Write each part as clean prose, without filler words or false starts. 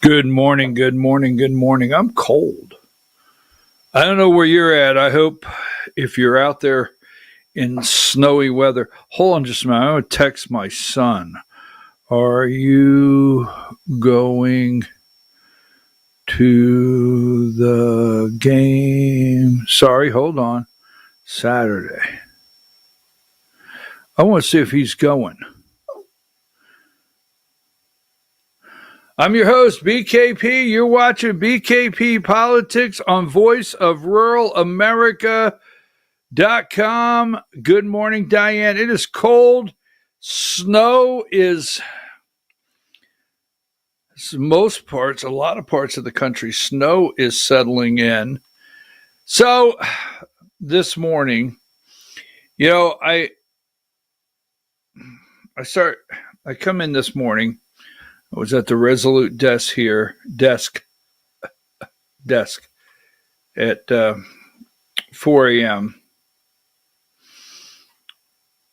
Good morning, good morning, good morning. I'm cold. I don't know where you're at. I hope if you're out there in snowy weather, hold on just a minute. I'm going to text my son. Are you going to the game? Sorry, hold on. Saturday. I want to see if he's going. I'm your host, BKP. You're watching BKP Politics on voiceofruralamerica.com. Good morning, Diane. It is cold. Snow is most parts, a lot of parts of the country, snow is settling in. So this morning, I come in this morning. I was at the Resolute desk at 4 a.m.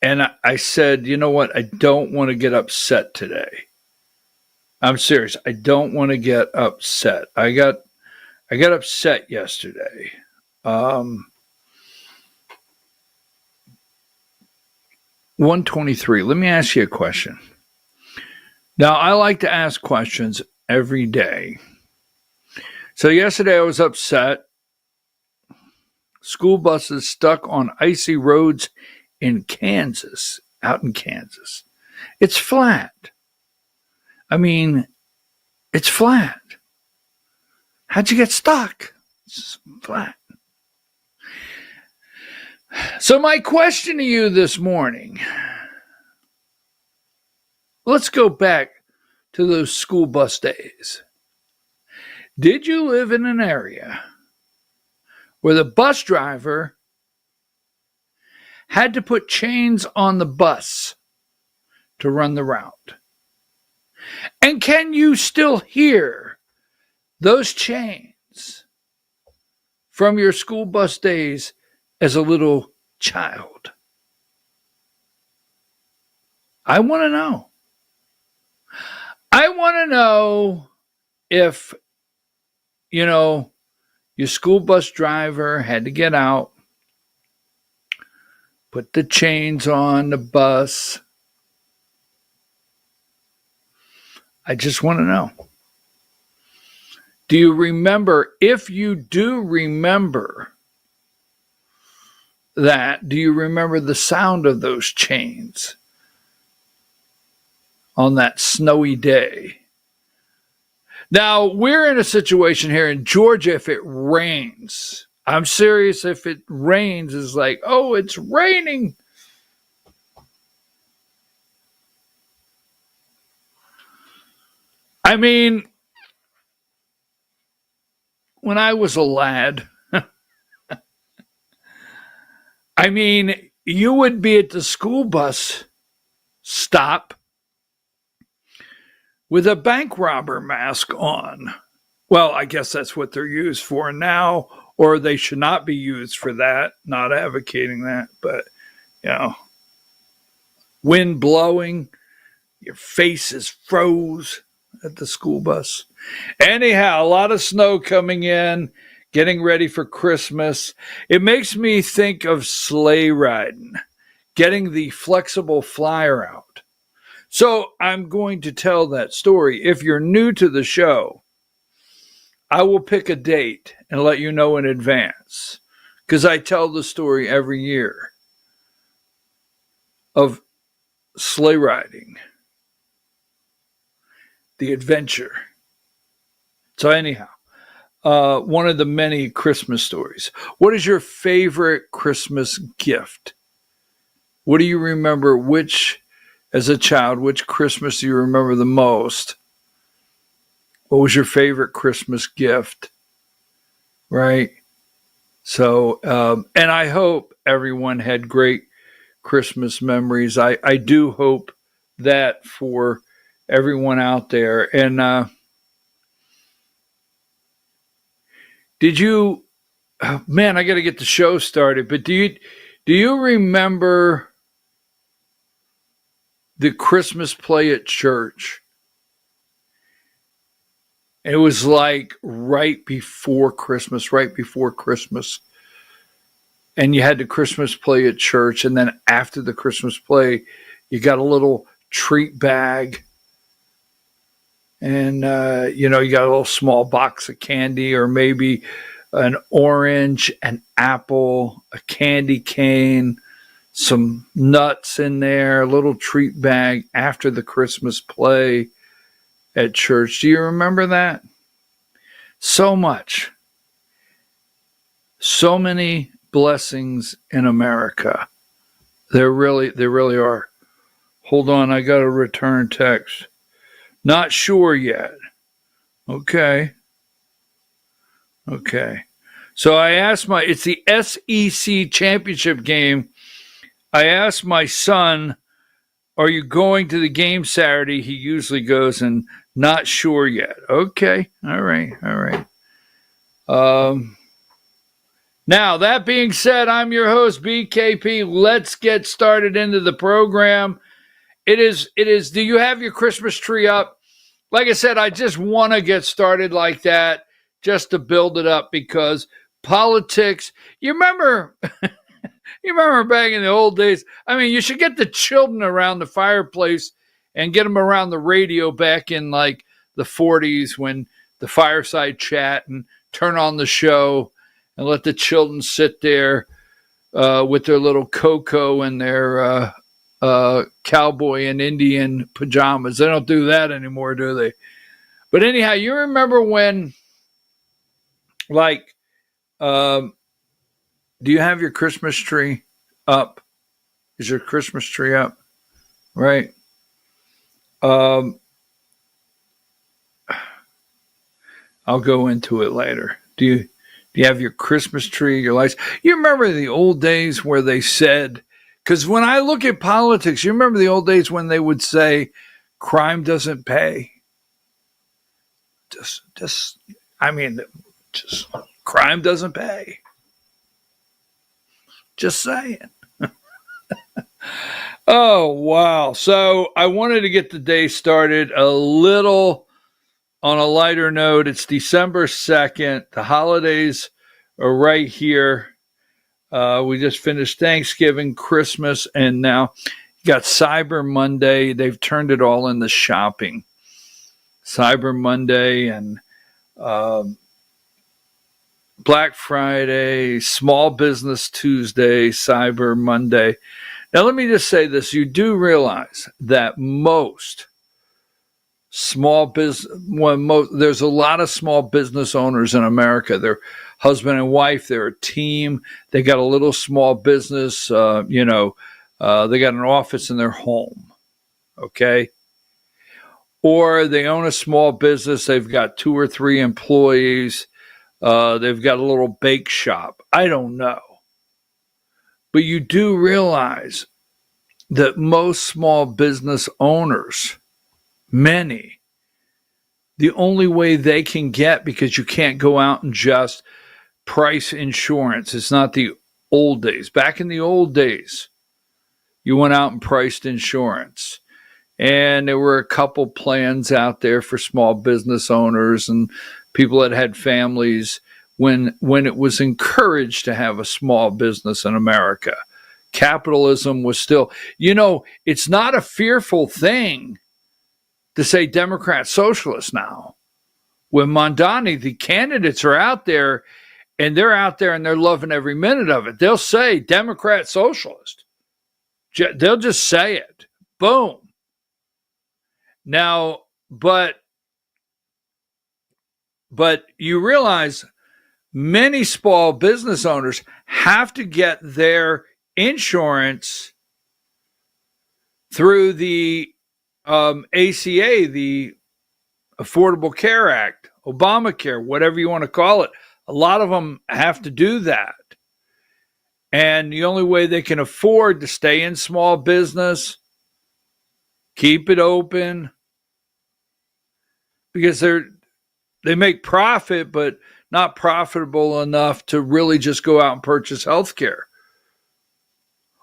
And I said, you know what? I don't want to get upset today. I'm serious. I don't want to get upset. I got upset yesterday. 123. Let me ask you a question. Now, I like to ask questions every day. So yesterday I was upset. School buses stuck on icy roads in Kansas, out in Kansas. It's flat. I mean, it's flat. How'd you get stuck? It's flat. So my question to you this morning, let's go back to those school bus days. Did you live in an area where the bus driver had to put chains on the bus to run the route? And can you still hear those chains from your school bus days as a little child? I want to know. I want to know if, your school bus driver had to get out, put the chains on the bus. I just want to know. Do you remember, if you do remember that, do you remember the sound of those chains on that snowy day? Now, we're in a situation here in Georgia, if it rains, I'm serious, if it rains, it's like, oh, it's raining. I mean, when I was a lad, you would be at the school bus stop with a bank robber mask on. Well, I guess that's what they're used for now, or they should not be used for that. Not advocating that, but, wind blowing, your face is froze at the school bus. Anyhow, a lot of snow coming in, getting ready for Christmas. It makes me think of sleigh riding, getting the flexible flyer out. So I'm going to tell that story. If you're new to the show, I will pick a date and let you know in advance, because I tell the story every year of sleigh riding, the adventure. So anyhow, one of the many Christmas stories. What is your favorite Christmas gift? What do you remember, as a child, which Christmas do you remember the most? What was your favorite Christmas gift? Right? So, and I hope everyone had great Christmas memories. I do hope that for everyone out there. And did you, man, I got to get the show started, but do you remember the Christmas play at church? It was like right before Christmas. And you had the Christmas play at church. And then after the Christmas play, you got a little treat bag. And, you got a little small box of candy, or maybe an orange, an apple, a candy cane, some nuts in there, a little treat bag after the Christmas play at church. Do you remember that? So much. So many blessings in America. There really are. Hold on, I got a return text. Not sure yet. Okay. So I asked it's the SEC championship game. I asked my son, are you going to the game Saturday? He usually goes, and not sure yet. Okay. All right. Now, that being said, I'm your host, BKP. Let's get started into the program. It is, do you have your Christmas tree up? Like I said, I just want to get started like that just to build it up, because politics, you remember back in the old days? I mean, you should get the children around the fireplace and get them around the radio back in like the 40s, when the fireside chat, and turn on the show and let the children sit there with their little cocoa and their cowboy and Indian pajamas. They don't do that anymore, do they? But anyhow, you remember when, like, do you have your Christmas tree up? Is your Christmas tree up? Right. I'll go into it later. Do you have your Christmas tree, your lights? You remember the old days where they said, because when I look at politics, you remember the old days when they would say, crime doesn't pay. Just crime doesn't pay. Just saying. Oh, wow. So I wanted to get the day started a little on a lighter note. It's December 2nd. The holidays are right here. We just finished Thanksgiving, Christmas, and now you got Cyber Monday. They've turned it all into shopping. Cyber Monday and Black Friday, Small Business Tuesday, Cyber Monday. Now, let me just say this. You do realize that most small business, there's a lot of small business owners in America. They're husband and wife. They're a team. They got a little small business. They got an office in their home. Okay. Or they own a small business. They've got 2 or 3 employees. They've got a little bake shop. I don't know. But you do realize that most small business owners, many, the only way they can get, because you can't go out and just price insurance. It's not the old days. Back in the old days, you went out and priced insurance. And there were a couple plans out there for small business owners and people that had families when it was encouraged to have a small business in America. Capitalism was still, it's not a fearful thing to say Democrat socialist now. When Mondani, the candidates are out there, and they're loving every minute of it. They'll say Democrat socialist. They'll just say it. Boom. Now, but you realize many small business owners have to get their insurance through the ACA, the Affordable Care Act, Obamacare, whatever you want to call it. A lot of them have to do that. And the only way they can afford to stay in small business, keep it open, because they make profit, but not profitable enough to really just go out and purchase health care.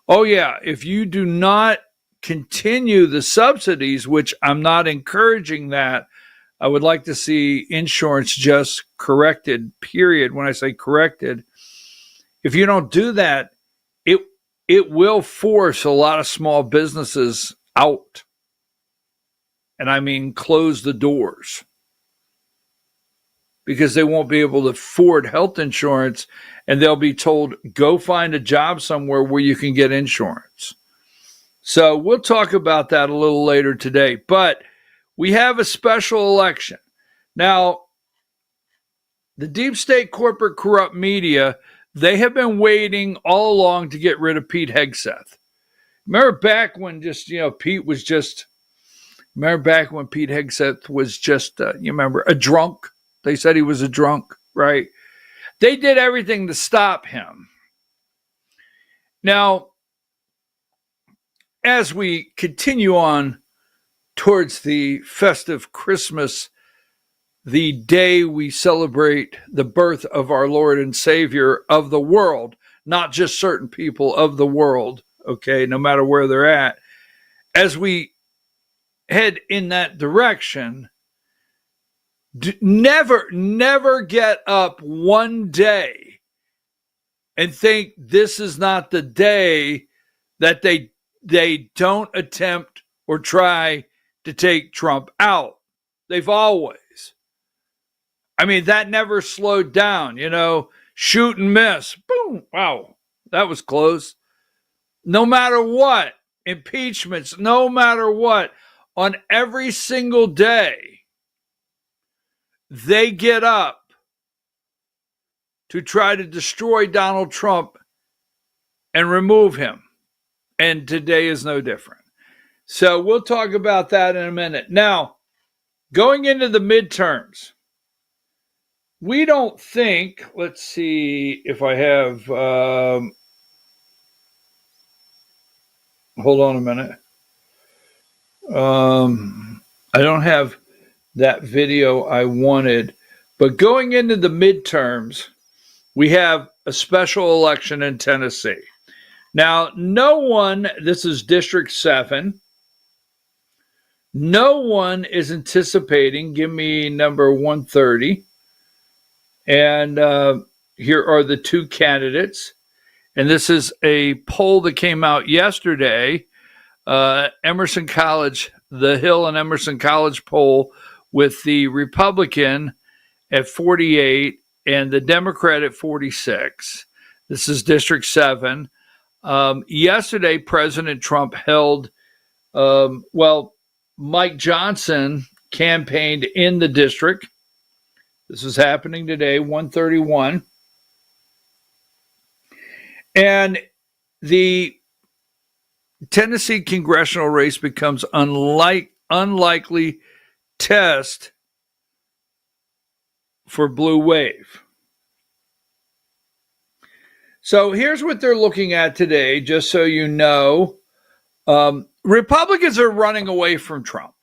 Oh, yeah, if you do not continue the subsidies, which I'm not encouraging that, I would like to see insurance just corrected, period. When I say corrected, if you don't do that, it it will force a lot of small businesses out. And I mean close the doors, because they won't be able to afford health insurance, and they'll be told, go find a job somewhere where you can get insurance. So we'll talk about that a little later today. But we have a special election. Now, the deep state corporate corrupt media, they have been waiting all along to get rid of Pete Hegseth. Remember back when Pete Hegseth was just, you remember, a drunk? They said he was a drunk, right? They did everything to stop him. Now, as we continue on towards the festive Christmas, the day we celebrate the birth of our Lord and Savior of the world, not just certain people of the world, okay, no matter where they're at, as we head in that direction, never get up one day and think this is not the day that they don't attempt or try to take Trump out. They've always. I mean, that never slowed down, shoot and miss. Boom. Wow. That was close. No matter what, impeachments, no matter what, on every single day, they get up to try to destroy Donald Trump and remove him. And today is no different. So we'll talk about that in a minute. Now, going into the midterms, we don't think, let's see if I have, hold on a minute. I don't have that video I wanted, but going into the midterms, we have a special election in Tennessee. Now, this is District 7. No one is anticipating, give me number 130. And here are the two candidates. And this is a poll that came out yesterday. Emerson College, the Hill and Emerson College poll, with the Republican at 48 and the Democrat at 46. This is District 7. Yesterday, President Trump held, Mike Johnson campaigned in the district. This is happening today, 131. And the Tennessee congressional race becomes unlikely test for blue wave. So here's what they're looking at today, just so you know. Republicans are running away from Trump.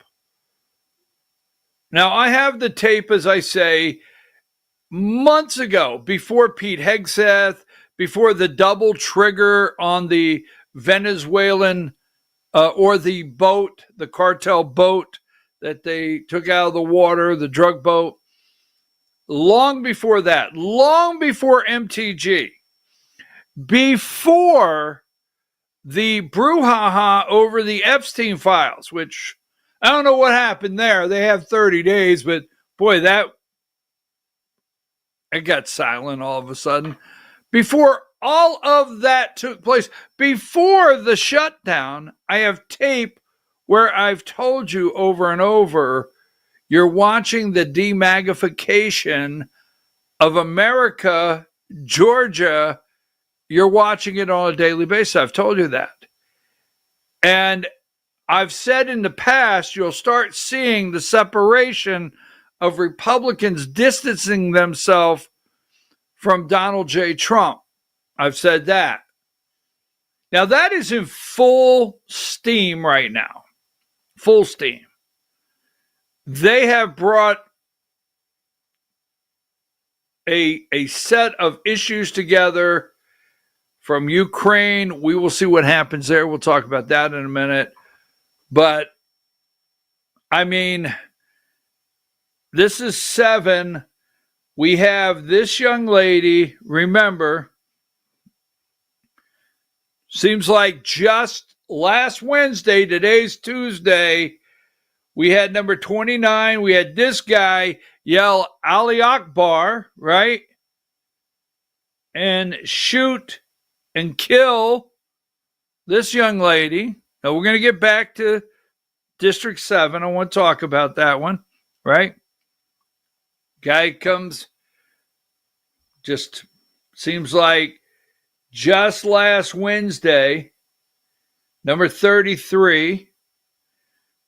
Now, I have the tape, as I say, months ago, before Pete Hegseth, before the double trigger on the Venezuelan or the boat, the cartel boat that they took out of the water, the drug boat. Long before that, long before MTG, before the brouhaha over the Epstein files, which I don't know what happened there. They have 30 days, but boy, it got silent all of a sudden. Before all of that took place, before the shutdown, I have tape where I've told you over and over, you're watching the demagnification of America, Georgia. You're watching it on a daily basis. I've told you that. And I've said in the past, you'll start seeing the separation of Republicans distancing themselves from Donald J. Trump. I've said that. Now, that is in full steam right now. Full steam. They have brought a set of issues together from Ukraine. We will see what happens there. We'll talk about that in a minute. But, I mean, This is 7. We have this young lady, remember, seems like just last Wednesday, today's Tuesday, we had number 29. We had this guy yell Ali Akbar, right? And shoot and kill this young lady. Now we're going to get back to District 7. I want to talk about that one, right? Guy comes, just seems like just last Wednesday, number 33.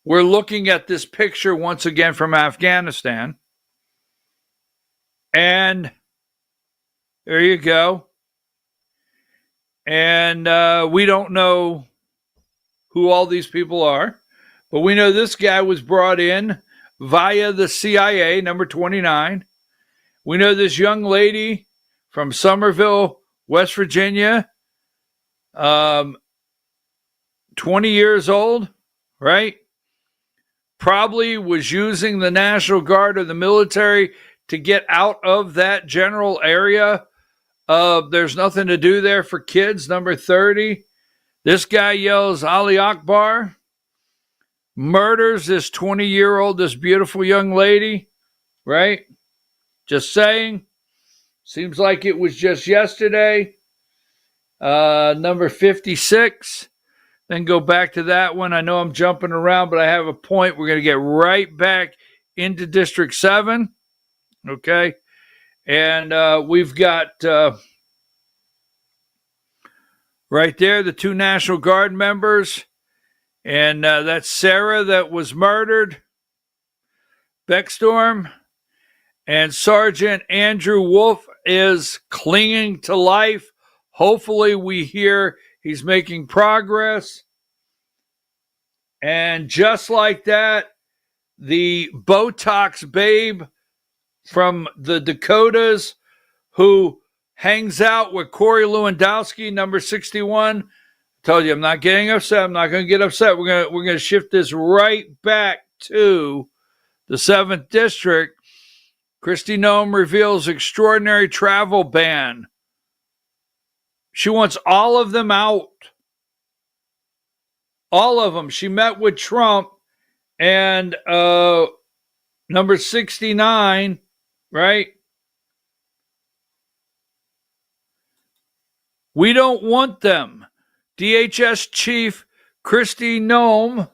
We're looking at this picture once again from Afghanistan. And there you go. And we don't know who all these people are, but we know this guy was brought in via the CIA, number 29. We know this young lady from Somerville, West Virginia, 20 years old, right? Probably was using the National Guard or the military to get out of that general area. There's nothing to do there for kids, number 30. This guy yells Ali Akbar, murders this 20-year-old, this beautiful young lady, right? Just saying. Seems like it was just yesterday. Number 56. Then go back to that one. I know I'm jumping around, but I have a point. We're going to get right back into District 7. Okay. And we've got right there the 2 National Guard members. And that's Sarah that was murdered, Beckstorm. And Sergeant Andrew Wolf is clinging to life. Hopefully we hear he's making progress. And just like that, the Botox babe from the Dakotas who hangs out with Corey Lewandowski, number 61. I told you I'm not getting upset. I'm not going to get upset. We're going to shift this right back to the 7th District. Kristi Noem reveals extraordinary travel ban. She wants all of them out. All of them. She met with Trump and number 69, right? We don't want them. DHS Chief Kristi Noem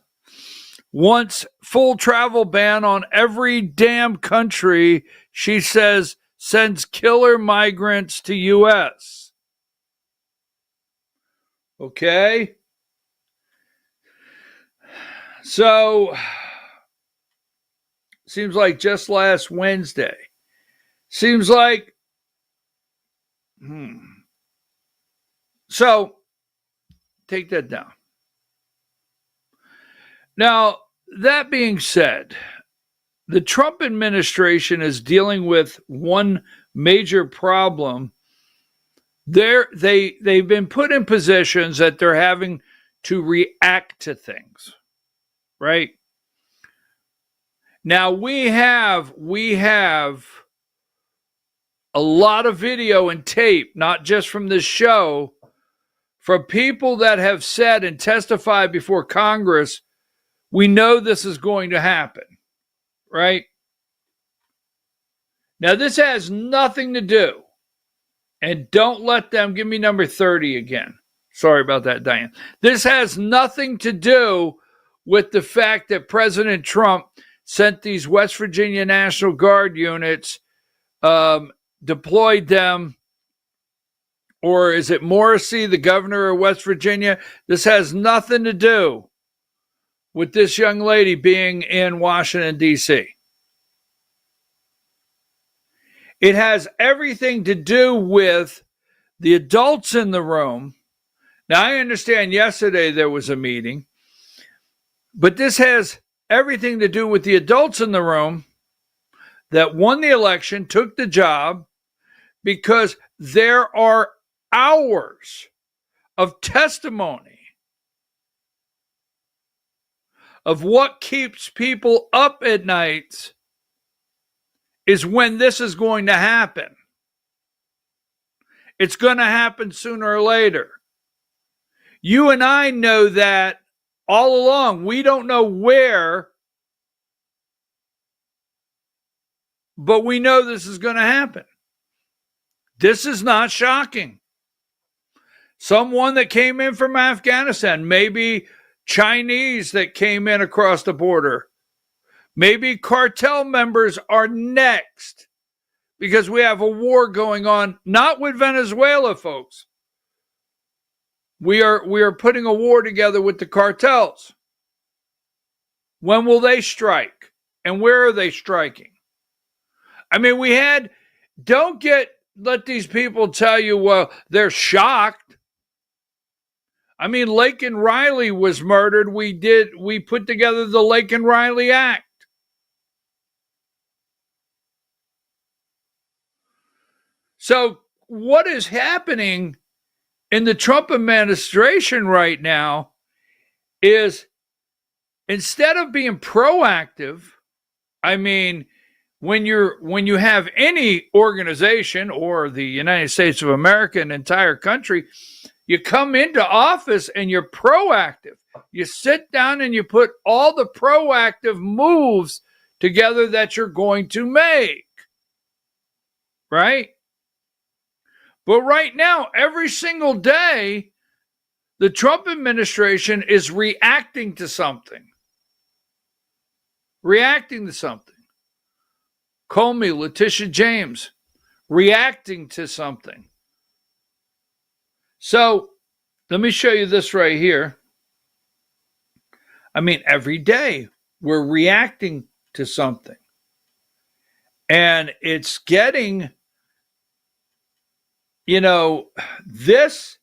wants full travel ban on every damn country she says sends killer migrants to U.S. Okay? So, seems like just last Wednesday. Seems like, So, take that down. Now, that being said, the Trump administration is dealing with one major problem. They've been put in positions that they're having to react to things, right? Now we have a lot of video and tape, not just from this show, from people that have said and testified before Congress, we know this is going to happen, right? Now, this has nothing to do, and don't let them give me number 30 again. Sorry about that, Diane. This has nothing to do with the fact that President Trump sent these West Virginia National Guard units, deployed them, or is it Morrissey, the governor of West Virginia? This has nothing to do with this young lady being in Washington, D.C. It has everything to do with the adults in the room. Now, I understand yesterday there was a meeting, but this has everything to do with the adults in the room that won the election, took the job, because there are hours of testimony of what keeps people up at night is when this is going to happen. It's going to happen sooner or later. You and I know that all along. We don't know where, but we know this is going to happen. This is not shocking. Someone that came in from Afghanistan, maybe Chinese that came in across the border, maybe cartel members are next, because we have a war going on, not with Venezuela, folks. We are putting a war together with the cartels. When will they strike? And where are they striking? I mean, let these people tell you, well, they're shocked. I mean, Laken Riley was murdered. We put together the Laken Riley Act. So what is happening in the Trump administration right now is, instead of being proactive, I mean, when you have any organization, or the United States of America, an entire country, you come into office and you're proactive. You sit down and you put all the proactive moves together that you're going to make. Right? But right now, every single day, the Trump administration is reacting to something. Comey, Letitia James, reacting to something. So let me show you this right here. I mean, every day we're reacting to something. And it's getting, this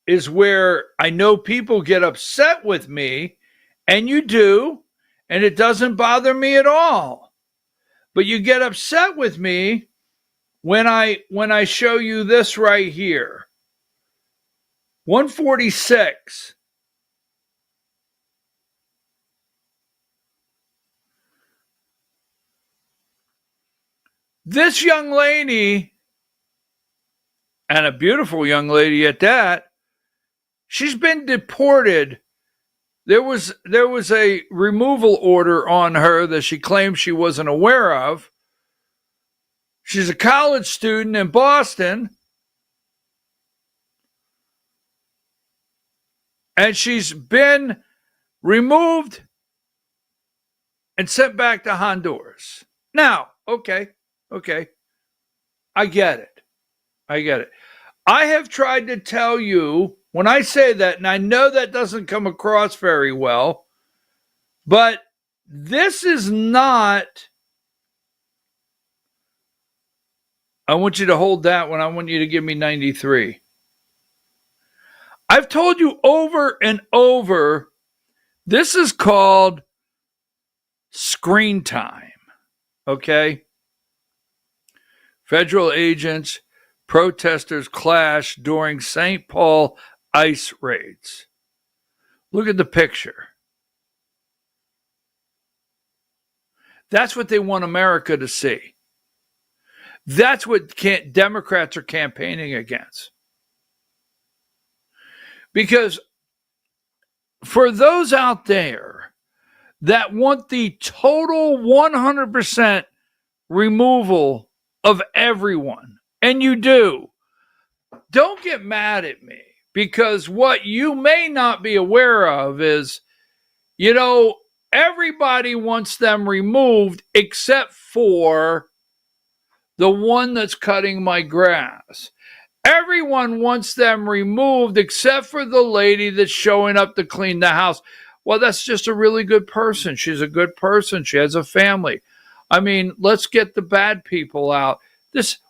is where I know people get upset with me, and you do, and it doesn't bother me at all. But you get upset with me when I show you this right here. 146. This young lady, and a beautiful young lady at that, she's been deported. There was a removal order on her that she claimed she wasn't aware of. She's a college student in Boston. And she's been removed and sent back to Honduras. Now, okay. I get it. I have tried to tell you, when I say that, and I know that doesn't come across very well, but this is not, I want you to hold that one. I want you to give me 93. I've told you over and over, this is called screen time, okay? Federal agents, protesters clash during St. Paul ICE raids. Look at the picture. That's what they want America to see. That's what Democrats are campaigning against. Because for those out there that want the total 100% removal of everyone, and you do, don't get mad at me, because what you may not be aware of is, everybody wants them removed except for the one that's cutting my grass. Everyone wants them removed except for the lady that's showing up to clean the house. Well, that's just a really good person. She's a good person. She has a family. I mean, let's get the bad people out.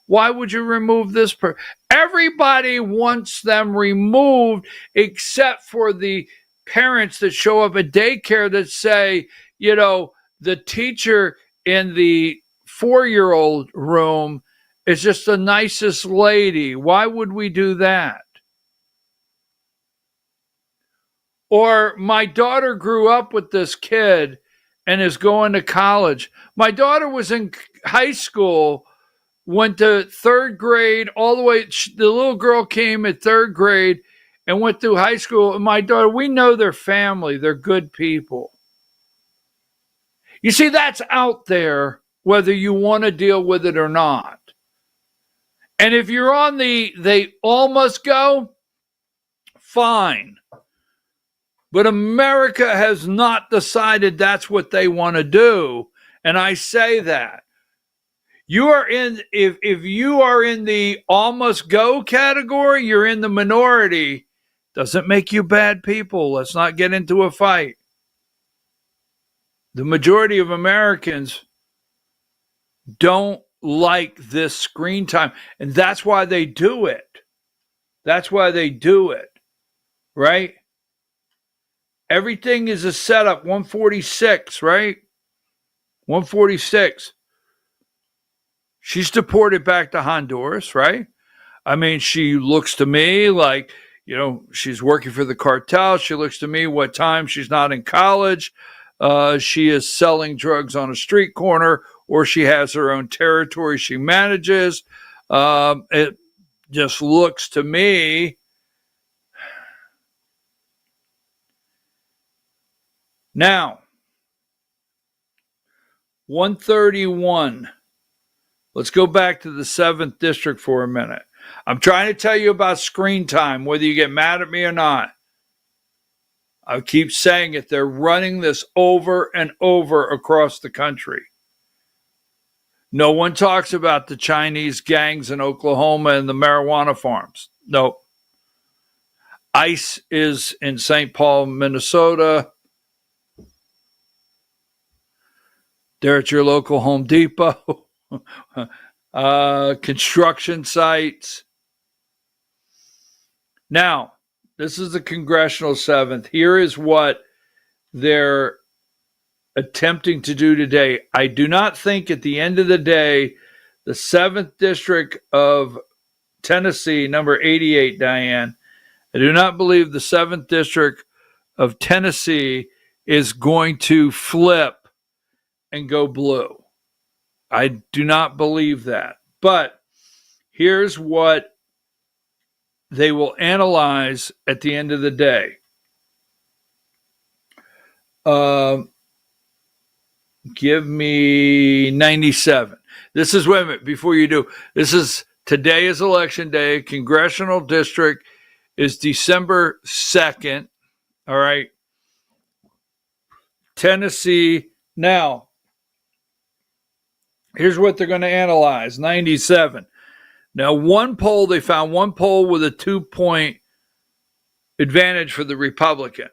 Why would you remove this person? Everybody wants them removed except for the parents that show up at daycare that say, the teacher in the 4-year-old room is just the nicest lady. Why would we do that? Or my daughter grew up with this kid and is going to college. My daughter was in high school, went to third grade all the way. The little girl came at third grade and went through high school. And my daughter, we know their family. They're good people. You see, that's out there, whether you want to deal with it or not. And if you're on they all must go, fine. But America has not decided that's what they want to do. And I say that. You are in, if you are in the all must go category, you're in the minority. Doesn't make you bad people. Let's not get into a fight. The majority of Americans don't like this screen time. And that's why they do it. That's why they do it. Right? Everything is a setup. 146, right? 146. She's deported back to Honduras, right? I mean, she looks to me like, she's working for the cartel. She looks to me what time she's not in college. She is selling drugs on a street corner, or she has her own territory she manages. It just looks to me. Now, 131. Let's go back to the 7th district for a minute. I'm trying to tell you about screen time, whether you get mad at me or not. I keep saying it. They're running this over and over across the country. No one talks about the Chinese gangs in Oklahoma and the marijuana farms. Nope. ICE is in St. Paul, Minnesota. They're at your local Home Depot. Construction sites. Now, this is the congressional 7th. Here is what they're attempting to do today. I do not think at the end of the day, the 7th district of Tennessee, number 88, Diane, I do not believe the 7th district of Tennessee is going to flip and go blue. I do not believe that. But here's what they will analyze at the end of the day. Give me 97. This is, wait a minute, before you do. Today is election day. Congressional district is December 2nd. All right. Tennessee. Now, here's what they're going to analyze. 97. Now, they found one poll with a 2-point advantage for the Republican.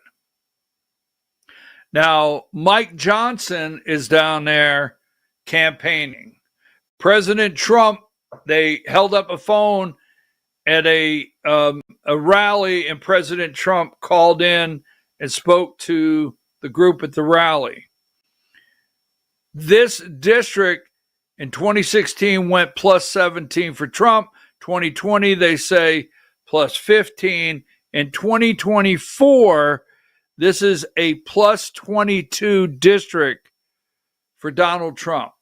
Now, Mike Johnson is down there campaigning. President Trump, they held up a phone at a rally, and President Trump called in and spoke to the group at the rally. This district in 2016 went plus 17 for Trump. 2020, they say plus 15. In 2024, this is a plus 22 district for Donald Trump.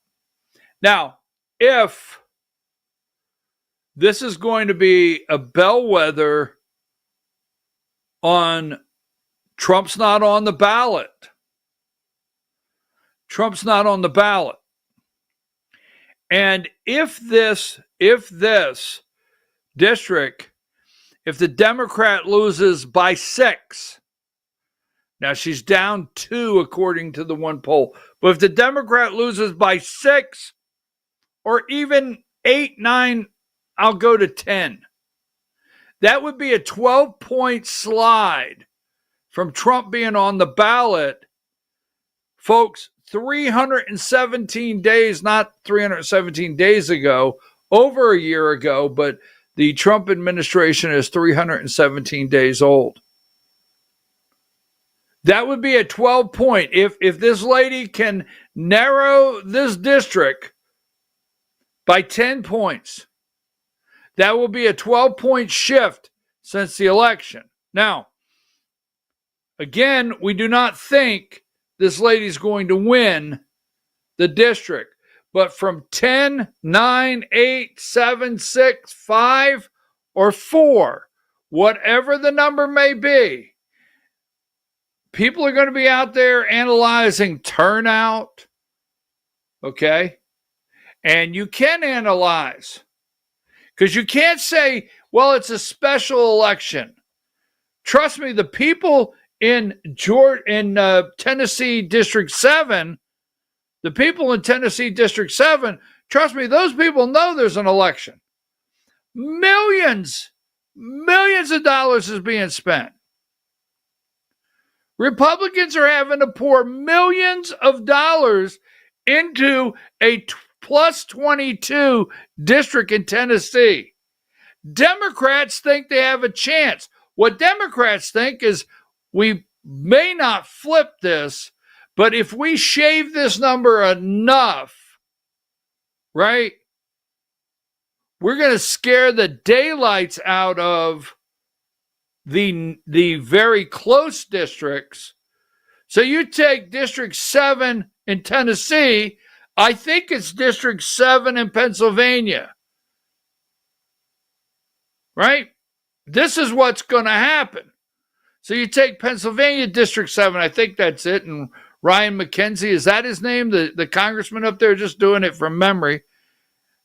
Now, if this is going to be a bellwether on Trump's not on the ballot. Trump's not on the ballot. And if this district, if the Democrat loses by 6, now she's down 2 according to the one poll, but if the Democrat loses by 6 or even 8, 9, I'll go to 10. That would be a 12-point slide from Trump being on the ballot. Folks, 317 days, not 317 days ago, over a year ago, but the Trump administration is 317 days old. That would be a 12-point. If this lady can narrow this district by 10 points, that will be a 12-point shift since the election. Now, again, we do not think this lady's going to win the district. But from 10, 9, 8, 7, 6, 5, or 4, whatever the number may be, people are going to be out there analyzing turnout, okay? And you can analyze, because you can't say, well, it's a special election. Trust me, the people in Tennessee District 7, the people in Tennessee District 7, trust me, those people know there's an election. Millions of dollars is being spent. Republicans are having to pour millions of dollars into a plus 22 district in Tennessee. Democrats think they have a chance. What Democrats think is we may not flip this, but if we shave this number enough, right, we're going to scare the daylights out of the very close districts. So you take District 7 in Tennessee, I think it's District 7 in Pennsylvania, right? This is what's going to happen. So you take Pennsylvania District 7, I think that's it, and Ryan McKenzie, is that his name? The congressman up there, just doing it from memory.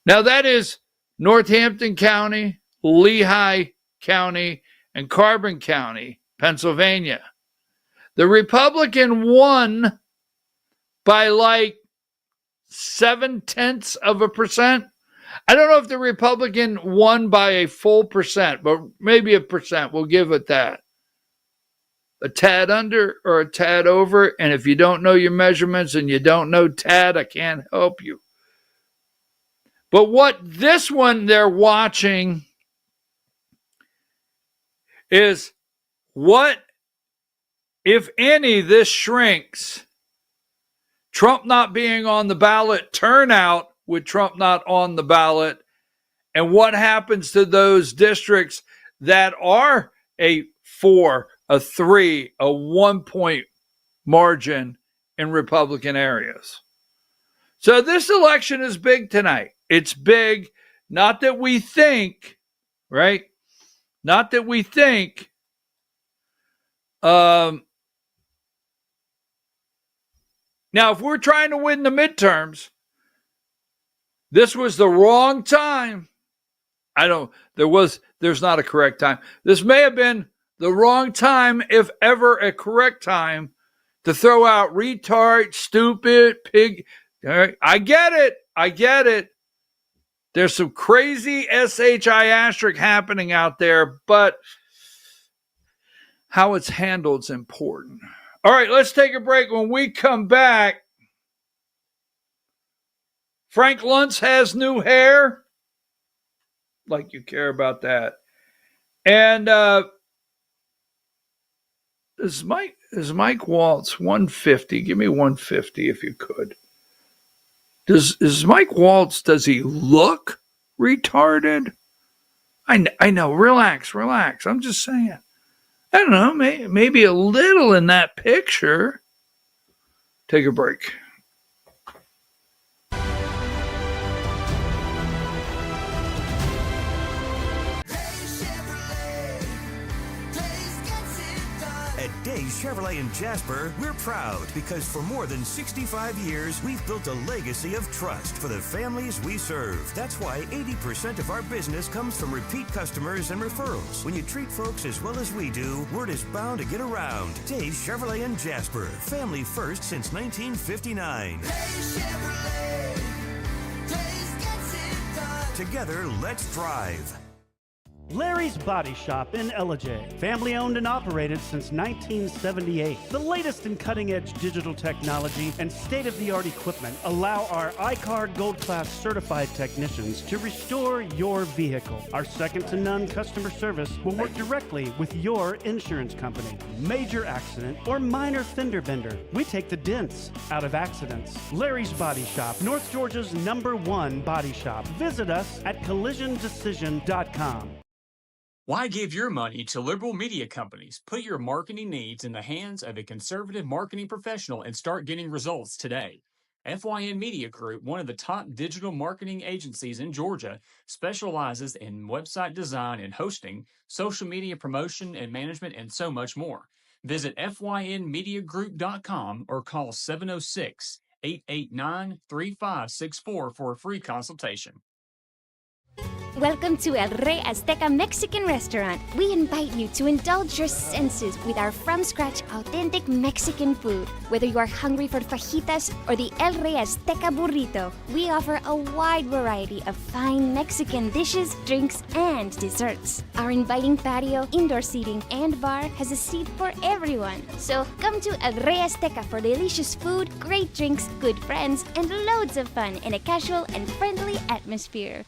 Now that is Northampton County, Lehigh County, and Carbon County, Pennsylvania. The Republican won by like 0.7%. I don't know if the Republican won by a full percent, but maybe a percent. We'll give it that. A tad under or a tad over. And if you don't know your measurements and you don't know tad, I can't help you. But what this one they're watching is what, if any, this shrinks. Trump not being on the ballot, turnout with Trump not on the ballot, and what happens to those districts that are a 4, a 3, a 1-point margin in Republican areas. So this election is big tonight. It's big, not that we think, right? Not that we think now, if we're trying to win the midterms, this was the wrong time. There's not a correct time. This may have been the wrong time, if ever a correct time, to throw out retard, stupid, pig. I get it. There's some crazy SHI asterisk happening out there, but how it's handled is important. All right, let's take a break. When we come back, Frank Luntz has new hair. Like you care about that. And is Mike Waltz 150? Give me 150 if you could. Is Mike Waltz, does he look retarded? I know. Relax. I'm just saying. I don't know. Maybe a little in that picture. Take a break. Chevrolet in Jasper, we're proud because for more than 65 years, we've built a legacy of trust for the families we serve. That's why 80% of our business comes from repeat customers and referrals. When you treat folks as well as we do, word is bound to get around. Dave's Chevrolet in Jasper, family first since 1959. Dave's Chevrolet, Dave's gets it done. Together, let's drive. Larry's Body Shop in Ellijay. Family owned and operated since 1978. The latest in cutting-edge digital technology and state-of-the-art equipment allow our iCar Gold Class certified technicians to restore your vehicle. Our second-to-none customer service will work directly with your insurance company. Major accident or minor fender bender, we take the dents out of accidents. Larry's Body Shop, North Georgia's #1 body shop. Visit us at collisiondecision.com. Why give your money to liberal media companies? Put your marketing needs in the hands of a conservative marketing professional and start getting results today. FYN Media Group, one of the top digital marketing agencies in Georgia, specializes in website design and hosting, social media promotion and management, and so much more. Visit FYNmediagroup.com or call 706 889 3564 for a free consultation. Welcome to El Rey Azteca Mexican Restaurant. We invite you to indulge your senses with our from-scratch authentic Mexican food. Whether you are hungry for fajitas or the El Rey Azteca burrito, we offer a wide variety of fine Mexican dishes, drinks, and desserts. Our inviting patio, indoor seating, and bar has a seat for everyone. So come to El Rey Azteca for delicious food, great drinks, good friends, and loads of fun in a casual and friendly atmosphere.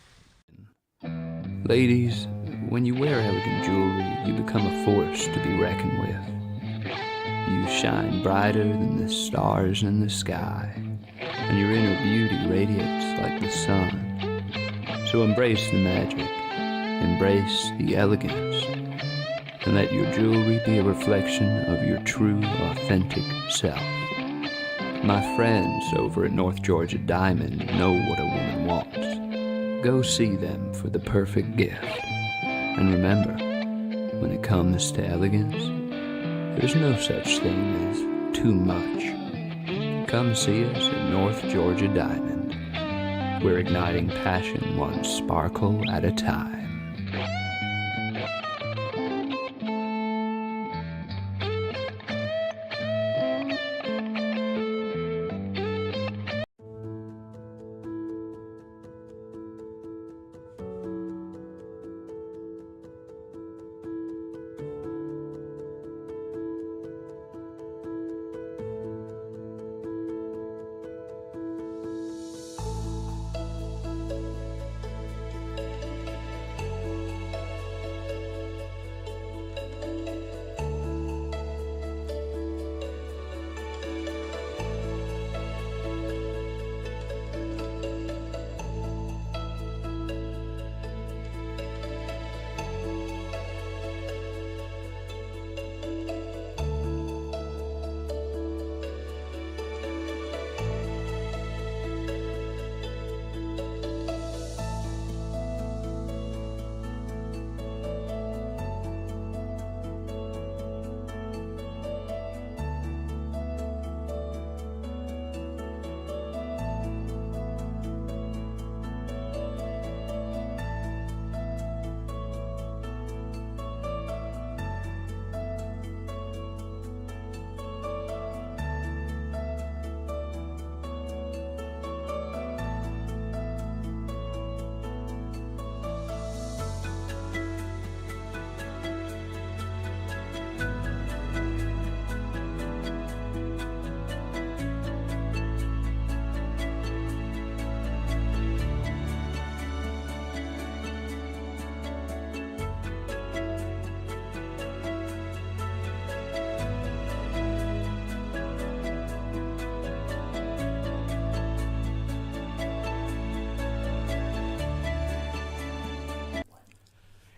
Ladies, when you wear elegant jewelry, you become a force to be reckoned with. You shine brighter than the stars in the sky, and your inner beauty radiates like the sun. So embrace the magic, embrace the elegance, and let your jewelry be a reflection of your true, authentic self. My friends over at North Georgia Diamond know what a woman wants. Go see them for the perfect gift. And remember, when it comes to elegance, there's no such thing as too much. Come see us at North Georgia Diamond. We're igniting passion one sparkle at a time.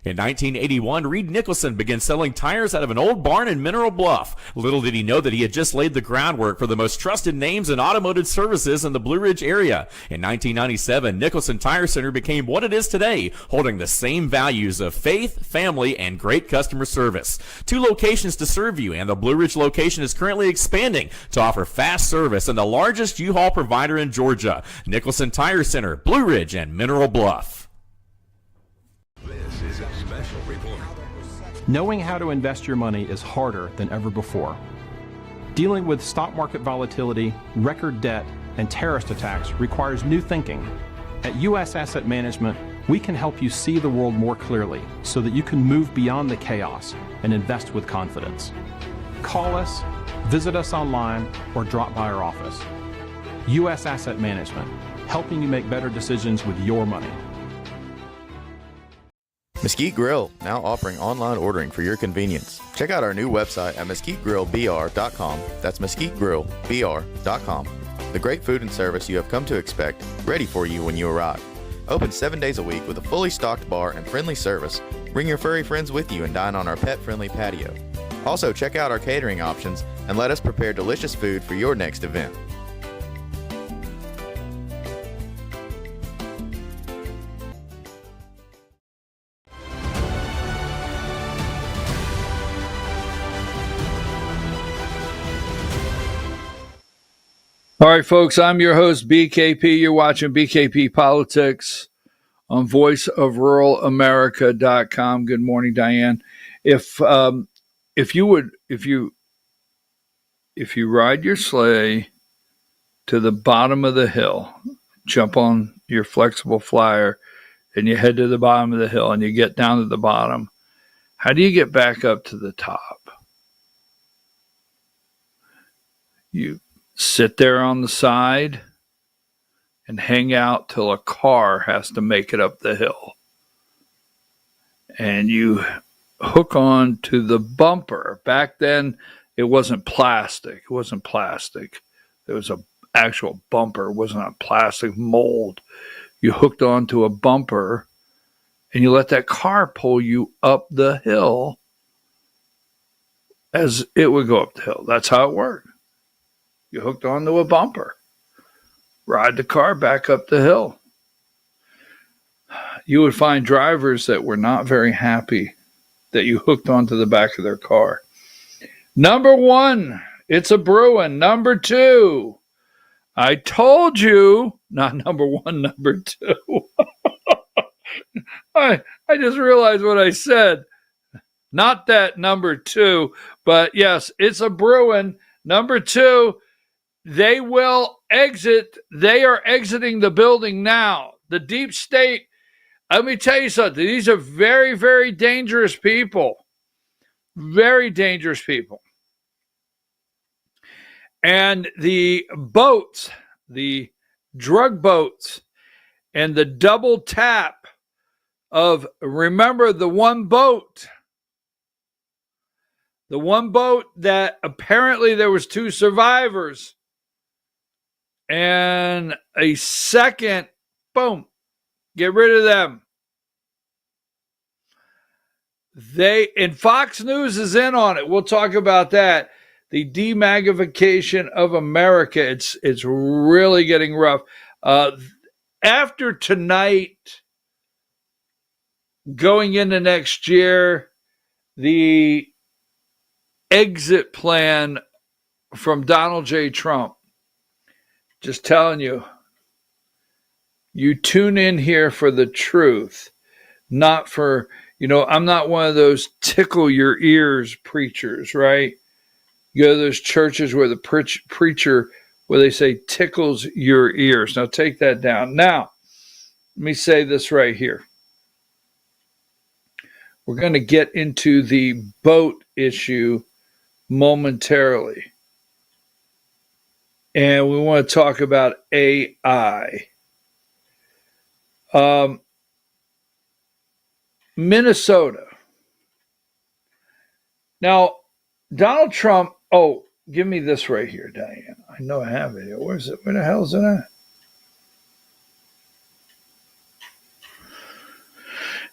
In 1981, Reed Nicholson began selling tires out of an old barn in Mineral Bluff. Little did he know that he had just laid the groundwork for the most trusted names in automotive services in the Blue Ridge area. In 1997, Nicholson Tire Center became what it is today, holding the same values of faith, family, and great customer service. 2 locations to serve you, and the Blue Ridge location is currently expanding to offer fast service and the largest U-Haul provider in Georgia. Nicholson Tire Center, Blue Ridge, and Mineral Bluff. This is a special report. Knowing how to invest your money is harder than ever before. Dealing with stock market volatility, record debt, and terrorist attacks requires new thinking. At U.S. Asset Management, we can help you see the world more clearly so that you can move beyond the chaos and invest with confidence. Call us, visit us online, or drop by our office. U.S. Asset Management, helping you make better decisions with your money. Mesquite Grill, now offering online ordering for your convenience. Check out our new website at mesquitegrillbr.com. That's mesquitegrillbr.com. The great food and service you have come to expect, ready for you when you arrive. Open 7 days a week with a fully stocked bar and friendly service. Bring your furry friends with you and dine on our pet-friendly patio. Also, check out our catering options and let us prepare delicious food for your next event. All right, folks, I'm your host, BKP. You're watching BKP Politics on voiceofruralamerica.com. Good morning, Diane. If you ride your sleigh to the bottom of the hill, jump on your flexible flyer, and you head to the bottom of the hill, and you get down to the bottom, how do you get back up to the top? You sit there on the side and hang out till a car has to make it up the hill. And you hook on to the bumper. Back then, it wasn't plastic. It wasn't plastic. There was an actual bumper. It wasn't a plastic mold. You hooked onto a bumper and you let that car pull you up the hill as it would go up the hill. That's how it worked. You hooked onto a bumper, ride the car back up the hill. You would find drivers that were not very happy that you hooked onto the back of their car. Number one, it's a Bruin. Number two, I told you, not number one, number two. I just realized what I said. Not that number two, but yes, it's a Bruin. Number two, they will exit. They are exiting the building now. The deep state, let me tell you something. These are very, very dangerous people. Very dangerous people. And the boats, the drug boats, and the double tap of, remember the one boat that apparently there was 2 survivors. And a second, boom, get rid of them. And Fox News is in on it. We'll talk about that. The demagnification of America. It's really getting rough. After tonight, going into next year, the exit plan from Donald J. Trump. Just telling you, you tune in here for the truth, not for, I'm not one of those tickle your ears preachers, right? You go to those churches where the preacher, where they say tickles your ears. Now take that down. Now, let me say this right here. We're going to get into the boat issue momentarily. And we want to talk about AI. Minnesota. Now, Donald Trump, give me this right here, Diane. I know I have it here. Where is it? Where the hell is it at?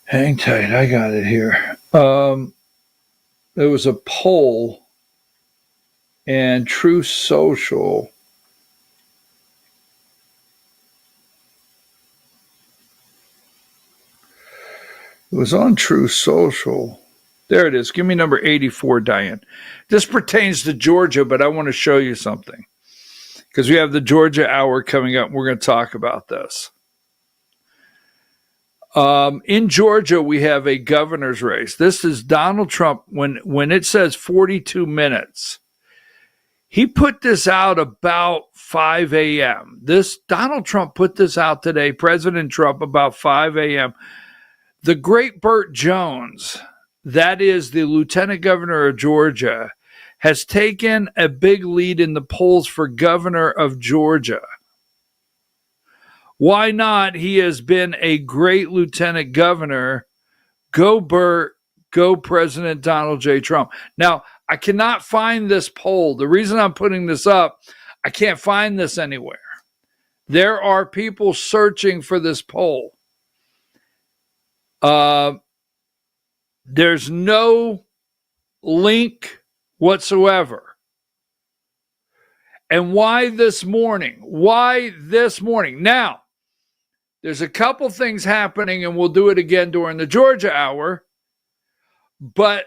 Hang tight. I got it here. There was a poll and True Social. It was on True Social. There it is. Give me number 84, Diane. This pertains to Georgia, but I want to show you something. Because we have the Georgia Hour coming up. And we're going to talk about this. In Georgia, we have a governor's race. This is Donald Trump. When it says 42 minutes, he put this out about 5 a.m. Donald Trump put this out today, President Trump, about 5 a.m. The great Burt Jones, that is the lieutenant governor of Georgia, has taken a big lead in the polls for governor of Georgia. Why not? He has been a great lieutenant governor. Go Burt, go President Donald J. Trump. Now, I cannot find this poll. The reason I'm putting this up, I can't find this anywhere. There are people searching for this poll. There's no link whatsoever. And why this morning? Why this morning? Now, there's a couple things happening, and we'll do it again during the Georgia Hour. But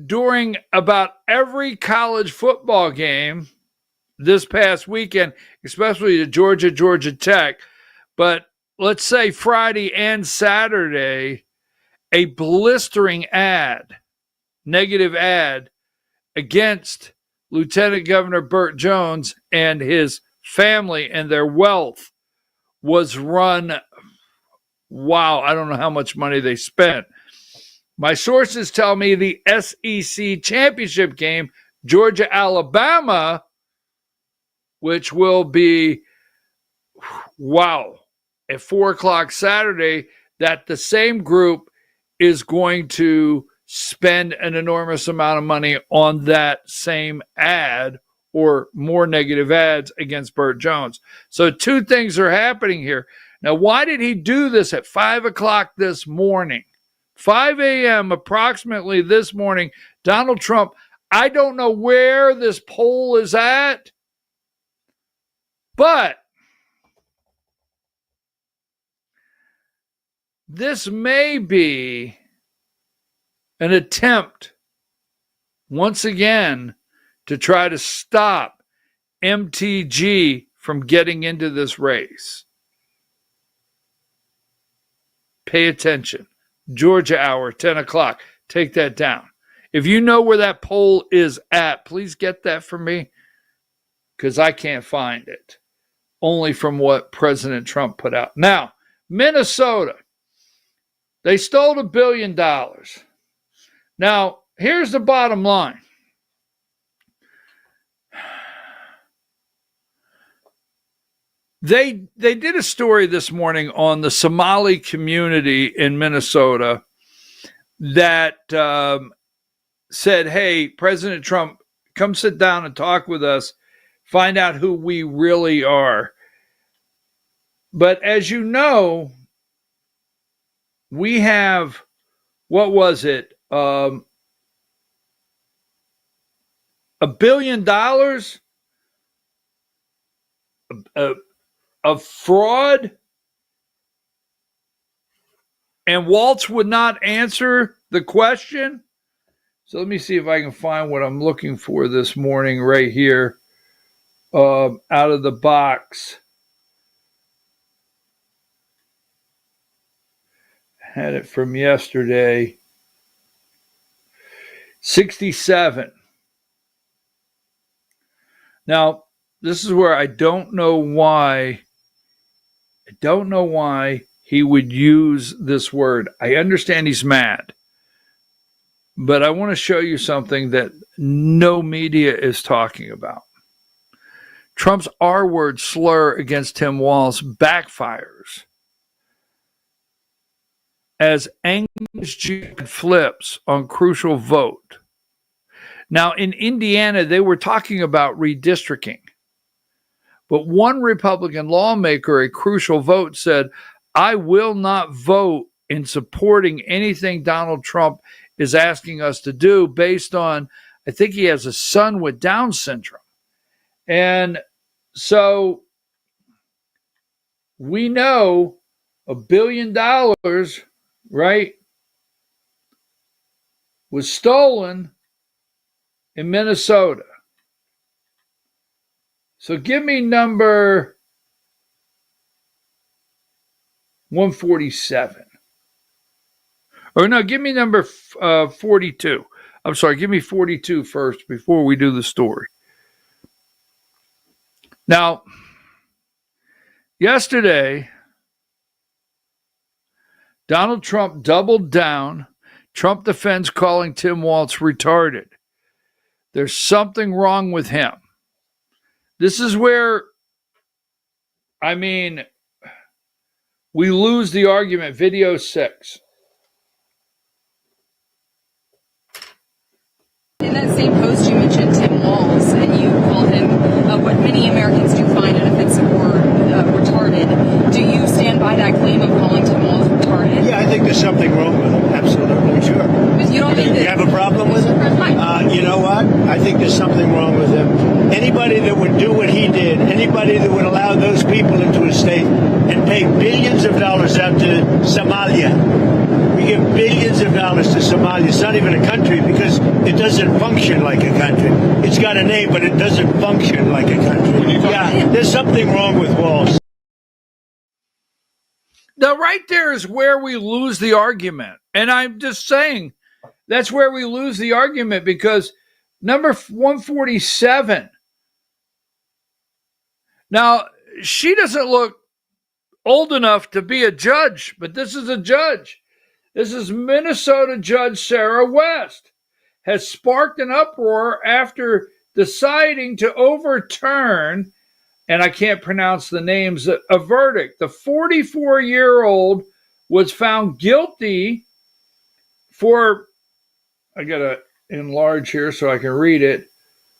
during about every college football game this past weekend, especially the Georgia Tech, but let's say Friday and Saturday, a blistering ad, negative ad against Lieutenant Governor Burt Jones and his family and their wealth was run. Wow, I don't know how much money they spent. My sources tell me the SEC championship game, Georgia-Alabama, which will be, wow, at 4 o'clock Saturday, that the same group is going to spend an enormous amount of money on that same ad or more negative ads against Burt Jones. So two things are happening here. Now, why did he do this at 5 o'clock this morning? 5 a.m. approximately this morning, Donald Trump, I don't know where this poll is at, but this may be an attempt, once again, to try to stop MTG from getting into this race. Pay attention. Georgia Hour, 10 o'clock. Take that down. If you know where that poll is at, please get that for me, because I can't find it. Only from what President Trump put out. Now, Minnesota. They stole $1 billion. Now, here's the bottom line. They did a story this morning on the Somali community in Minnesota that said, hey, President Trump, come sit down and talk with us, find out who we really are. But as you know, we have, what was it? $1 billion of fraud, and Waltz would not answer the question. So let me see if I can find what I'm looking for this morning right here, out of the box. Had it from yesterday. 67. Now, this is where I don't know why he would use this word. I understand he's mad, but I want to show you something that no media is talking about. Trump's R-word slur against Tim Walz backfires as English flips on crucial vote. Now, in Indiana, they were talking about redistricting. But one Republican lawmaker, a crucial vote, said, I will not vote in supporting anything Donald Trump is asking us to do based on, I think he has a son with Down syndrome. And so we know $1 billion, right, was stolen in Minnesota. So give me number 147. Or no, give me number 42. I'm sorry, give me 42 first before we do the story. Now, yesterday, Donald Trump doubled down. Trump defends calling Tim Walz retarded. There's something wrong with him. This is where, I mean, we lose the argument. Video 6. In that same post, you mentioned Tim Walz, and you called him what many Americans do find an offensive word, retarded. Do you stand by that claim of calling Tim Walz retarded? Yeah, I think the something wrong with him. Absolutely. Sure. You don't think You have a problem with him? You know what? I think there's something wrong with him. Anybody that would do what he did, anybody that would allow those people into a state and pay billions of dollars out to Somalia. We give billions of dollars to Somalia. It's not even a country because it doesn't function like a country. It's got a name, but it doesn't function like a country. Yeah, there's something wrong with Walsh. Now, right there is where we lose the argument. And I'm just saying that's where we lose the argument because number 147. Now, she doesn't look old enough to be a judge, but this is a judge. This is Minnesota Judge Sarah West. Has sparked an uproar after deciding to overturn, and I can't pronounce the names, a verdict. The 44-year-old was found guilty for, I got to enlarge here so I can read it,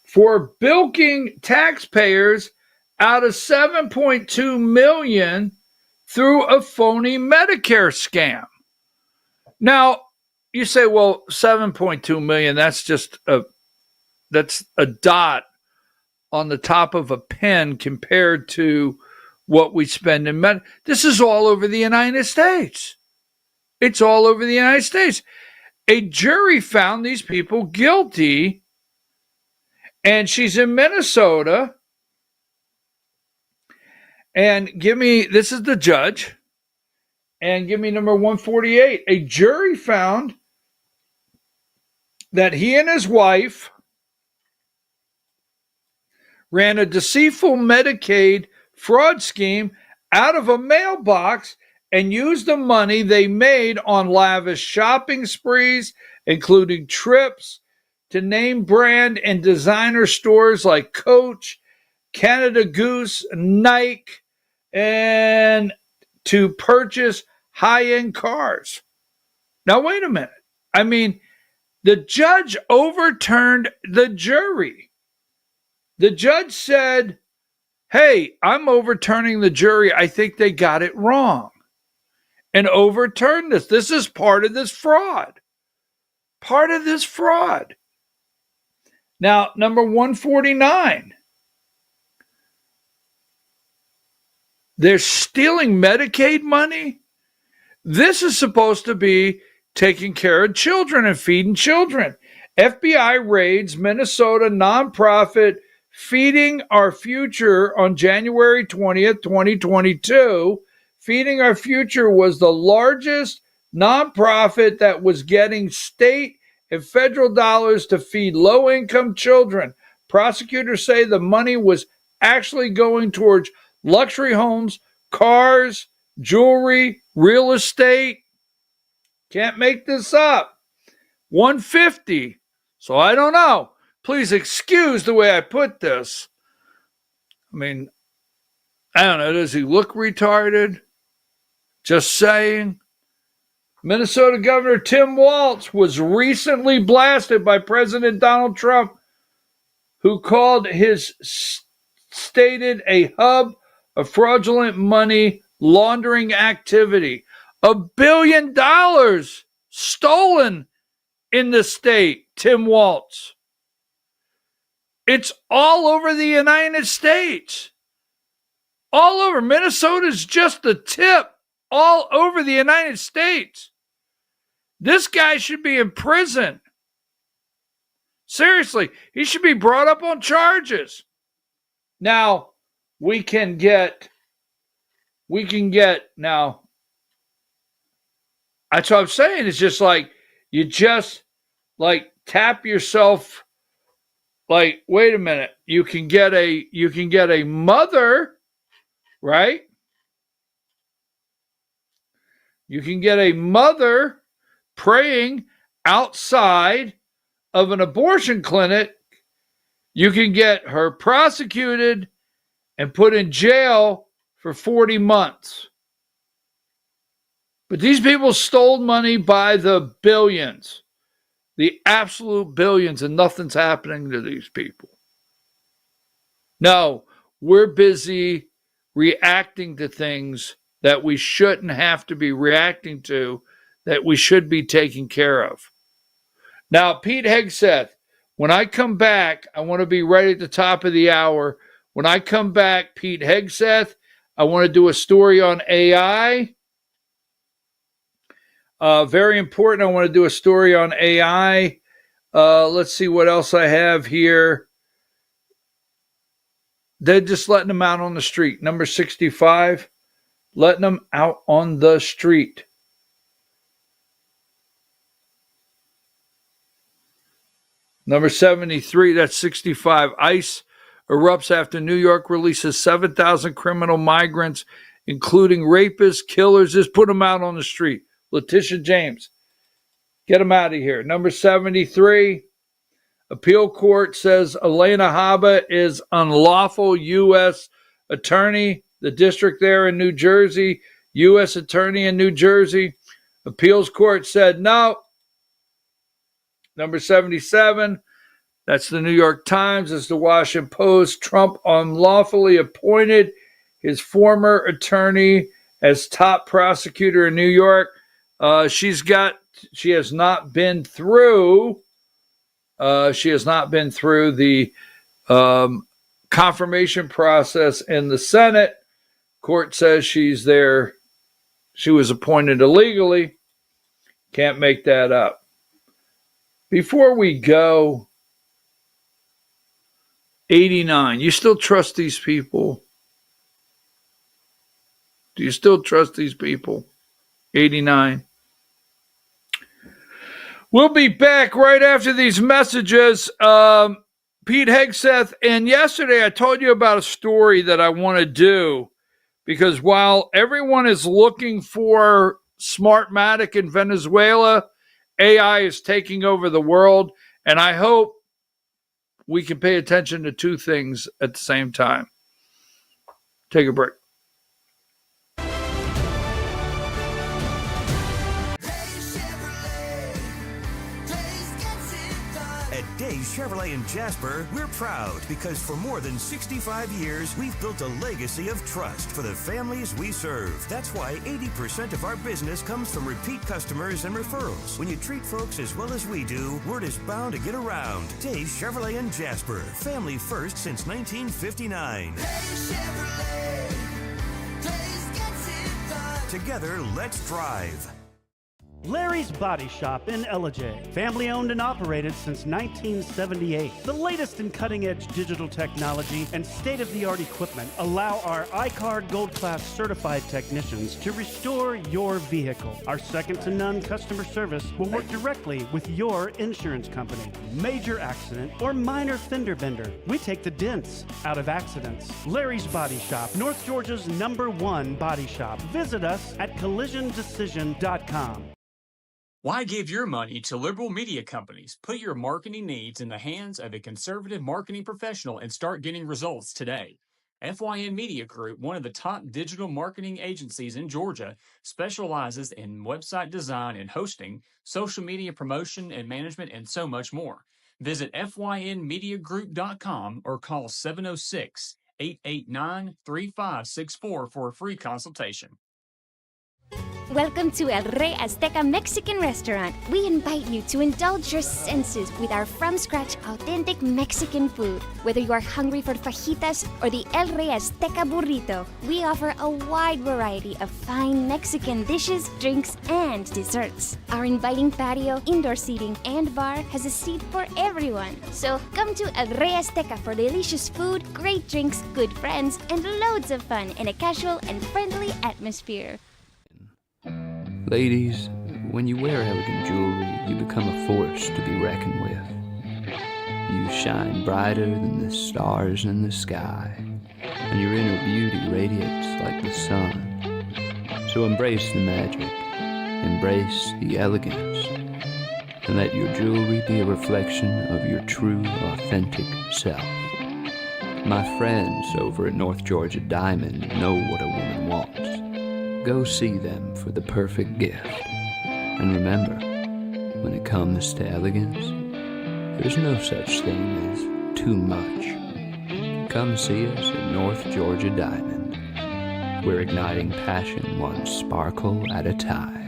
for bilking taxpayers out of $7.2 million through a phony Medicare scam. Now, you say, well, $7.2 million, that's a dot on the top of a pen compared to what we spend in med. This is all over the United States. It's all over the United States. A jury found these people guilty, and she's in Minnesota. And this is the judge, and give me number 148. A jury found that he and his wife ran a deceitful Medicaid fraud scheme out of a mailbox and used the money they made on lavish shopping sprees, including trips to name brand and designer stores like Coach, Canada Goose, Nike, and to purchase high-end cars. Now, wait a minute. I mean, the judge overturned the jury. The judge said, hey, I'm overturning the jury. I think they got it wrong. And overturned this. This is part of this fraud. Part of this fraud. Now, number 149. They're stealing Medicaid money. This is supposed to be taking care of children and feeding children. FBI raids Minnesota nonprofit Feeding Our Future on January 20th, 2022. Feeding Our Future was the largest nonprofit that was getting state and federal dollars to feed low-income children. Prosecutors say the money was actually going towards luxury homes, cars, jewelry, real estate. Can't make this up. 150. So I don't know. Please excuse the way I put this. I mean, I don't know. Does he look retarded? Just saying. Minnesota Governor Tim Walz was recently blasted by President Donald Trump, who called his stated a hub of fraudulent money laundering activity. $1 billion stolen in the state, Tim Walz. It's all over the United States. All over. Minnesota's just the tip. All over the United States. This guy should be in prison. Seriously, he should be brought up on charges. Now, we can get now. That's what I'm saying. It's just like you just like tap yourself. Like, wait a minute. You can get a mother, right? You can get a mother praying outside of an abortion clinic. You can get her prosecuted and put in jail for 40 months. But these people stole money by the billions, the absolute billions, and nothing's happening to these people. No, we're busy reacting to things that we shouldn't have to be reacting to that we should be taking care of. Now, Pete Hegseth, when I come back, I want to be right at the top of the hour. When I come back, Pete Hegseth, I want to do a story on AI. Very important. I want to do a story on AI. Let's see what else I have here. They're just letting them out on the street. Number 65, letting them out on the street. Number 73, that's 65. ICE erupts after New York releases 7,000 criminal migrants, including rapists, killers. Just put them out on the street. Letitia James, get them out of here. Number 73, appeal court says Elena Haba is unlawful U.S. attorney. The district there in New Jersey, U.S. attorney in New Jersey. Appeals court said no. Number 77, that's the New York Times. It's the Washington Post. Trump unlawfully appointed his former attorney as top prosecutor in New York. She has not been through the confirmation process in the Senate. Court says she's there. She was appointed illegally. Can't make that up. Before we go, 89. You still trust these people? Do you still trust these people? 89. We'll be back right after these messages. Pete Hegseth, and yesterday I told you about a story that I want to do, because while everyone is looking for Smartmatic in Venezuela, AI is taking over the world, and I hope we can pay attention to two things at the same time. Take a break. Chevrolet in Jasper, we're proud because for more than 65 years, we've built a legacy of trust for the families we serve. That's why 80% of our business comes from repeat customers and referrals. When you treat folks as well as we do, word is bound to get around. Dave's Chevrolet in Jasper, family first since 1959. Together, let's drive. Larry's Body Shop in Ellijay. Family owned and operated since 1978. The latest in cutting-edge digital technology and state-of-the-art equipment allow our iCard Gold Class certified technicians to restore your vehicle. Our second-to-none customer service will work directly with your insurance company. Major accident or minor fender bender, we take the dents out of accidents. Larry's Body Shop, North Georgia's #1 body shop. Visit us at collisiondecision.com. Why give your money to liberal media companies? Put your marketing needs in the hands of a conservative marketing professional and start getting results today. FYN Media Group, one of the top digital marketing agencies in Georgia, specializes in website design and hosting, social media promotion and management, and so much more. Visit FYNmediagroup.com or call 706-889-3564 for a free consultation. Welcome to El Rey Azteca Mexican Restaurant. We invite you to indulge your senses with our from-scratch authentic Mexican food. Whether you are hungry for fajitas or the El Rey Azteca burrito, we offer a wide variety of fine Mexican dishes, drinks, and desserts. Our inviting patio, indoor seating, and bar has a seat for everyone. So come to El Rey Azteca for delicious food, great drinks, good friends, and loads of fun in a casual and friendly atmosphere. Ladies, when you wear elegant jewelry, you become a force to be reckoned with. You shine brighter than the stars in the sky, and your inner beauty radiates like the sun. So embrace the magic, embrace the elegance, and let your jewelry be a reflection of your true, authentic self. My friends over at North Georgia Diamond know what a woman wants. Go see them for the perfect gift. And remember, when it comes to elegance, there's no such thing as too much. Come see us at North Georgia Diamond. We're igniting passion one sparkle at a time.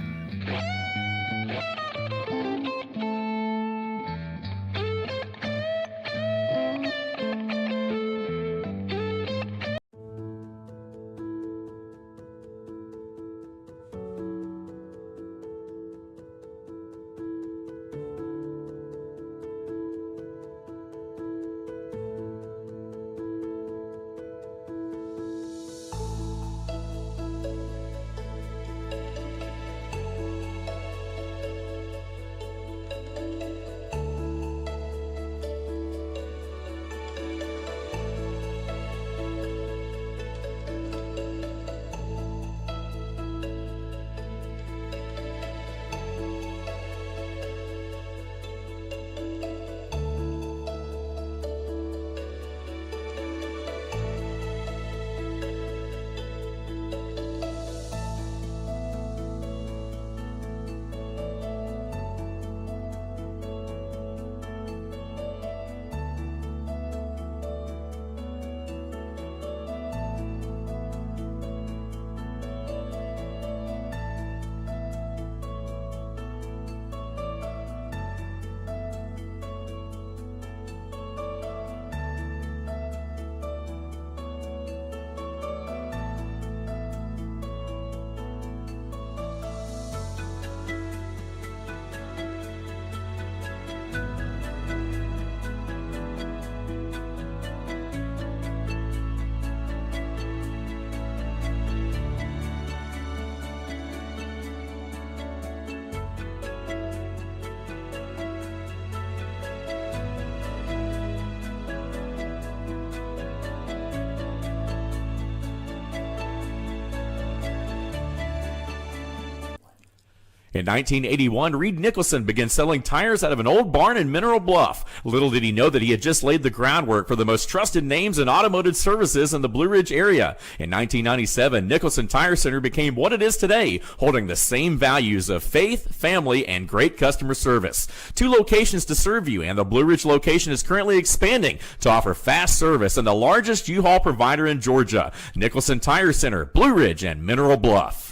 In 1981, Reed Nicholson began selling tires out of an old barn in Mineral Bluff. Little did he know that he had just laid the groundwork for the most trusted names in automotive services in the Blue Ridge area. In 1997, Nicholson Tire Center became what it is today, holding the same values of faith, family, and great customer service. 2 locations to serve you, and the Blue Ridge location is currently expanding to offer fast service and the largest U-Haul provider in Georgia. Nicholson Tire Center, Blue Ridge, and Mineral Bluff.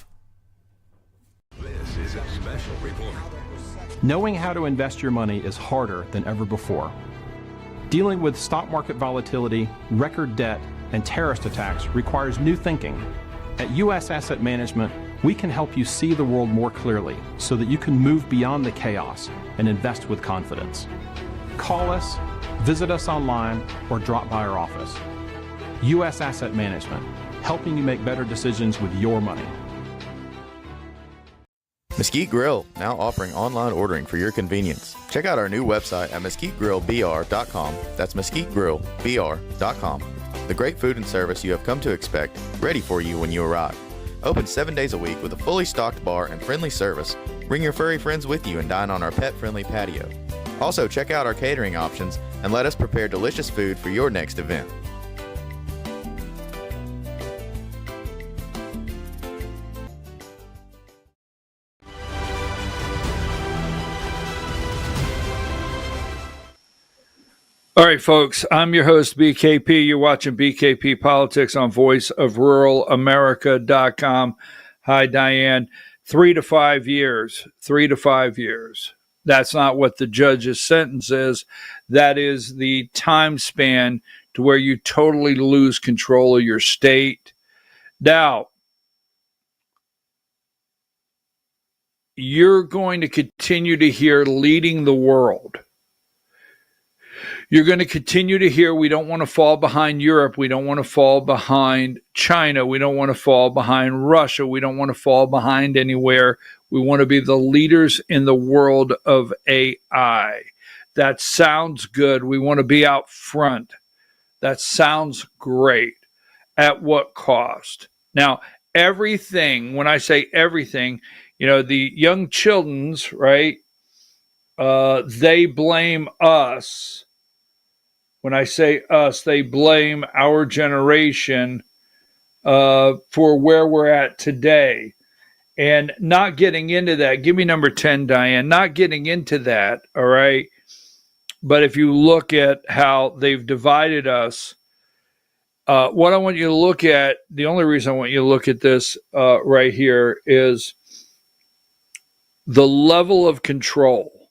This is a special report. Knowing how to invest your money is harder than ever before. Dealing with stock market volatility, record debt, and terrorist attacks requires new thinking. At U.S. Asset Management, we can help you see the world more clearly so that you can move beyond the chaos and invest with confidence. Call us, visit us online, or drop by our office. U.S. Asset Management, helping you make better decisions with your money. Mesquite Grill, now offering online ordering for your convenience. Check out our new website at mesquitegrillbr.com. That's mesquitegrillbr.com. The great food and service you have come to expect, ready for you when you arrive. Open 7 days a week with a fully stocked bar and friendly service. Bring your furry friends with you and dine on our pet-friendly patio. Also, check out our catering options and let us prepare delicious food for your next event. All right, folks, I'm your host, BKP. You're watching BKP Politics on voiceofruralamerica.com. Hi, Diane. 3 to 5 years. 3 to 5 years. That's not what the judge's sentence is. That is the time span to where you totally lose control of your state. Now, you're going to continue to hear leading the world. You're going to continue to hear we don't want to fall behind Europe. We don't want to fall behind China. We don't want to fall behind Russia. We don't want to fall behind anywhere. We want to be the leaders in the world of AI. That sounds good. We want to be out front. That sounds great. At what cost? Now, everything, when I say everything, the young children's, right? They blame us. When I say us, they blame our generation for where we're at today. And not getting into that, give me number 10, Diane, not getting into that, all right? But if you look at how they've divided us, what I want you to look at, the only reason I want you to look at this right here is the level of control.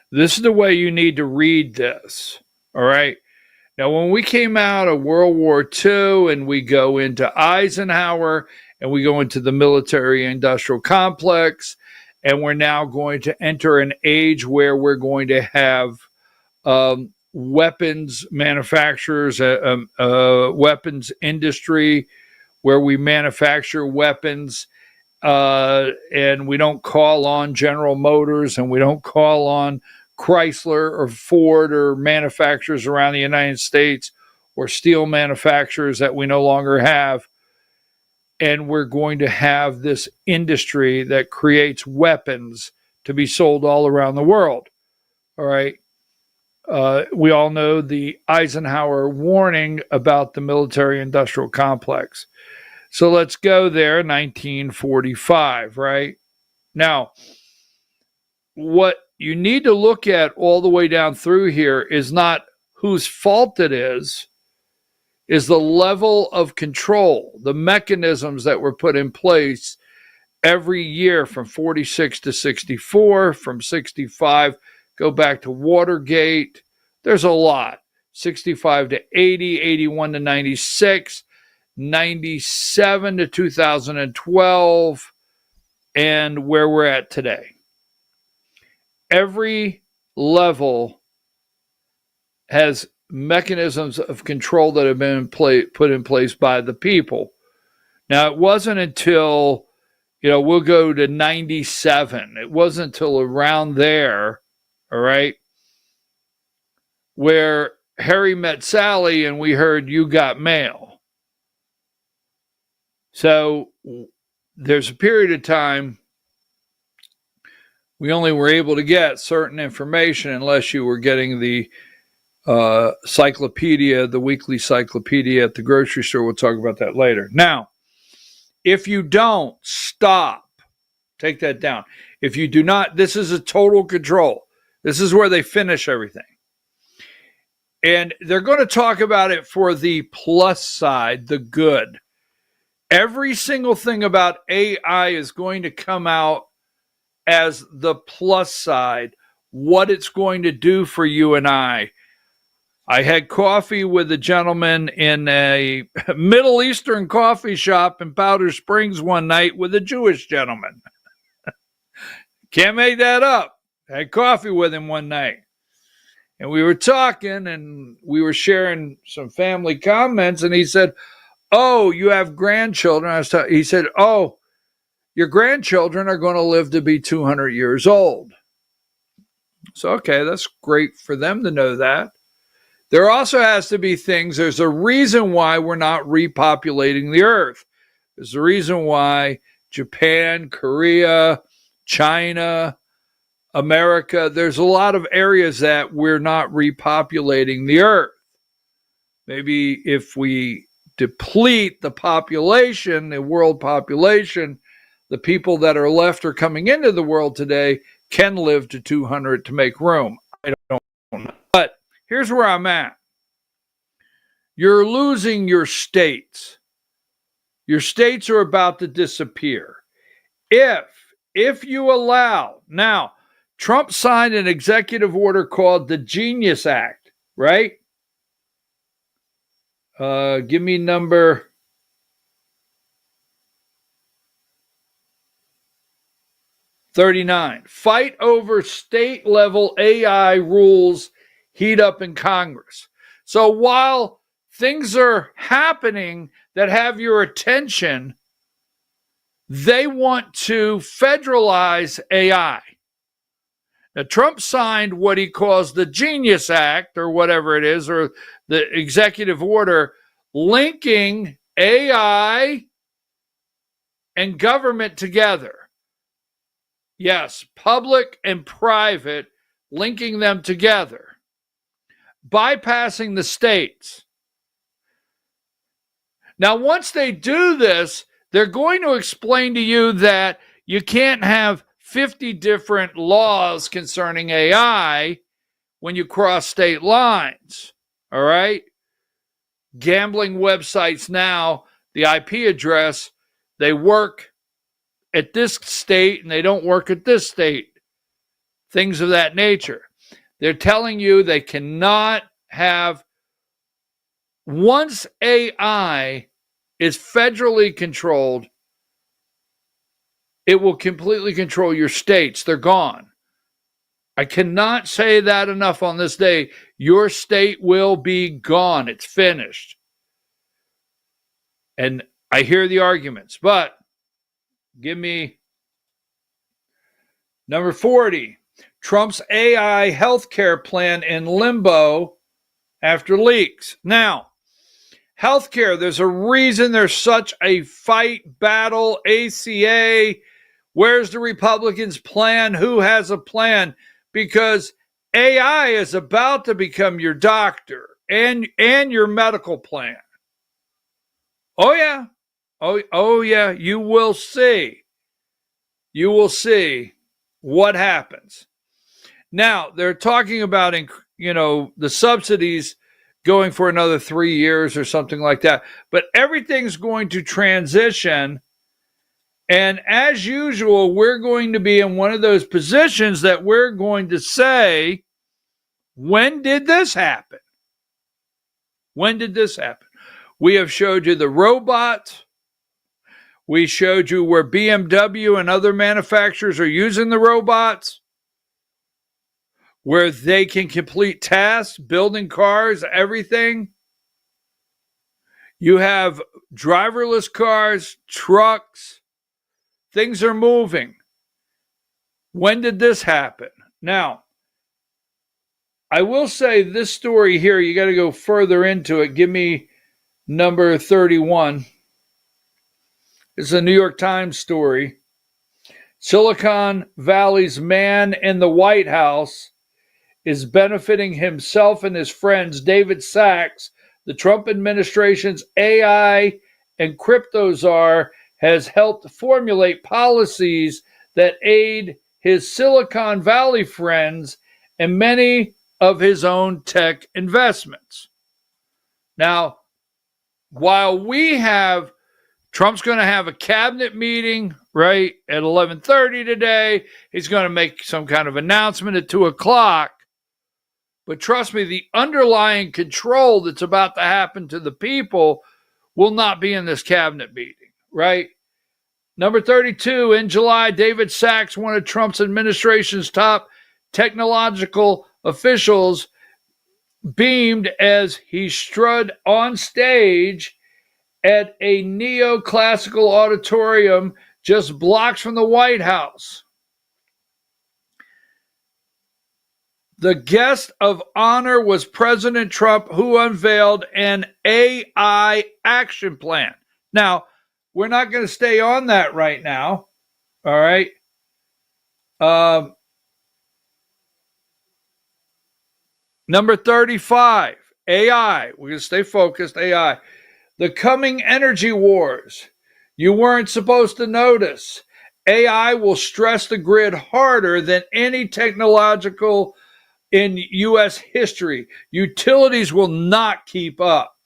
This is the way you need to read this. All right. Now, when we came out of World War II and we go into Eisenhower and we go into the military industrial complex, and we're now going to enter an age where we're going to have weapons manufacturers, weapons industry, where we manufacture weapons, and we don't call on General Motors and we don't call on Chrysler or Ford or manufacturers around the United States or steel manufacturers that we no longer have. And we're going to have this industry that creates weapons to be sold all around the world. All right. We all know the Eisenhower warning about the military industrial complex. So let's go there, 1945, right? Now, what you need to look at all the way down through here is not whose fault it is the level of control, the mechanisms that were put in place every year from 46 to 64, from 65, go back to Watergate. There's a lot. 65 to 80, 81 to 96, 97 to 2012, and where we're at today. Every level has mechanisms of control that have been put in place by the people. Now, it wasn't until, we'll go to 97. It wasn't until around there, all right, where Harry met Sally and we heard you got mail. So there's a period of time We only were able to get certain information unless you were getting the cyclopedia, the weekly cyclopedia at the grocery store. We'll talk about that later. Now, if you don't, stop. Take that down. If you do not, this is a total control. This is where they finish everything. And they're going to talk about it for the plus side, the good. Every single thing about AI is going to come out as the plus side, what it's going to do for you and I. I had coffee with a gentleman in a Middle Eastern coffee shop in Powder Springs one night with a Jewish gentleman. Can't make that up. I had coffee with him one night. And we were talking and we were sharing some family comments. And he said, "Oh, you have grandchildren." He said, "Oh, your grandchildren are going to live to be 200 years old." So, okay, that's great for them to know that. There also has to be things. There's a reason why we're not repopulating the earth. There's a reason why Japan, Korea, China, America, there's a lot of areas that we're not repopulating the earth. Maybe if we deplete the population, the world population, the people that are left or coming into the world today can live to 200 to make room. I don't know. But here's where I'm at. You're losing your states. Your states are about to disappear. If you allow, now, Trump signed an executive order called the Genius Act, right? Give me number 39. Fight over state level AI rules heat up in Congress. So while things are happening that have your attention, they want to federalize AI. Now, Trump signed what he calls the Genius Act or whatever it is, or the executive order linking AI and government together. Yes, public and private, linking them together, bypassing the states. Now, once they do this, they're going to explain to you that you can't have 50 different laws concerning AI when you cross state lines. All right? Gambling websites now, the IP address, they work at this state and they don't work at this state. Things of that nature. They're telling you they cannot have, once AI is federally controlled, it will completely control your states. They're gone. I cannot say that enough on this day. Your state will be gone. It's finished. And I hear the arguments, but give me number 40. Trump's AI healthcare plan in limbo after leaks. Now, healthcare, there's a reason there's such a fight, battle, ACA. Where's the Republicans' plan? Who has a plan? Because AI is about to become your doctor and your medical plan. Oh, yeah. Oh, yeah. You will see. You will see what happens. Now, they're talking about, the subsidies going for another 3 years or something like that. But everything's going to transition. And as usual, we're going to be in one of those positions that we're going to say, when did this happen? When did this happen? We have showed you the robots. We showed you where BMW and other manufacturers are using the robots, where they can complete tasks, building cars, everything. You have driverless cars, trucks. Things are moving. When did this happen? Now, I will say this story here, you got to go further into it. Give me number 31. It's a New York Times story. Silicon Valley's man in the White House is benefiting himself and his friends. David Sachs, the Trump administration's AI and crypto czar, has helped formulate policies that aid his Silicon Valley friends and many of his own tech investments. Now, while Trump's going to have a cabinet meeting, right, at 11:30 today. He's going to make some kind of announcement at 2 o'clock. But trust me, the underlying control that's about to happen to the people will not be in this cabinet meeting, right? Number 32, in July, David Sachs, one of Trump's administration's top technological officials, beamed as he strutted on stage at a neoclassical auditorium just blocks from the White House. The guest of honor was President Trump, who unveiled an AI action plan. Now, we're not going to stay on that right now. All right. Number 35, AI. We're going to stay focused. AI. The coming energy wars. You weren't supposed to notice. AI will stress the grid harder than any technological in U.S. history. Utilities will not keep up.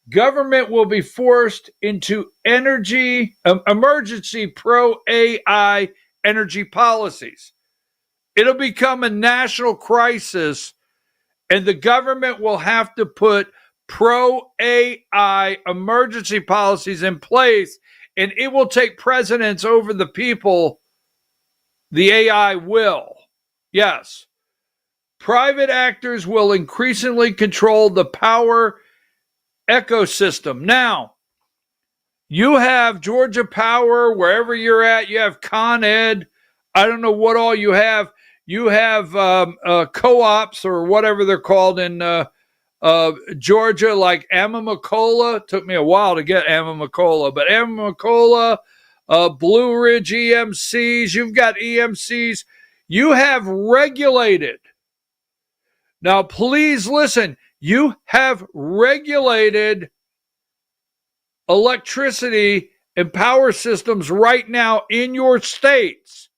Government will be forced into emergency pro-AI energy policies. It'll become a national crisis, and the government will have to put pro-AI emergency policies in place, and it will take precedence over the people. The AI will. Yes. Private actors will increasingly control the power ecosystem. Now, you have Georgia Power, wherever you're at, you have Con Ed. I don't know what all you have. You have co-ops or whatever they're called in Georgia, like Amamacola. Took me a while to get Amamacola, but Amamacola, Blue Ridge EMCs, you've got EMCs. You have regulated. Now, please listen. You have regulated electricity and power systems right now in your states.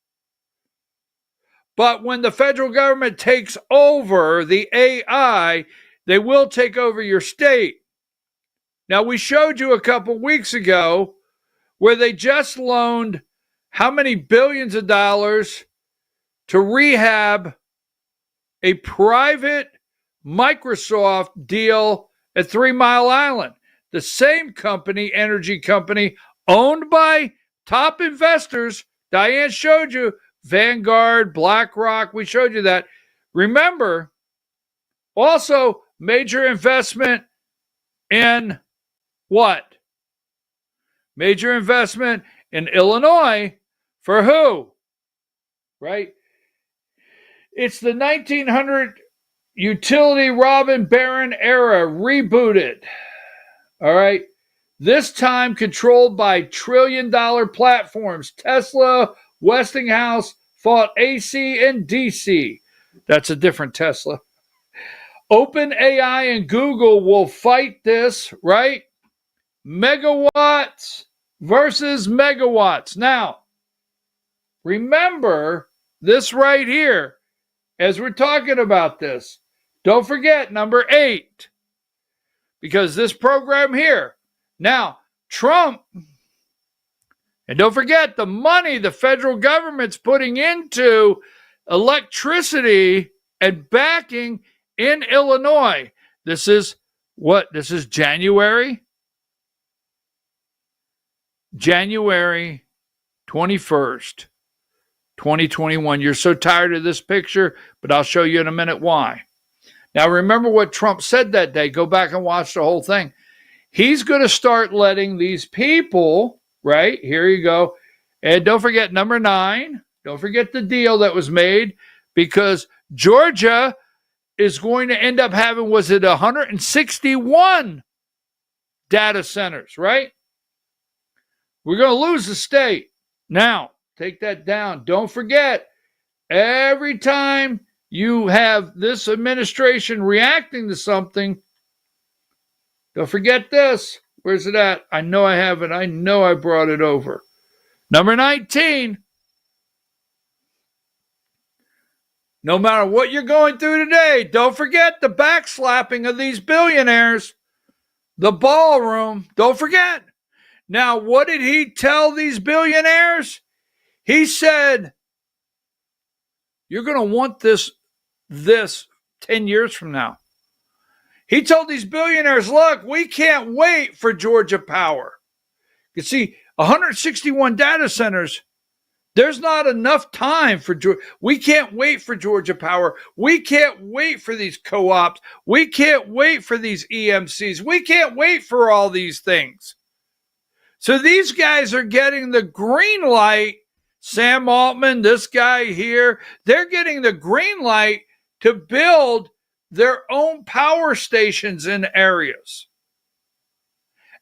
But when the federal government takes over the AI, they will take over your state. Now, we showed you a couple weeks ago where they just loaned how many billions of dollars to rehab a private Microsoft deal at 3 Mile Island. The same company, energy company, owned by top investors. Diane showed you Vanguard, BlackRock. We showed you that. Remember, also major investment in what? Major investment in Illinois for who? Right? It's the 1900 utility Robin Baron era rebooted. All right. This time controlled by trillion-dollar platforms. Tesla, Westinghouse fought AC and DC. That's a different Tesla. OpenAI and Google will fight this, right? Megawatts versus megawatts. Now, remember this right here as we're talking about this. Don't forget number 8, because this program here. Now, Trump, and don't forget the money the federal government's putting into electricity and backing in Illinois. This is what? This is January 21st, 2021. You're so tired of this picture, but I'll show you in a minute why. Now, remember what Trump said that day. Go back and watch the whole thing. He's going to start letting these people, right? Here you go. And don't forget number 9. Don't forget the deal that was made, because Georgia is going to end up having, was it 161 data centers, right? We're going to lose the state. Now, Take that down. Don't forget, every time you have this administration reacting to something, don't forget this. Where's it at? I know I have it. I know I brought it over. Number 19. No matter what you're going through today, don't forget the backslapping of these billionaires. The ballroom. Don't forget. Now, what did he tell these billionaires? He said, you're going to want this 10 years from now. He told these billionaires, look, we can't wait for Georgia Power. You see, 161 data centers, there's not enough time for Georgia. We can't wait for Georgia Power. We can't wait for these co-ops. We can't wait for these EMCs. We can't wait for all these things. So these guys are getting the green light. Sam Altman, this guy here, they're getting the green light to build their own power stations in areas.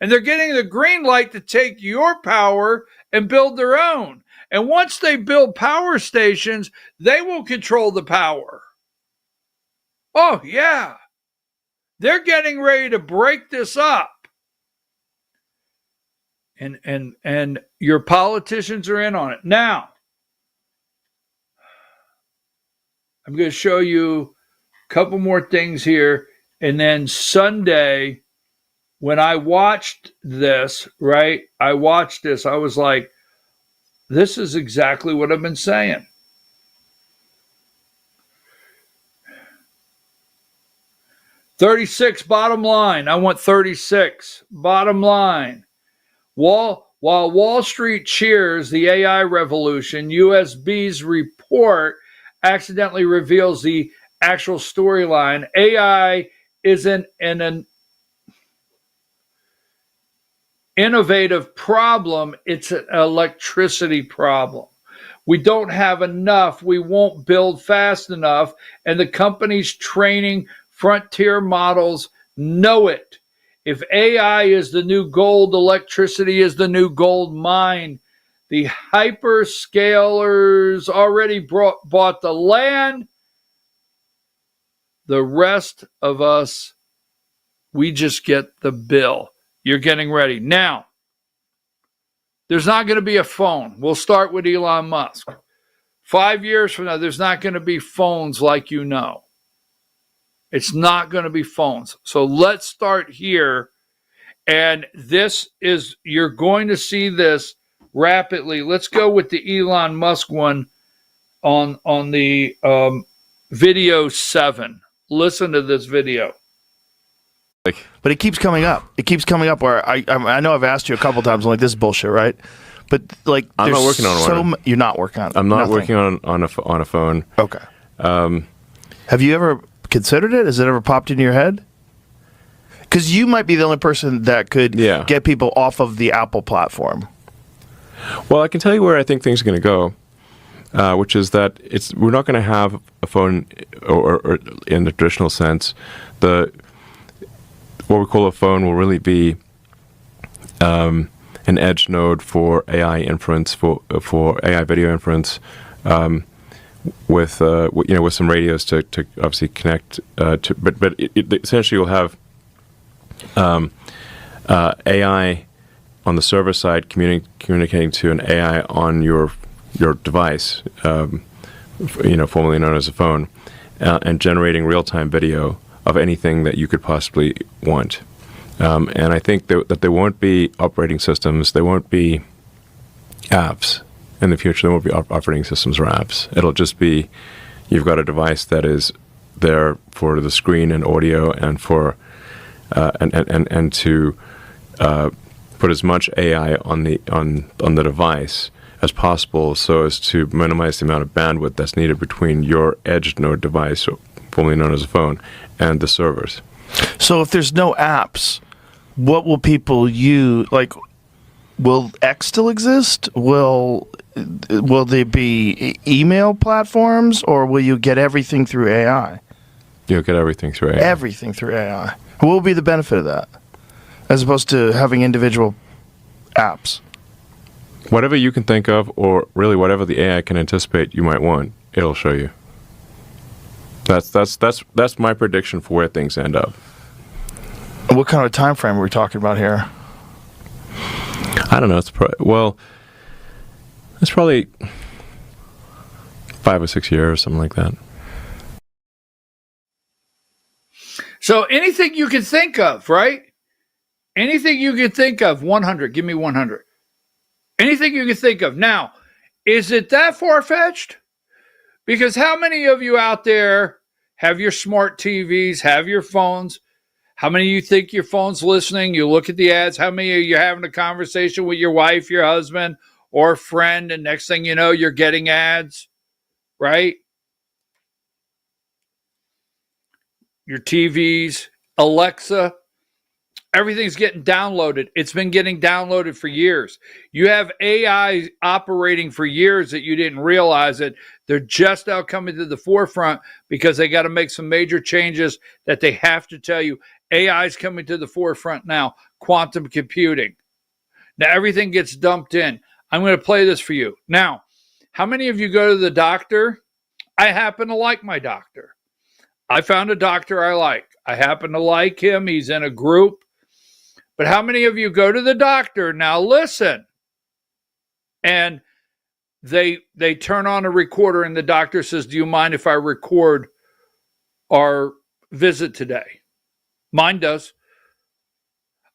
And they're getting the green light to take your power and build their own. And once they build power stations, they will control the power. Oh, yeah. They're getting ready to break this up. And your politicians are in on it. Now, I'm going to show you a couple more things here. And then Sunday, when I watched this, right? I watched this. I was like, this is exactly what I've been saying. $36, bottom line. I want 36, bottom line. While Wall Street cheers the AI revolution, USB's report accidentally reveals the actual storyline. AI isn't an innovative problem, it's an electricity problem. We don't have enough. We won't build fast enough. And the companies training frontier models know it. If AI is the new gold, electricity is the new gold mine. The hyperscalers already bought the land. The rest of us, we just get the bill. You're getting ready. Now, there's not going to be a phone. We'll start with Elon Musk. 5 years from now, there's not going to be phones like you know. It's not going to be phones. So let's start here. And this is, you're going to see this rapidly. Let's go with the Elon Musk one on the video 7. Listen to this video. But it keeps coming up. It keeps coming up where I know I've asked you a couple times, I'm like, this is bullshit, right? But like, I'm not working on one. You're not working on it. I'm not working on a phone. Okay. Have you ever considered it? Has it ever popped into your head? Because you might be the only person that could get people off of the Apple platform. Well, I can tell you where I think things are going to go, which is that we're not going to have a phone, or in the traditional sense, what we call a phone will really be an edge node for AI inference, for AI video inference. With some radios to obviously connect to, but essentially you'll have AI on the server side communicating to an AI on your device, formerly known as a phone, and generating real-time video of anything that you could possibly want. And I think that there won't be operating systems, there won't be apps. In the future, there won't be operating systems or apps. It'll just be, you've got a device that is there for the screen and audio, and for and to put as much AI on the device as possible, so as to minimize the amount of bandwidth that's needed between your edge node device, formerly known as a phone, and the servers. So if there's no apps, what will people use? Like, will X still exist? Will there be email platforms, or will you get everything through AI? You'll get everything through AI. Everything through AI. What will be the benefit of that, as opposed to having individual apps? Whatever you can think of, or really whatever the AI can anticipate you might want, it'll show you. That's my prediction for where things end up. What kind of time frame are we talking about here? I don't know. It's probably 5 or 6 years, something like that. So anything you can think of, right? Anything you can think of, 100. Give me 100. Anything you can think of. Now, is it that far-fetched? Because how many of you out there have your smart TVs, have your phones? How many of you think your phone's listening? You look at the ads. How many of you are having a conversation with your wife, your husband, or a friend, and next thing you know, you're getting ads, right? Your TVs, Alexa, everything's getting downloaded. It's been getting downloaded for years. You have AI operating for years that you didn't realize it. They're just now coming to the forefront because they got to make some major changes that they have to tell you. AI is coming to the forefront now. Quantum computing. Now everything gets dumped in. I'm going to play this for you. Now, how many of you go to the doctor? I happen to like my doctor. I found a doctor I like. I happen to like him. He's in a group. But how many of you go to the doctor? Now listen. And they turn on a recorder and the doctor says, "Do you mind if I record our visit today?" Mine does.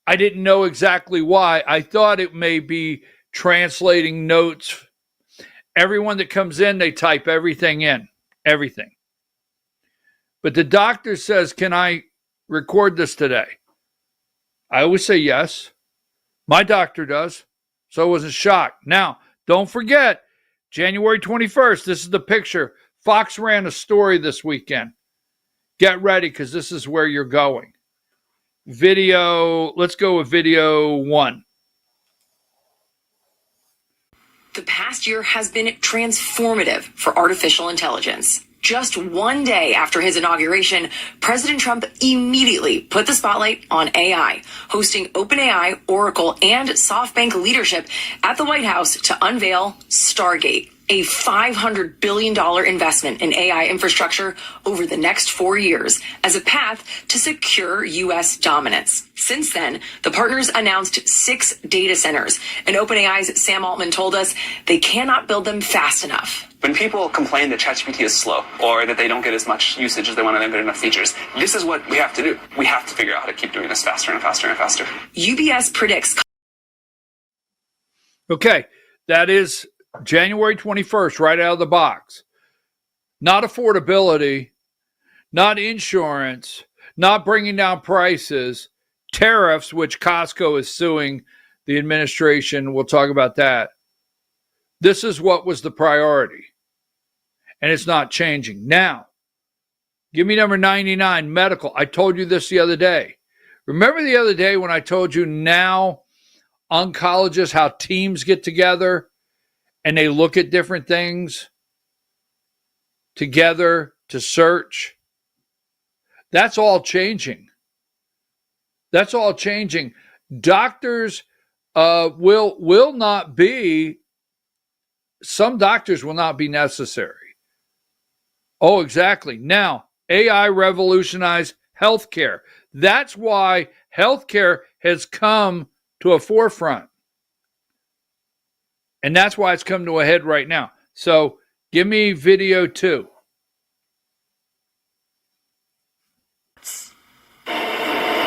I didn't know exactly why. I thought it may be translating notes. Everyone that comes in, they type everything in. Everything. But the doctor says, "Can I record this today?" I always say yes. My doctor does. So I wasn't shocked. Now, don't forget, January 21st, this is the picture. Fox ran a story this weekend. Get ready, because this is where you're going. Video, let's go with video 1. The past year has been transformative for artificial intelligence. Just one day after his inauguration, President Trump immediately put the spotlight on AI, hosting OpenAI, Oracle, and SoftBank leadership at the White House to unveil Stargate, a $500 billion investment in AI infrastructure over the next 4 years as a path to secure U.S. dominance. Since then, the partners announced 6 data centers, and OpenAI's Sam Altman told us they cannot build them fast enough. When people complain that ChatGPT is slow or that they don't get as much usage as they want and don't get enough features, this is what we have to do. We have to figure out how to keep doing this faster and faster and faster. UBS predicts. Okay, that is January 21st, right out of the box. Not affordability, not insurance, not bringing down prices, tariffs, which Costco is suing the administration. We'll talk about that. This is what was the priority. And it's not changing. Now, give me number 99, medical. I told you this the other day. Remember the other day when I told you now oncologists, how teams get together and they look at different things together to search? That's all changing. That's all changing. Doctors will not be, some doctors will not be necessary. Oh, exactly. Now, AI revolutionized healthcare. That's why healthcare has come to a forefront. And that's why it's come to a head right now. So give me video 2.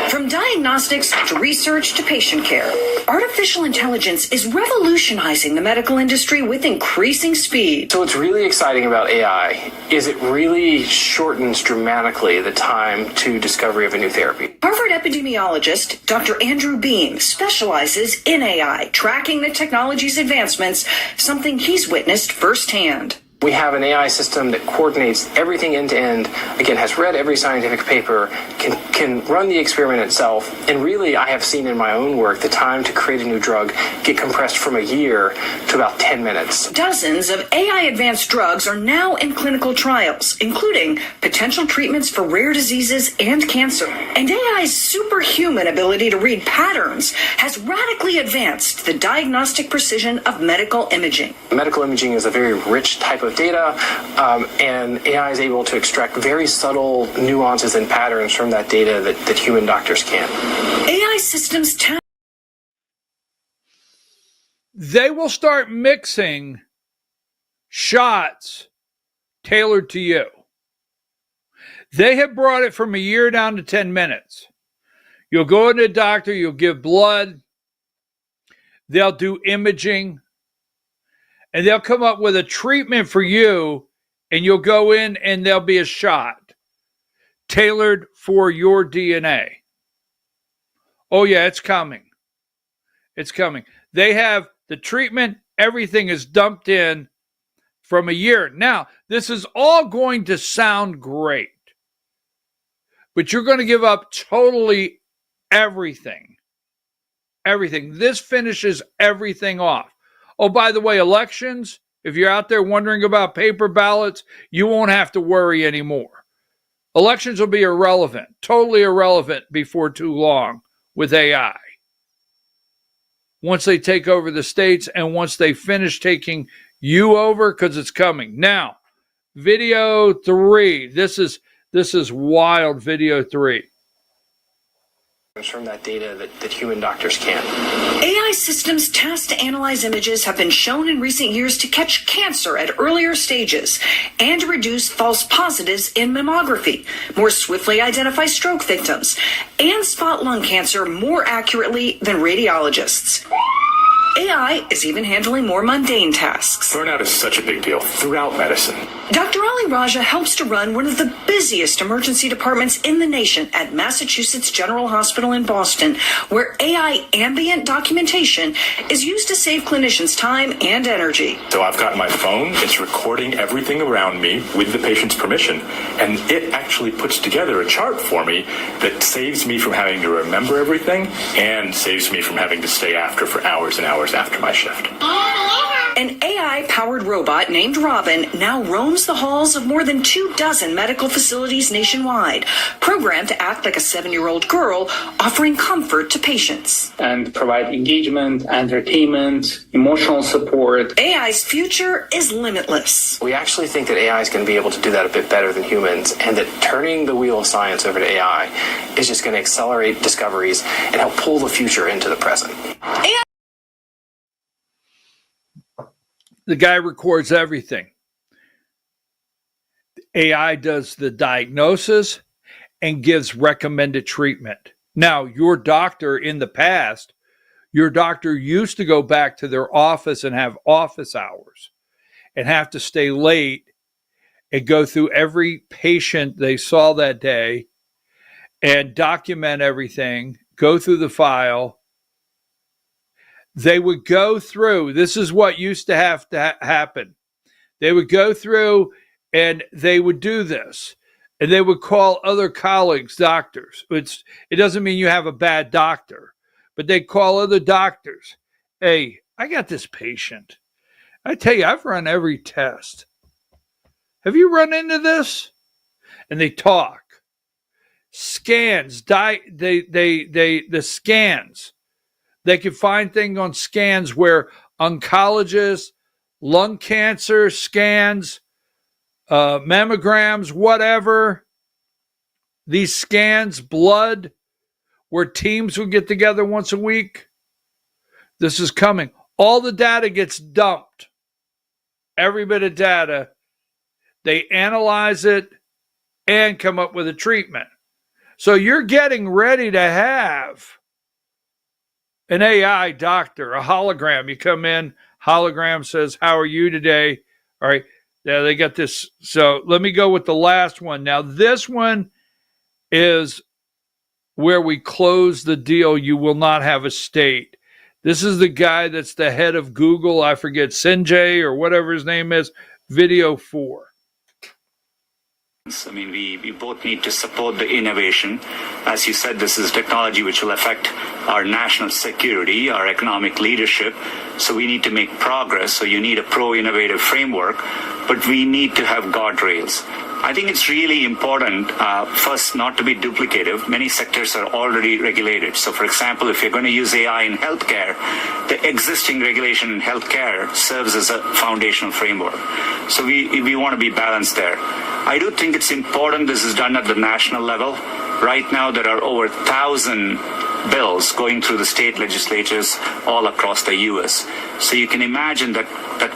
From diagnostics to research to patient care, artificial intelligence is revolutionizing the medical industry with increasing speed. So what's really exciting about AI is it really shortens dramatically the time to discovery of a new therapy. Harvard epidemiologist Dr. Andrew Beam specializes in AI, tracking the technology's advancements, something he's witnessed firsthand. We have an AI system that coordinates everything end to end, again, has read every scientific paper, can run the experiment itself, and really I have seen in my own work the time to create a new drug get compressed from a year to about 10 minutes. Dozens of AI advanced drugs are now in clinical trials, including potential treatments for rare diseases and cancer. And AI's superhuman ability to read patterns has radically advanced the diagnostic precision of medical imaging. Medical imaging is a very rich type of data, and AI is able to extract very subtle nuances and patterns from that data that human doctors can't. AI systems they will start mixing shots tailored to you. They have brought it from a year down to 10 minutes. You'll go to the doctor, you'll give blood, they'll do imaging, and they'll come up with a treatment for you, and you'll go in and there'll be a shot tailored for your DNA. Oh yeah, it's coming. It's coming. They have the treatment, everything is dumped in from a year. Now, this is all going to sound great, but you're going to give up totally everything. Everything. This finishes everything off. Oh, by the way, elections, if you're out there wondering about paper ballots, you won't have to worry anymore. Elections will be irrelevant, totally irrelevant before too long with AI. Once they take over the states and once they finish taking you over, because it's coming. Now, video 3. This is wild, video 3. From that data that human doctors can't. AI systems tasked to analyze images have been shown in recent years to catch cancer at earlier stages and reduce false positives in mammography, more swiftly identify stroke victims, and spot lung cancer more accurately than radiologists. AI is even handling more mundane tasks. Burnout is such a big deal throughout medicine. Dr. Ali Raja helps to run one of the busiest emergency departments in the nation at Massachusetts General Hospital in Boston, where AI ambient documentation is used to save clinicians time and energy. So I've got my phone, it's recording everything around me with the patient's permission, and it actually puts together a chart for me that saves me from having to remember everything and saves me from having to stay after for hours and hours after my shift. An AI-powered robot named Robin now roams the halls of more than 24 medical facilities nationwide, programmed to act like a 7-year-old girl, offering comfort to patients. And provide engagement, entertainment, emotional support. AI's future is limitless. We actually think that AI is going to be able to do that a bit better than humans, and that turning the wheel of science over to AI is just going to accelerate discoveries and help pull the future into the present. AI The guy records everything. AI does the diagnosis and gives recommended treatment. Now, your doctor in the past, your doctor used to go back to their office and have office hours and have to stay late and go through every patient they saw that day and document everything, go through the file. They would go through, this is what used to have to happen. They would go through and they would do this. And they would call other colleagues doctors. It doesn't mean you have a bad doctor, but they call other doctors. Hey, I got this patient. I tell you, I've run every test. Have you run into this? And they talk. Scans, the scans. They can find things on scans where oncologists, lung cancer scans, mammograms, whatever, these scans, blood, where teams would get together once a week. This is coming. All the data gets dumped. Every bit of data. They analyze it and come up with a treatment. So you're getting ready to have an AI doctor, a hologram. You come in, hologram says, how are you today? All right. Yeah, they got this. So let me go with the last one. Now, this one is where we close the deal. You will not have a state. This is the guy that's the head of Google. I forget, Sanjay or whatever his name is. Video 4. I mean, we both need to support the innovation. As you said, this is technology which will affect our national security, our economic leadership. So we need to make progress. So you need a pro-innovative framework, but we need to have guardrails. I think it's really important, first, not to be duplicative. Many sectors are already regulated. So, for example, if you're going to use AI in healthcare, the existing regulation in healthcare serves as a foundational framework. So we want to be balanced there. I do think it's important this is done at the national level. Right now, there are over 1,000 bills going through the state legislatures all across the U.S. So you can imagine that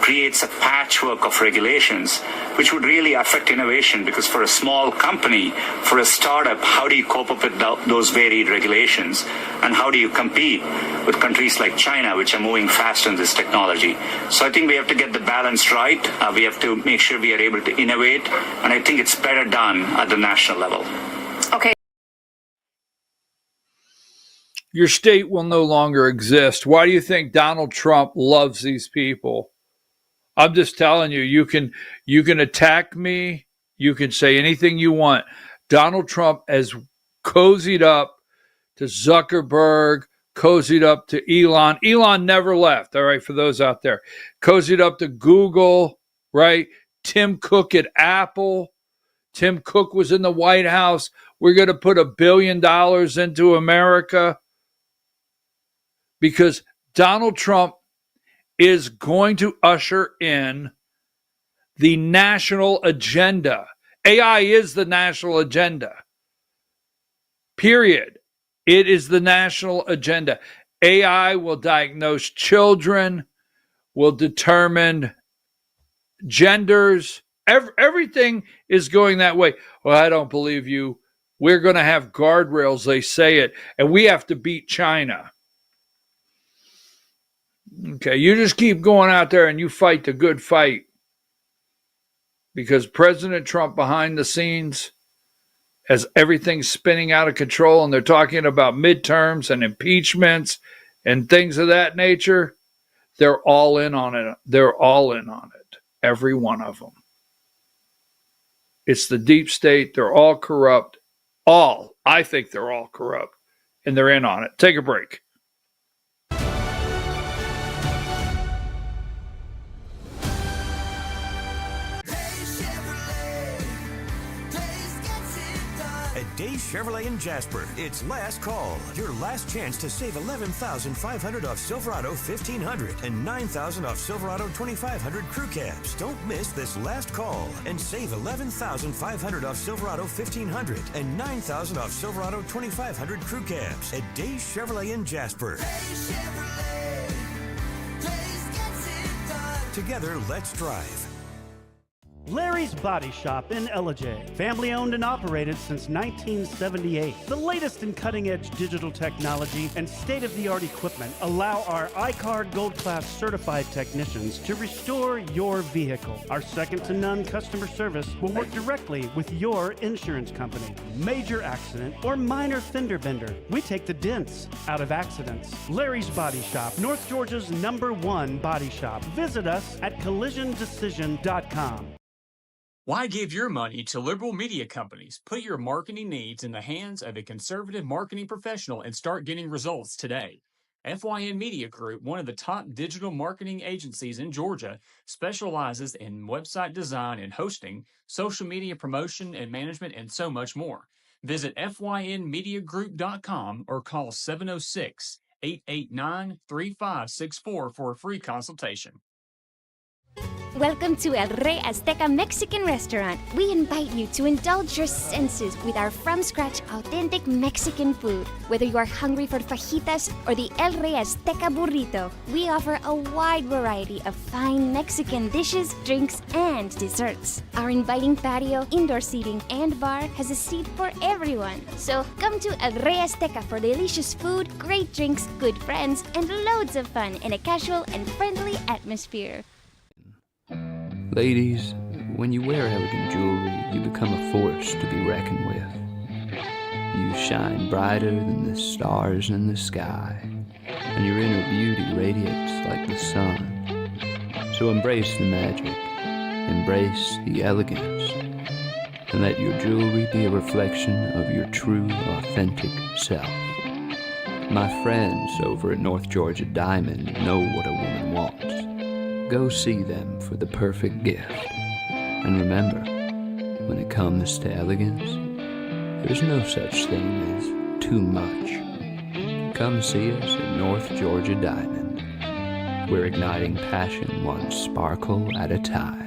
creates a patchwork of regulations, which would really affect innovation, because for a small company, for a startup, how do you cope up with those varied regulations? And how do you compete with countries like China, which are moving fast in this technology? So I think we have to get the balance right. We have to make sure we are able to innovate. And I think it's better done at the national level. Okay. Your state will no longer exist. Why do you think Donald Trump loves these people? I'm just telling you, you can attack me. You can say anything you want. Donald Trump has cozied up to Zuckerberg, cozied up to Elon. Elon never left, all right, for those out there. Cozied up to Google, right? Tim Cook at Apple. Tim Cook was in the White House. We're going to put $1 billion into America because Donald Trump is going to usher in the national agenda. AI is the national agenda. Period. It is the national agenda. AI will diagnose children, will determine genders. Everything is going that way. Well, I don't believe you. We're going to have guardrails, they say it, and we have to beat China. Okay, you just keep going out there and you fight the good fight. Because President Trump behind the scenes, as everything's spinning out of control and they're talking about midterms and impeachments and things of that nature, they're all in on it. They're all in on it. Every one of them. It's the deep state. They're all corrupt. I think they're all corrupt. And they're in on it. Take a break. Days Chevrolet in Jasper. It's last call. Your last chance to save $11,500 off Silverado 1500 and $9,000 off Silverado 2500 crew cabs. Don't miss this last call and save $11,500 off Silverado 1500 and $9,000 off Silverado 2500 crew cabs at Days Chevrolet in Jasper. Together, let's drive. Larry's Body Shop in Ellijay. Family owned and operated since 1978. The latest in cutting-edge digital technology and state-of-the-art equipment allow our iCard Gold Class certified technicians to restore your vehicle. Our second-to-none customer service will work directly with your insurance company. Major accident or minor fender bender, we take the dents out of accidents. Larry's Body Shop, North Georgia's #1 body shop. Visit us at collisiondecision.com. Why give your money to liberal media companies? Put your marketing needs in the hands of a conservative marketing professional and start getting results today. FYN Media Group, one of the top digital marketing agencies in Georgia, specializes in website design and hosting, social media promotion and management, and so much more. Visit FYNmediagroup.com or call 706-889-3564 for a free consultation. Welcome to El Rey Azteca Mexican Restaurant. We invite you to indulge your senses with our from-scratch authentic Mexican food. Whether you are hungry for fajitas or the El Rey Azteca burrito, we offer a wide variety of fine Mexican dishes, drinks, and desserts. Our inviting patio, indoor seating, and bar has a seat for everyone. So come to El Rey Azteca for delicious food, great drinks, good friends, and loads of fun in a casual and friendly atmosphere. Ladies, when you wear elegant jewelry, you become a force to be reckoned with. You shine brighter than the stars in the sky, and your inner beauty radiates like the sun. So embrace the magic, embrace the elegance, and let your jewelry be a reflection of your true, authentic self. My friends over at North Georgia Diamond know what a woman wants. Go see them for the perfect gift. And remember, when it comes to elegance, there's no such thing as too much. Come see us at North Georgia Diamond. We're igniting passion one sparkle at a time.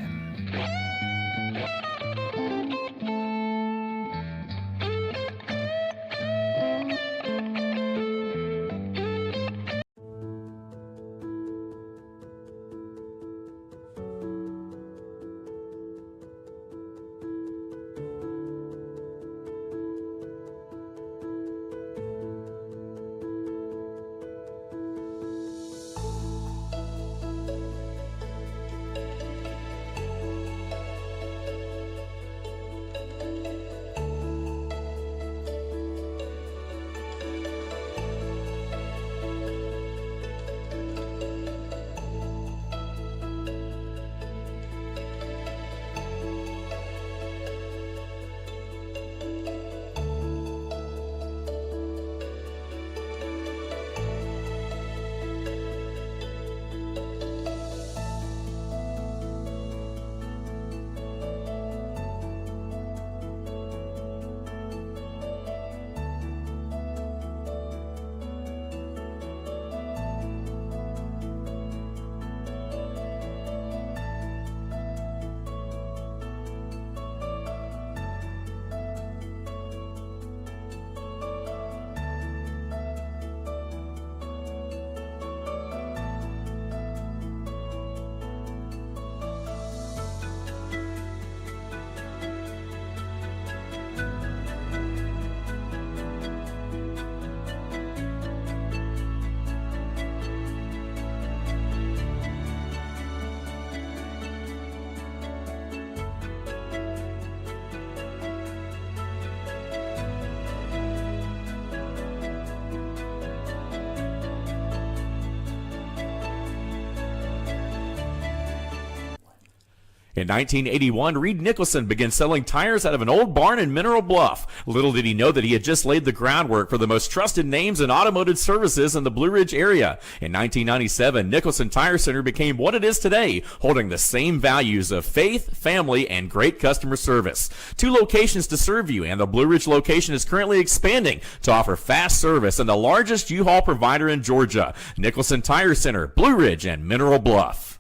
In 1981, Reed Nicholson began selling tires out of an old barn in Mineral Bluff. Little did he know that he had just laid the groundwork for the most trusted names in automotive services in the Blue Ridge area. In 1997, Nicholson Tire Center became what it is today, holding the same values of faith, family, and great customer service. 2 locations to serve you, and the Blue Ridge location is currently expanding to offer fast service and the largest U-Haul provider in Georgia. Nicholson Tire Center, Blue Ridge, and Mineral Bluff.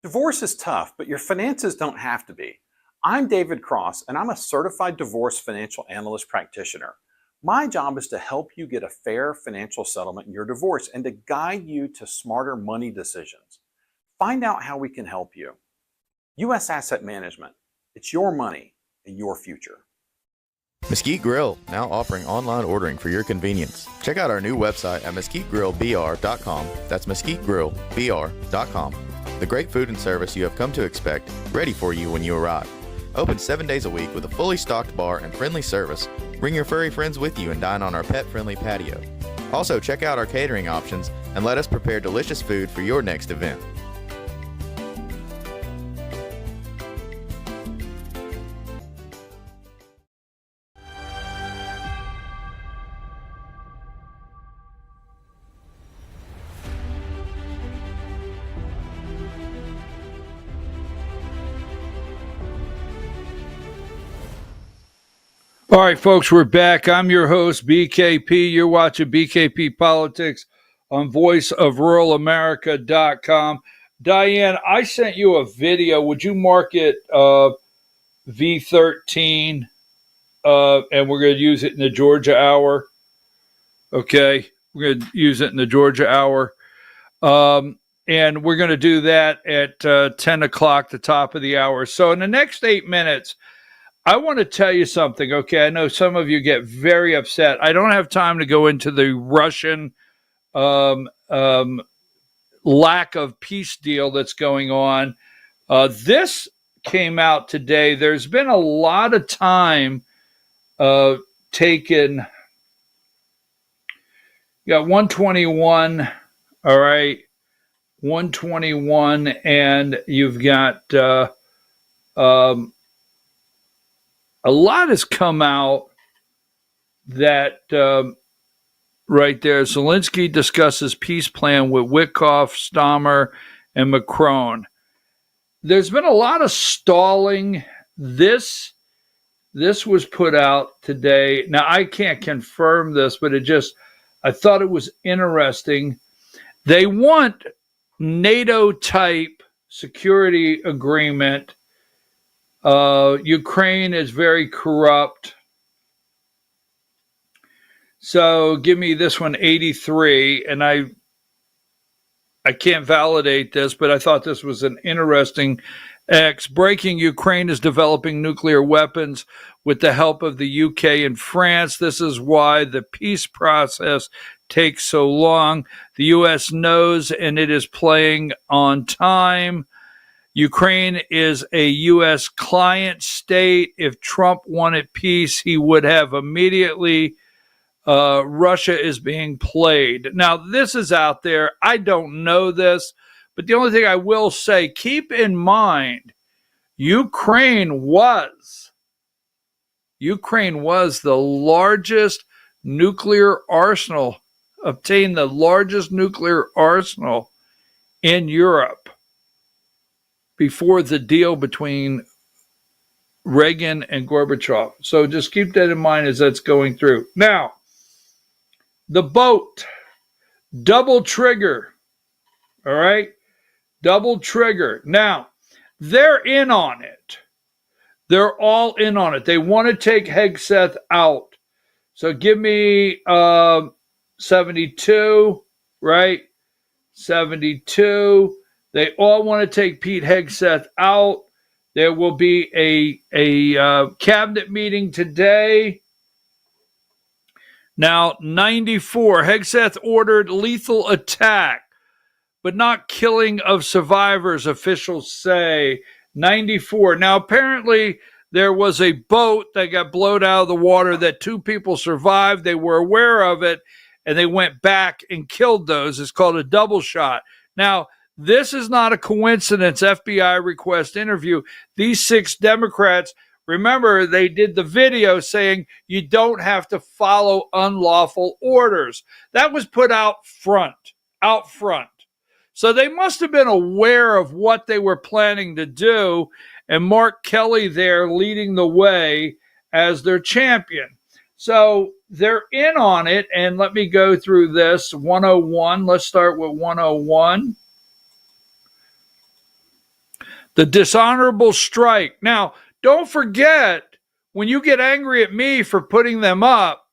Divorce is tough, but your finances don't have to be. I'm David Cross, and I'm a certified divorce financial analyst practitioner. My job is to help you get a fair financial settlement in your divorce and to guide you to smarter money decisions. Find out how we can help you. U.S. Asset Management. It's your money and your future. Mesquite Grill, now offering online ordering for your convenience. Check out our new website at mesquitegrillbr.com. That's mesquitegrillbr.com. The great food and service you have come to expect, ready for you when you arrive. Open 7 days a week with a fully stocked bar and friendly service. Bring your furry friends with you and dine on our pet-friendly patio. Also, check out our catering options and let us prepare delicious food for your next event. All right, folks, we're back. I'm your host, BKP. You're watching BKP Politics on voiceofruralamerica.com. Diane, I sent you a video. Would you mark it V13? And we're going to use it in the Georgia Hour. Okay, we're going to use it in the Georgia Hour. And we're going to do that at 10 o'clock, the top of the hour. So in the next 8 minutes, I want to tell you something, okay? I know some of you get very upset. I don't have time to go into the Russian lack of peace deal that's going on. This came out today. There's been a lot of time taken You got 121. All right. 121. And you've got a lot has come out that right there. Zelensky discusses peace plan with Witkoff, Stammer, and Macron. There's been a lot of stalling. This was put out today. Now, I can't confirm this, but I thought it was interesting. They want NATO-type security agreement. Ukraine is very corrupt. So give me this one, 83, and I can't validate this, but I thought this was an interesting X. Breaking: Ukraine is developing nuclear weapons with the help of the UK and France. This is why the peace process takes so long. The US knows, and it is playing on time. Ukraine is a U.S. client state. If Trump wanted peace, he would have immediately. Russia is being played. Now, this is out there. I don't know this, but the only thing I will say, keep in mind, Ukraine was the largest nuclear arsenal, obtained the largest nuclear arsenal in Europe before the deal between Reagan and Gorbachev. So just keep that in mind as that's going through. Now, the boat, double trigger. All right? Double trigger. Now, they're in on it. They're all in on it. They want to take Hegseth out. So give me 72, right? 72. They all want to take Pete Hegseth out. There will be a cabinet meeting today. Now, 94, Hegseth ordered lethal attack, but not killing of survivors, officials say. 94. Now, apparently, there was a boat that got blown out of the water that 2 people survived. They were aware of it, and they went back and killed those. It's called a double shot. Now, this is not a coincidence. FBI request interview. These 6 Democrats, remember, they did the video saying you don't have to follow unlawful orders. That was put out front. So they must have been aware of what they were planning to do, and Mark Kelly there leading the way as their champion. So they're in on it, and let me go through this. 101, let's start with 101. The dishonorable strike. Now, don't forget, when you get angry at me for putting them up,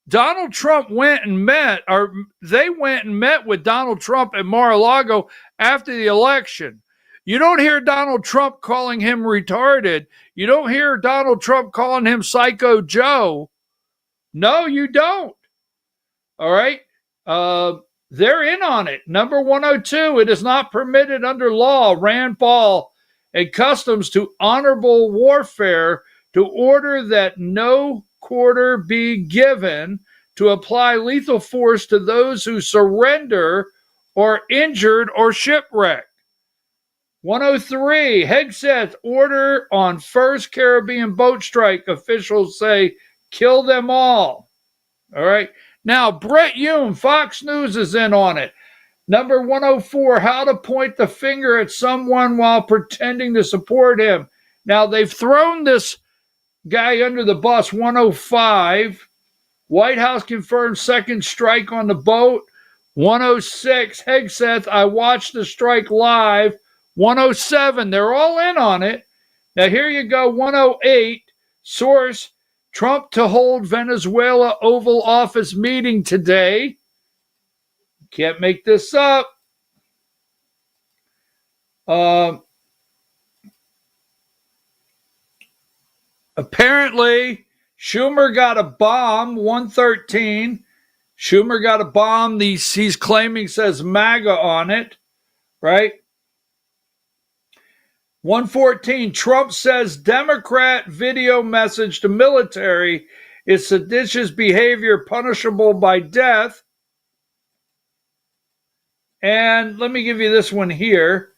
Donald Trump went and met with Donald Trump at Mar-a-Lago after the election. You don't hear Donald Trump calling him retarded. You don't hear Donald Trump calling him Psycho Joe. No, you don't. All right? They're in on it. Number 102, it is not permitted under law, Rand Paul, and customs to honorable warfare to order that no quarter be given to apply lethal force to those who surrender or injured or shipwrecked. 103, Hegseth order on first Caribbean boat strike. Officials say kill them all. All right. Now, Brett Hume, Fox News is in on it. Number 104, how to point the finger at someone while pretending to support him. Now, they've thrown this guy under the bus. 105, White House confirms second strike on the boat. 106, Hegseth, I watched the strike live. 107, they're all in on it. Now, here you go. 108, source, Trump to hold Venezuela Oval Office meeting today. Can't make this up. Apparently, Schumer got a bomb, 113. Schumer got a bomb. He's claiming says MAGA on it, right? 114, Trump says Democrat video message to military is seditious behavior punishable by death. And let me give you this one here,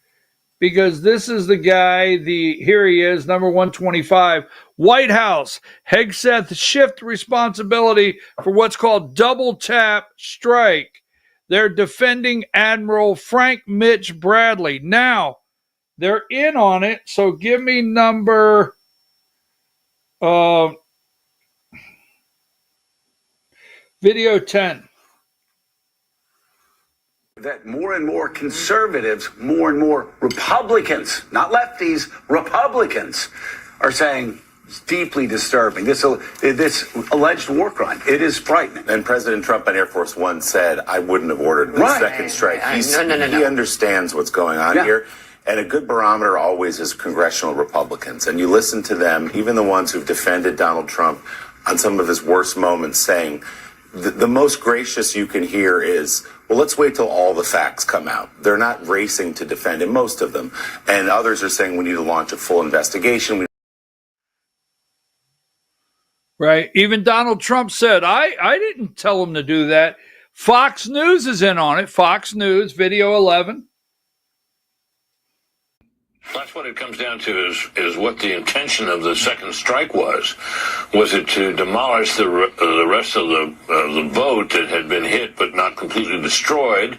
because this is the guy, here he is, number 125. White House, Hegseth shift responsibility for what's called double tap strike. They're defending Admiral Frank Mitch Bradley. Now, they're in on it, so give me number video 10. That more and more conservatives, more and more Republicans, not lefties, Republicans, are saying it's deeply disturbing. This alleged war crime, it is frightening. And President Trump on Air Force One said, I wouldn't have ordered the second strike. No. He understands what's going on here. And a good barometer always is congressional Republicans. And you listen to them, even the ones who've defended Donald Trump on some of his worst moments, saying the most gracious you can hear is, well, let's wait till all the facts come out. They're not racing to defend him, most of them. And others are saying we need to launch a full investigation. Right. Even Donald Trump said, I didn't tell him to do that. Fox News is in on it. Fox News, video 11. That's what it comes down to is what the intention of the second strike was. Was it to demolish the rest of the boat that had been hit but not completely destroyed,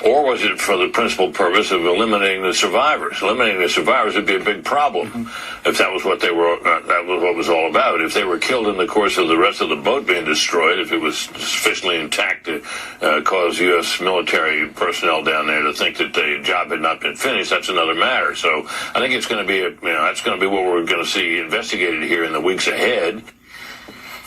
or was it for the principal purpose of eliminating the survivors? Eliminating the survivors would be a big problem if that was what they were. That was what it was all about. If they were killed in the course of the rest of the boat being destroyed, if it was sufficiently intact to cause U.S. military personnel down there to think that the job had not been finished, that's another matter. So I think it's going to be that's going to be what we're going to see investigated here in the weeks ahead.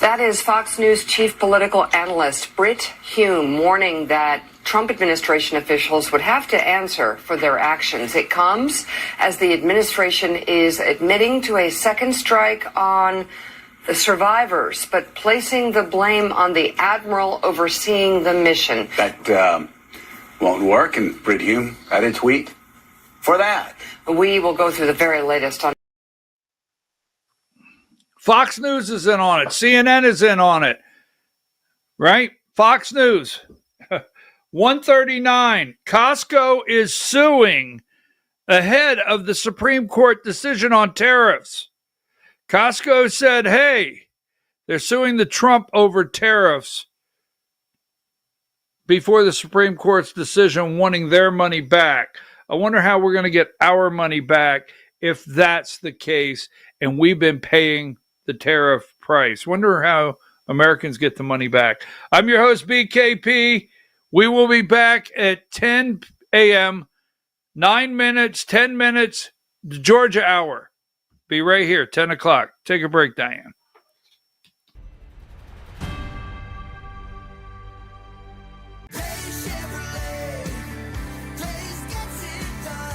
That is Fox News chief political analyst Britt Hume warning that Trump administration officials would have to answer for their actions. It comes as the administration is admitting to a second strike on the survivors, but placing the blame on the admiral overseeing the mission. That won't work, and Britt Hume had a tweet for that. We will go through the very latest on. Fox News is in on it. CNN is in on it. Right? Fox News. 139. Costco is suing ahead of the Supreme Court decision on tariffs. Costco said, hey, they're suing the Trump over tariffs before the Supreme Court's decision, wanting their money back. I wonder how we're going to get our money back if that's the case and we've been paying the tariff price. Wonder how Americans get the money back. I'm your host, BKP. We will be back at 10 a.m., 9 minutes, 10 minutes, the Georgia hour. Be right here, 10 o'clock. Take a break, Diane.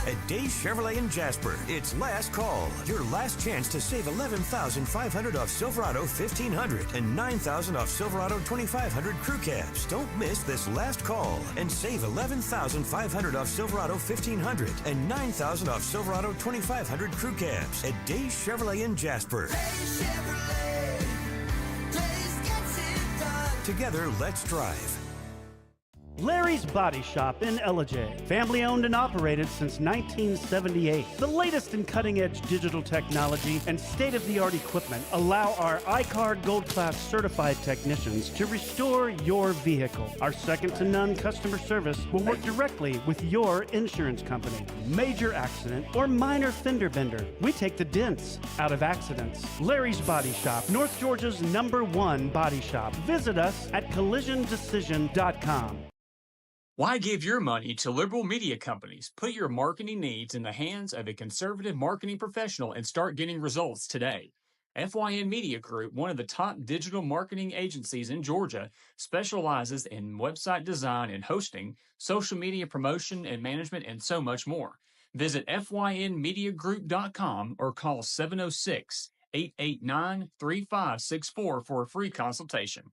At Days Chevrolet in Jasper, it's last call. Your last chance to save $11,500 off Silverado 1500 and $9,000 off Silverado 2500 crew cabs. Don't miss this last call and save $11,500 off Silverado 1500 and $9,000 off Silverado 2500 crew cabs at Days Chevrolet in Jasper. Together, let's drive. Larry's Body Shop in Ellijay. Family owned and operated since 1978. The latest in cutting-edge digital technology and state-of-the-art equipment allow our iCar Gold Class certified technicians to restore your vehicle. Our second-to-none customer service will work directly with your insurance company. Major accident or minor fender bender, we take the dents out of accidents. Larry's Body Shop, North Georgia's #1 body shop. Visit us at collisiondecision.com. Why give your money to liberal media companies? Put your marketing needs in the hands of a conservative marketing professional and start getting results today. FYN Media Group, one of the top digital marketing agencies in Georgia, specializes in website design and hosting, social media promotion and management, and so much more. Visit FYNmediagroup.com or call 706-889-3564 for a free consultation.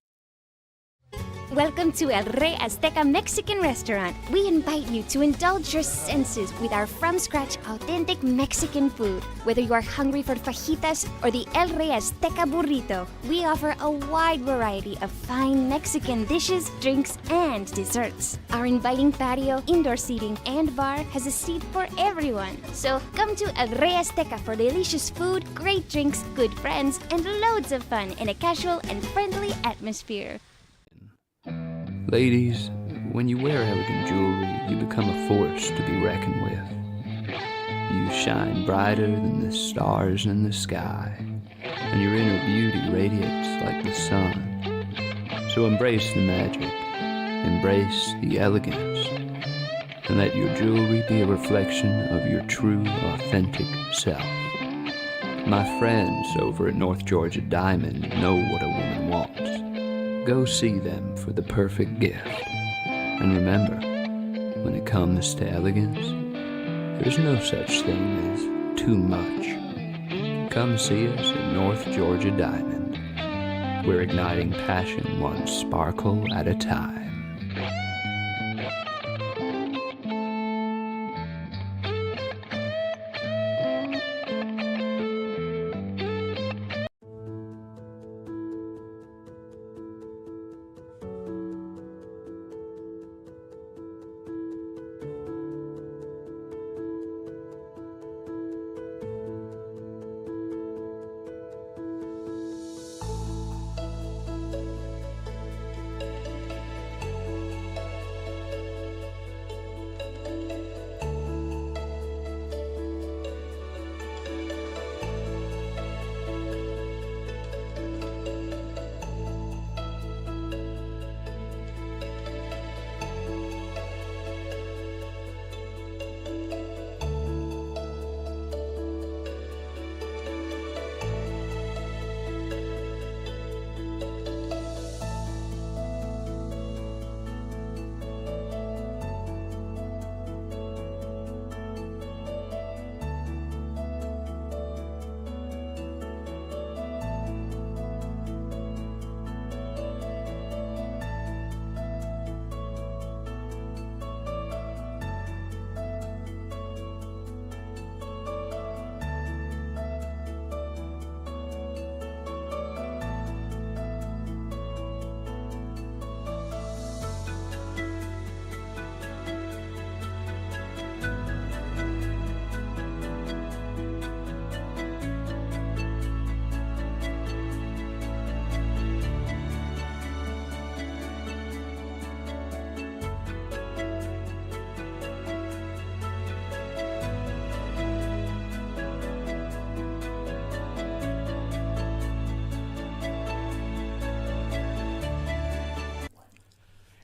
Welcome to El Rey Azteca Mexican Restaurant. We invite you to indulge your senses with our from-scratch authentic Mexican food. Whether you are hungry for fajitas or the El Rey Azteca burrito, we offer a wide variety of fine Mexican dishes, drinks, and desserts. Our inviting patio, indoor seating, and bar has a seat for everyone. So come to El Rey Azteca for delicious food, great drinks, good friends, and loads of fun in a casual and friendly atmosphere. Ladies, when you wear elegant jewelry, you become a force to be reckoned with. You shine brighter than the stars in the sky, and your inner beauty radiates like the sun. So embrace the magic, embrace the elegance, and let your jewelry be a reflection of your true, authentic self. My friends over at North Georgia Diamond know what a woman wants. Go see them for the perfect gift. And remember, when it comes to elegance, there's no such thing as too much. Come see us at North Georgia Diamond. We're igniting passion one sparkle at a time.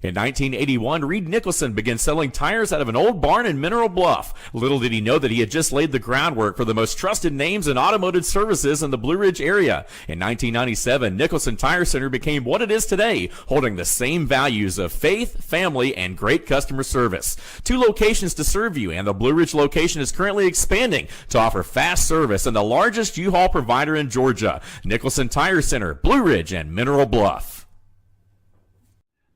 In 1981, Reed Nicholson began selling tires out of an old barn in Mineral Bluff. Little did he know that he had just laid the groundwork for the most trusted names in automotive services in the Blue Ridge area. In 1997, Nicholson Tire Center became what it is today, holding the same values of faith, family, and great customer service. 2 locations to serve you, and the Blue Ridge location is currently expanding to offer fast service and the largest U-Haul provider in Georgia. Nicholson Tire Center, Blue Ridge, and Mineral Bluff.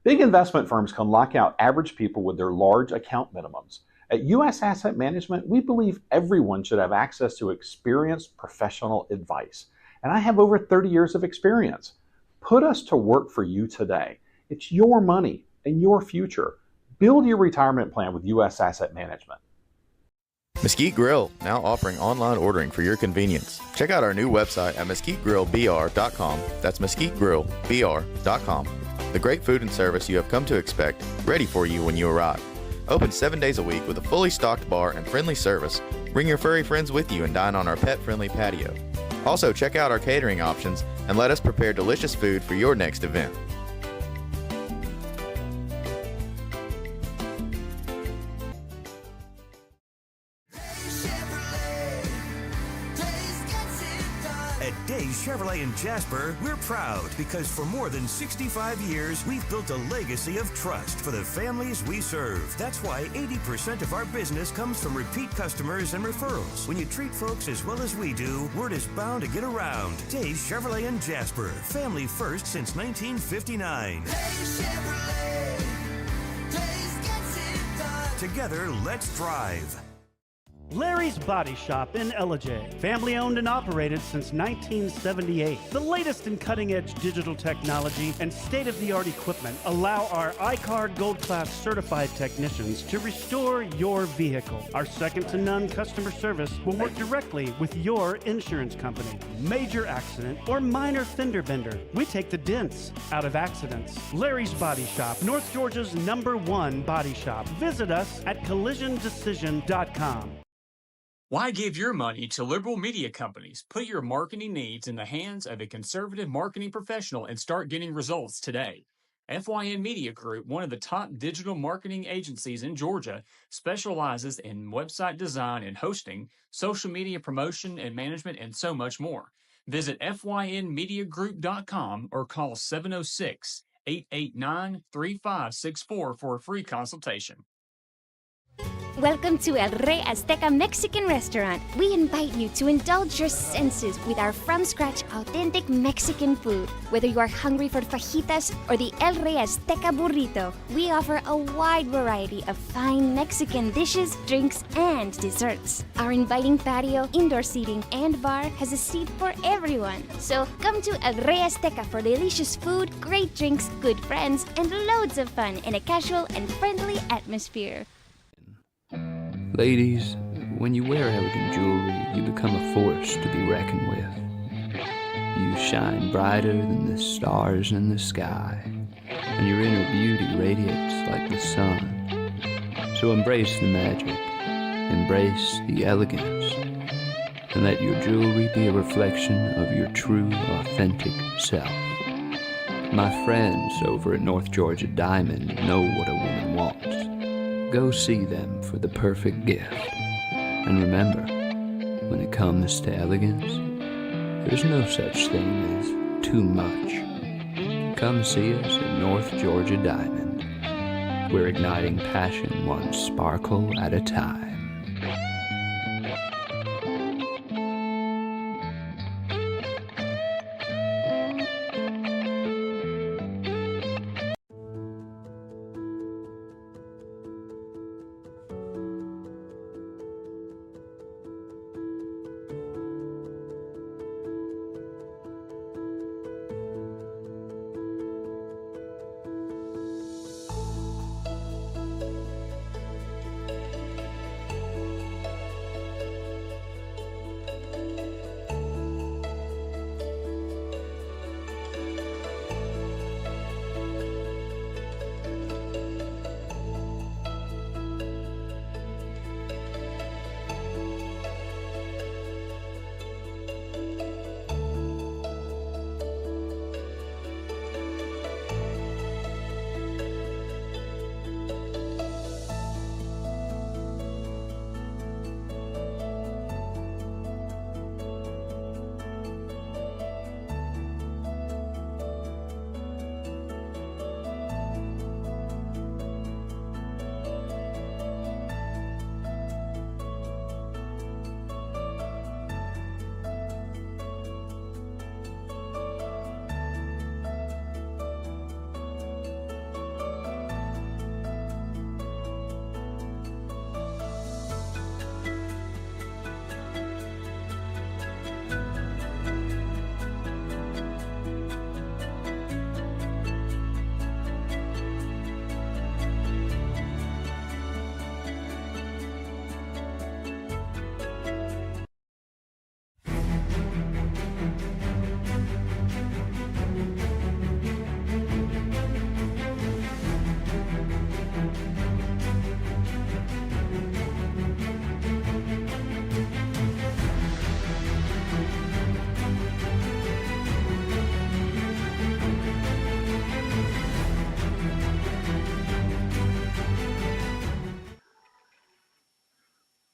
Big investment firms can lock out average people with their large account minimums. At U.S. Asset Management, we believe everyone should have access to experienced professional advice. And I have over 30 years of experience. Put us to work for you today. It's your money and your future. Build your retirement plan with U.S. Asset Management. Mesquite Grill, now offering online ordering for your convenience. Check out our new website at mesquitegrillbr.com. That's mesquitegrillbr.com. The great food and service you have come to expect, ready for you when you arrive. Open 7 days a week with a fully stocked bar and friendly service. Bring your furry friends with you and dine on our pet-friendly patio. Also, check out our catering options and let us prepare delicious food for your next event. At Days Chevrolet in Jasper, we're proud because for more than 65 years, we've built a legacy of trust for the families we serve. That's why 80% of our business comes from repeat customers and referrals. When you treat folks as well as we do, word is bound to get around. Days Chevrolet in Jasper, family first since 1959. Days Chevrolet. Days gets it done. Together, let's drive. Larry's Body Shop in Ellijay. Family owned and operated since 1978. The latest in cutting-edge digital technology and state-of-the-art equipment allow our iCard Gold Class certified technicians to restore your vehicle. Our second-to-none customer service will work directly with your insurance company. Major accident or minor fender bender, we take the dents out of accidents. Larry's Body Shop, North Georgia's #1 body shop. Visit us at collisiondecision.com. Why give your money to liberal media companies? Put your marketing needs in the hands of a conservative marketing professional and start getting results today. FYN Media Group, one of the top digital marketing agencies in Georgia, specializes in website design and hosting, social media promotion and management, and so much more. Visit FYNmediagroup.com or call 706-889-3564 for a free consultation. Welcome to El Rey Azteca Mexican Restaurant. We invite you to indulge your senses with our from-scratch authentic Mexican food. Whether you are hungry for fajitas or the El Rey Azteca burrito, we offer a wide variety of fine Mexican dishes, drinks, and desserts. Our inviting patio, indoor seating, and bar has a seat for everyone. So come to El Rey Azteca for delicious food, great drinks, good friends, and loads of fun in a casual and friendly atmosphere. Ladies, when you wear elegant jewelry, you become a force to be reckoned with. You shine brighter than the stars in the sky, and your inner beauty radiates like the sun. So embrace the magic, embrace the elegance, and let your jewelry be a reflection of your true, authentic self. My friends over at North Georgia Diamond know what a woman wants. Go see them for the perfect gift. And remember, when it comes to elegance, there's no such thing as too much. Come see us at North Georgia Diamond. We're igniting passion one sparkle at a time.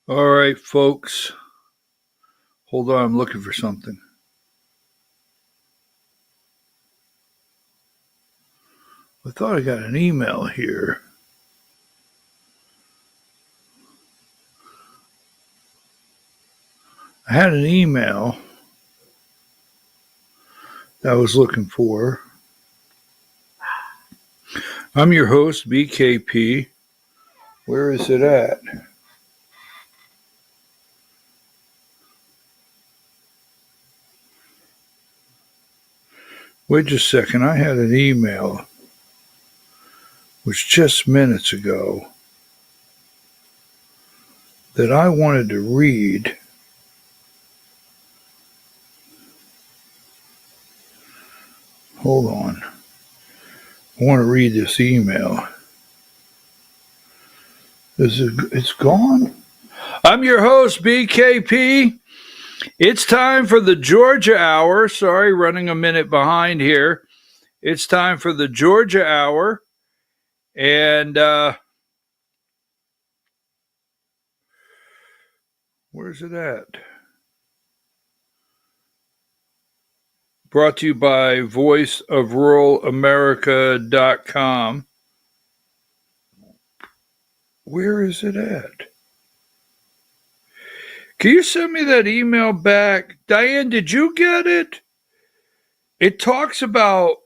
All right, folks. Hold on, I'm looking for something. I thought I got an email here. I had an email that I was looking for. I'm your host, BKP. Where is it at? Wait just a second. I had an email. It was just minutes ago that I wanted to read. Hold on. I want to read this email. It's gone? I'm your host, BKP. It's time for the Georgia Hour. Sorry, running a minute behind here. It's time for the Georgia Hour. And where's it at? Brought to you by voiceofruralamerica.com. Where is it at? Can you send me that email back? Diane, did you get it? It talks about,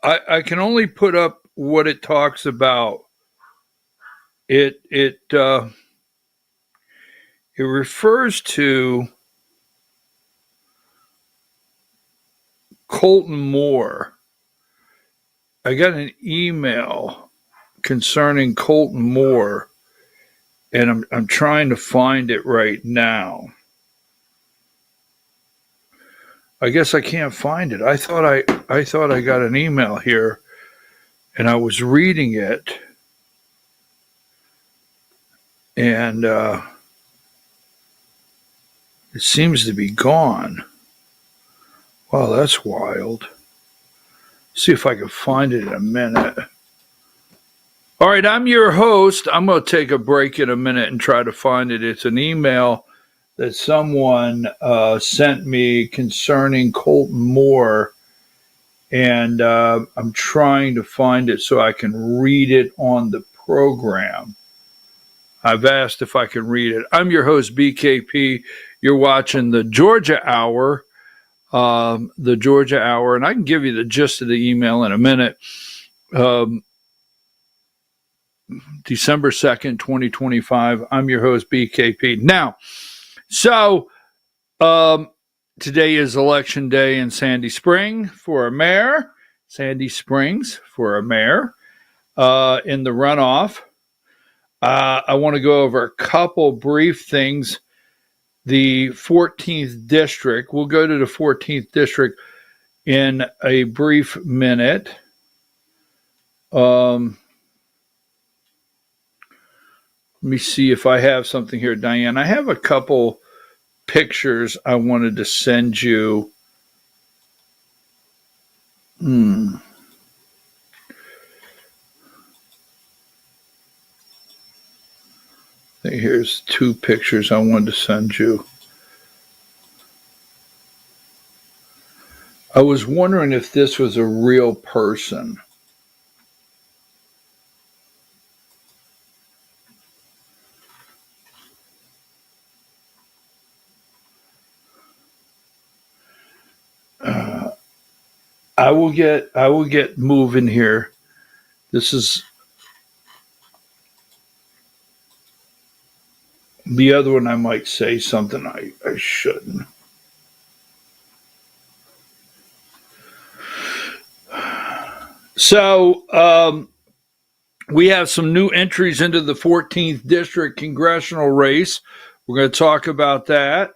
I can only put up what it talks about. It refers to Colton Moore. I got an email concerning Colton Moore, and I'm trying to find it right now. I guess I can't find it. I thought I got an email here, and I was reading it, and it seems to be gone. Wow, that's wild. See if I can find it in a minute. All right, I'm your host. I'm going to take a break in a minute and try to find it. It's an email that someone sent me concerning Colton Moore, and I'm trying to find it so I can read it on the program. I've asked if I can read it. I'm your host, BKP. You're watching the Georgia Hour. And I can give you the gist of the email in a minute. December 2nd, 2025. I'm your host, BKP. Now, so today is election day in Sandy Springs for a mayor. Sandy Springs for a mayor in the runoff. I want to go over a couple brief things. The 14th district, we'll go to the 14th district in a brief minute. Let me see if I have something here, Diane. I have a couple pictures I wanted to send you. Here's two pictures I wanted to send you. I was wondering if this was a real person. I will get moving here. This is the other one. I might say something I shouldn't. So we have some new entries into the 14th district congressional race. We're going to talk about that.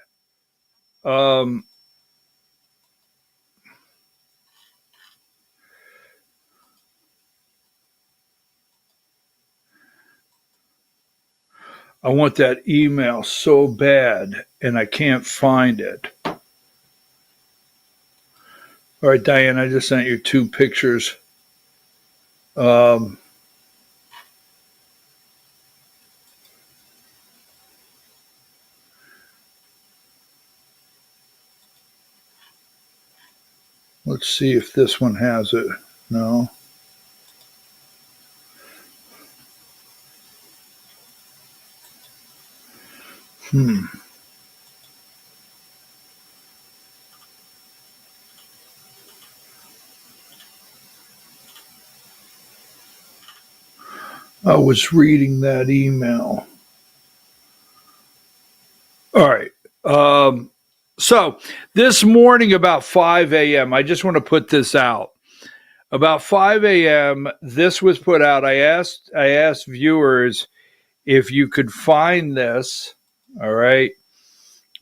I want that email so bad, and I can't find it. All right, Diane, I just sent you two pictures. Let's see if this one has it. No. I was reading that email. All right. So this morning about 5 a.m., I just want to put this out. About 5 a.m., this was put out. I asked viewers if you could find this. All right.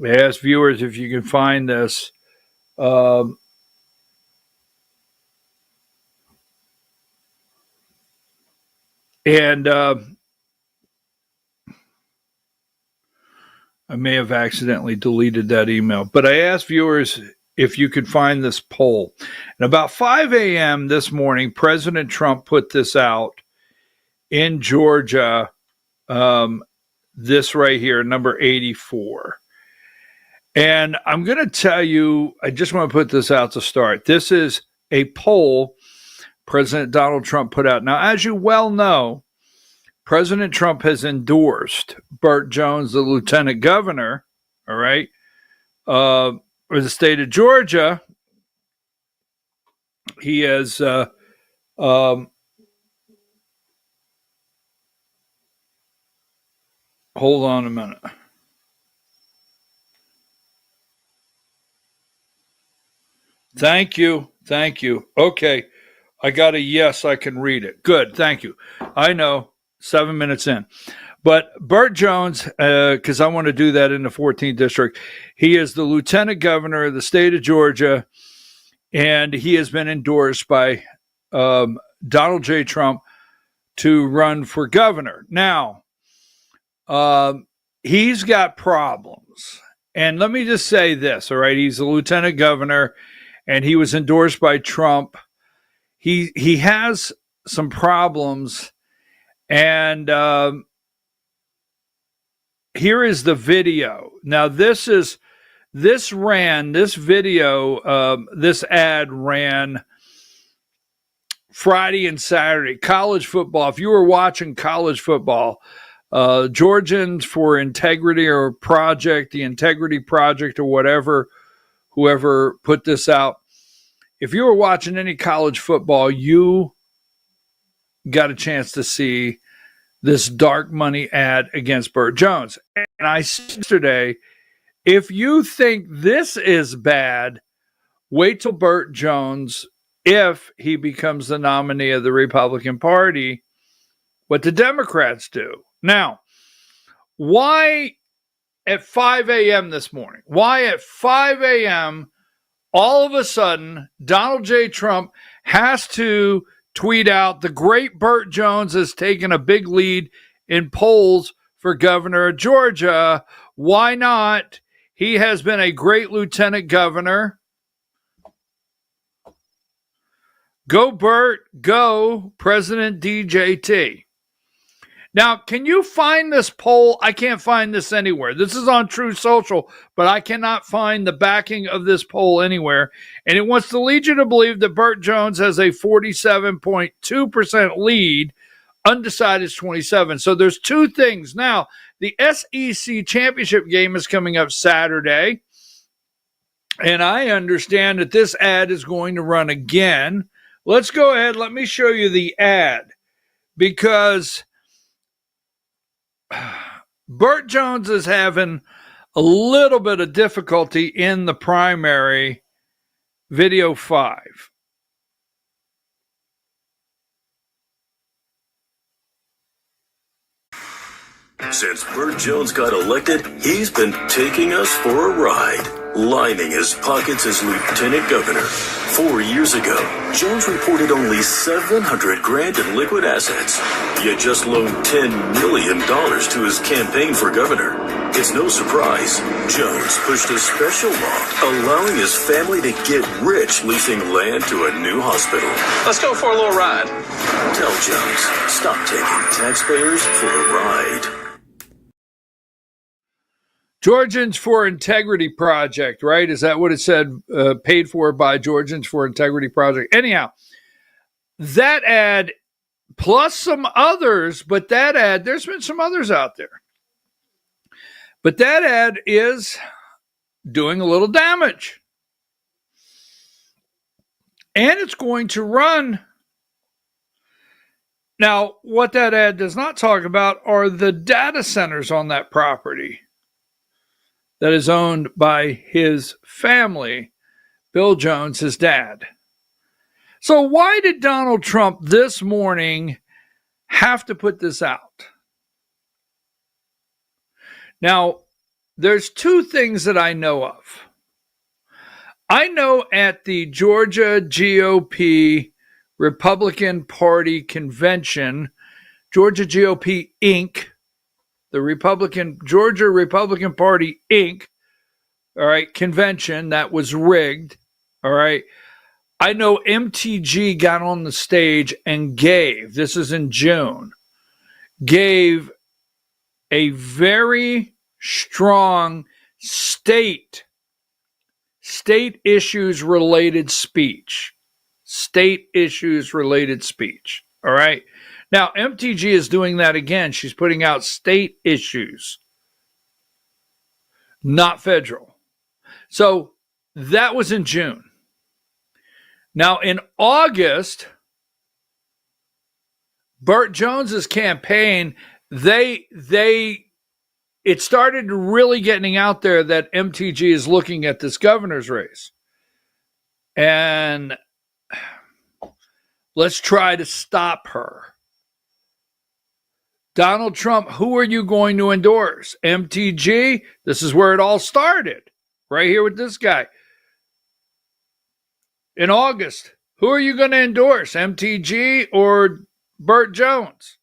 I asked viewers if you can find this. And I may have accidentally deleted that email, but I asked viewers if you could find this poll. And about 5 a.m. this morning, President Trump put this out in Georgia, this right here, number 84. And I'm going to tell you, I just want to put this out to start. This is a poll President Donald Trump put out. Now, as you well know, President Trump has endorsed Burt Jones, the lieutenant governor, all right, for the state of Georgia. He has hold on a minute. Thank you. Okay. I got a yes, I can read it. Good, thank you. I know, 7 minutes in. But Burt Jones, because I want to do that in the 14th district, he is the lieutenant governor of the state of Georgia, and he has been endorsed by Donald J. Trump to run for governor. Now, he's got problems. And let me just say this, all right? He's the lieutenant governor, and he was endorsed by Trump. He has some problems, and here is the video. Now, this ad ran Friday and Saturday. College football. If you were watching college football, Georgians for Integrity or Project, the Integrity Project or whatever, whoever put this out. If you were watching any college football, you got a chance to see this dark money ad against Burt Jones. And I said yesterday, if you think this is bad, wait till Burt Jones, if he becomes the nominee of the Republican Party, what the Democrats do. Now, why at 5 a.m. this morning? Why at 5 a.m. all of a sudden Donald J. Trump has to tweet out the great Burt Jones has taken a big lead in polls for governor of Georgia? Why not? He has been a great lieutenant governor. Go Burt, go President DJT. Now, can you find this poll? I can't find this anywhere. This is on Truth Social, but I cannot find the backing of this poll anywhere. And it wants to lead you to believe that Burt Jones has a 47.2% lead. Undecided is 27. So there's two things. Now, the SEC championship game is coming up Saturday. And I understand that this ad is going to run again. Let's go ahead. Let me show you the ad, because Burt Jones is having a little bit of difficulty in the primary. Video 5. Since Burt Jones got elected, he's been taking us for a ride, lining his pockets as lieutenant governor. 4 years ago, Jones reported only $700,000 in liquid assets, yet just loaned $10 million to his campaign for governor. It's no surprise, Jones pushed a special law allowing his family to get rich leasing land to a new hospital. Let's go for a little ride. Tell Jones, stop taking taxpayers for a ride. Georgians for Integrity Project, right? Is that what it said? Paid for by Georgians for Integrity Project. Anyhow, that ad plus some others, but that ad, there's been some others out there. But that ad is doing a little damage. And it's going to run. Now, what that ad does not talk about are the data centers on that property that is owned by his family, Bill Jones, his dad. So why did Donald Trump this morning have to put this out? Now, there's two things that I know of. I know at the Georgia GOP Republican Party convention, Georgia GOP Inc., the Georgia Republican Party Inc., all right, convention that was rigged, all right. I know MTG got on the stage and this is in June, gave a very strong state issues related speech. State issues related speech. All right. Now, MTG is doing that again. She's putting out state issues, not federal. So that was in June. Now, in August, Burt Jones's campaign, it started really getting out there that MTG is looking at this governor's race. And let's try to stop her. Donald Trump, who are you going to endorse? MTG? This is where it all started. Right here with this guy. In August, who are you going to endorse? MTG or Burt Jones?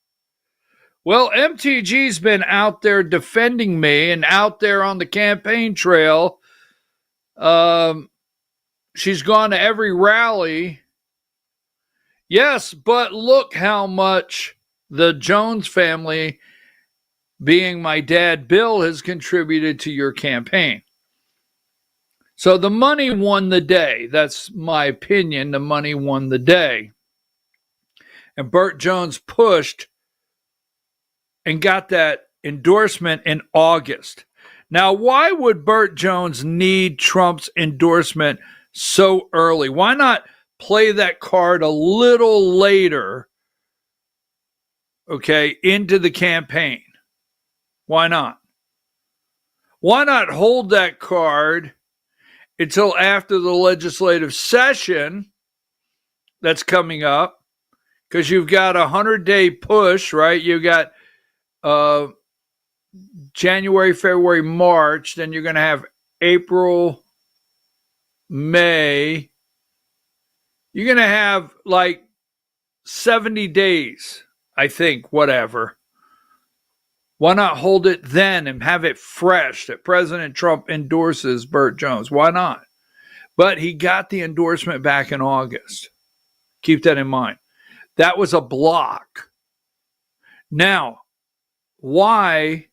Well, MTG's been out there defending me and out there on the campaign trail. She's gone to every rally. Yes, but look how much the Jones family, being my dad Bill, has contributed to your campaign. So the money won the day. That's my opinion. The money won the day. And Burt Jones pushed and got that endorsement in August. Now, why would Burt Jones need Trump's endorsement so early? Why not play that card a little later, okay, into the campaign? Why not? Why not hold that card until after the legislative session that's coming up? Because you've got a 100-day push, right? You've got January, February, March. Then you're going to have April, May. You're going to have like 70 days, I think, whatever. Why not hold it then and have it fresh that President Trump endorses Burt Jones? Why not? But he got the endorsement back in August. Keep that in mind. That was a block. Now, why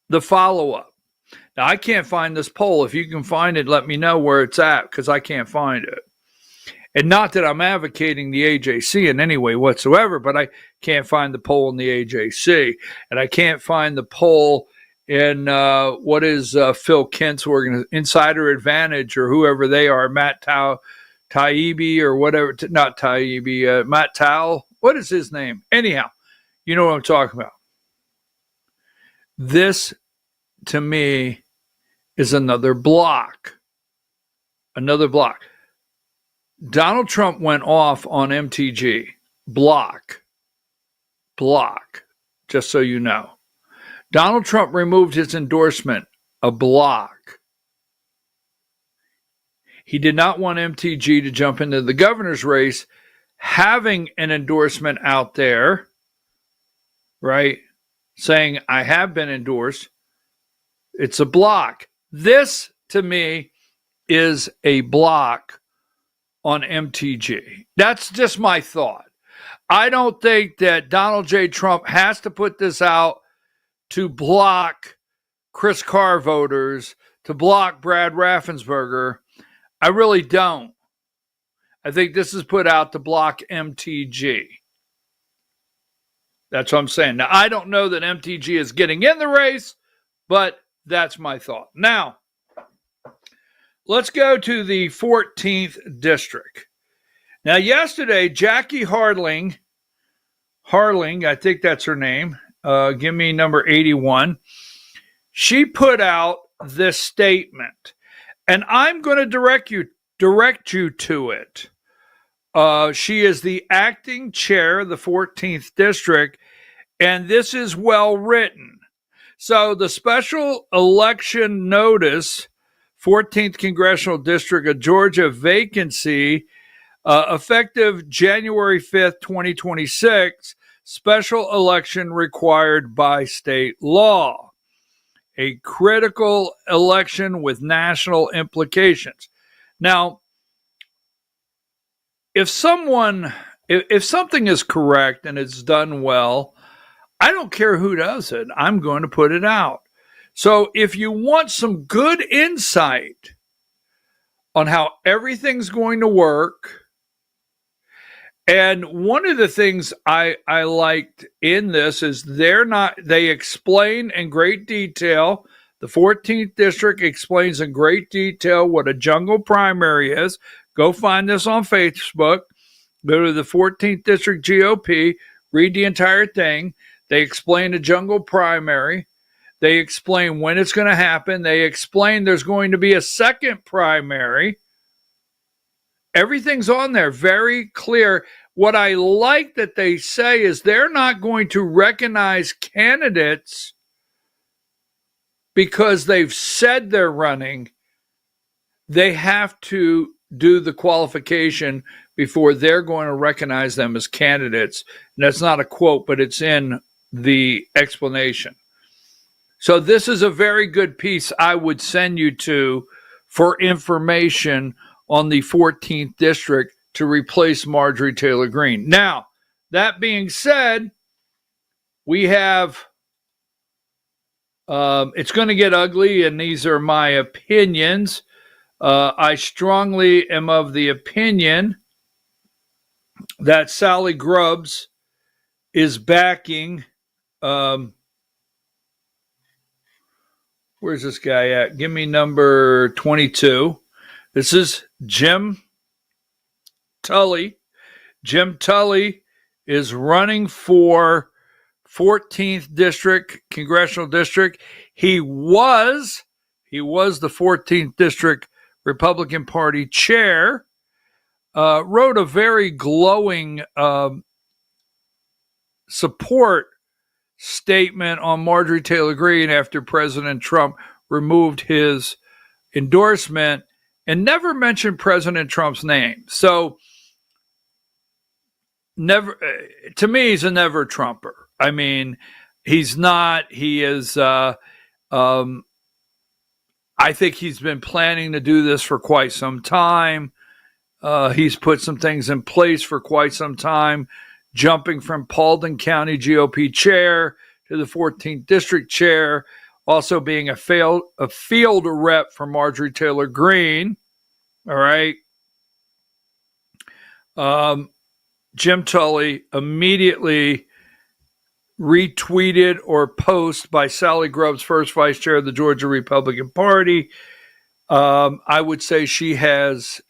the follow-up? Now, I can't find this poll. If you can find it, let me know where it's at, because I can't find it. And not that I'm advocating the AJC in any way whatsoever, but I can't find the poll in the AJC. And I can't find the poll in what is Phil Kent's Insider Advantage, or whoever they are, Matt Taibbi or whatever. Not Taibbi, Matt Tao. What is his name? Anyhow, you know what I'm talking about. This, to me, is another block. Another block. Donald Trump went off on MTG. Block. Just so you know. Donald Trump removed his endorsement. A block. He did not want MTG to jump into the governor's race, having an endorsement out there, right? Saying, I have been endorsed. It's a block. This, to me, is a block on MTG. That's just my thought. I don't think that Donald J. Trump has to put this out to block Chris Carr voters, to block Brad Raffensperger. I really don't. I think this is put out to block MTG. That's what I'm saying. Now, I don't know that MTG is getting in the race, but that's my thought. Now, let's go to the 14th district. Now, yesterday, Jackie Harling, I think that's her name, give me number 81, she put out this statement, and I'm going to direct you to it. She is the acting chair of the 14th district, and this is well written. So the special election notice, 14th Congressional District of Georgia vacancy, effective January 5th, 2026, special election required by state law. A critical election with national implications. Now, if something is correct and it's done well, I don't care who does it. I'm going to put it out. So if you want some good insight on how everything's going to work, and one of the things I liked in this is they explain in great detail, the 14th district explains in great detail what a jungle primary is. Go find this on Facebook. Go to the 14th district GOP, read the entire thing. They explain the jungle primary. They explain when it's going to happen. They explain there's going to be a second primary. Everything's on there, very clear. What I like that they say is they're not going to recognize candidates because they've said they're running. They have to do the qualification before they're going to recognize them as candidates. And that's not a quote, but it's in the explanation. So this is a very good piece I would send you to for information on the 14th district to replace Marjorie Taylor Greene. Now, that being said, we have, it's going to get ugly, and these are my opinions. I strongly am of the opinion that Sally Grubbs is backing, where's this guy at? Give me number 22. This is Jim Tully. Jim Tully is running for 14th district, congressional district. He was the 14th district Republican Party chair. Wrote a very glowing support statement on Marjorie Taylor Greene after President Trump removed his endorsement and never mentioned President Trump's name. So never, to me, he's a never Trumper. I mean, he's not, he is, I think he's been planning to do this for quite some time. He's put some things in place for quite some time, jumping from Paulding County GOP chair to the 14th district chair, also being a field rep for Marjorie Taylor Greene. All right. Jim Tully immediately retweeted or post by Sally Grubbs, first vice chair of the Georgia Republican Party. I would say he has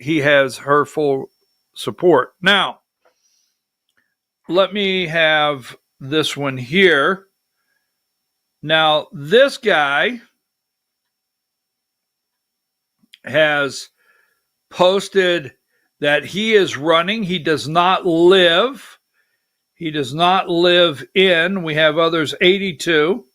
her full support. Now, let me have this one here. Now, this guy has posted that he is running. He does not live in. We have others, 82.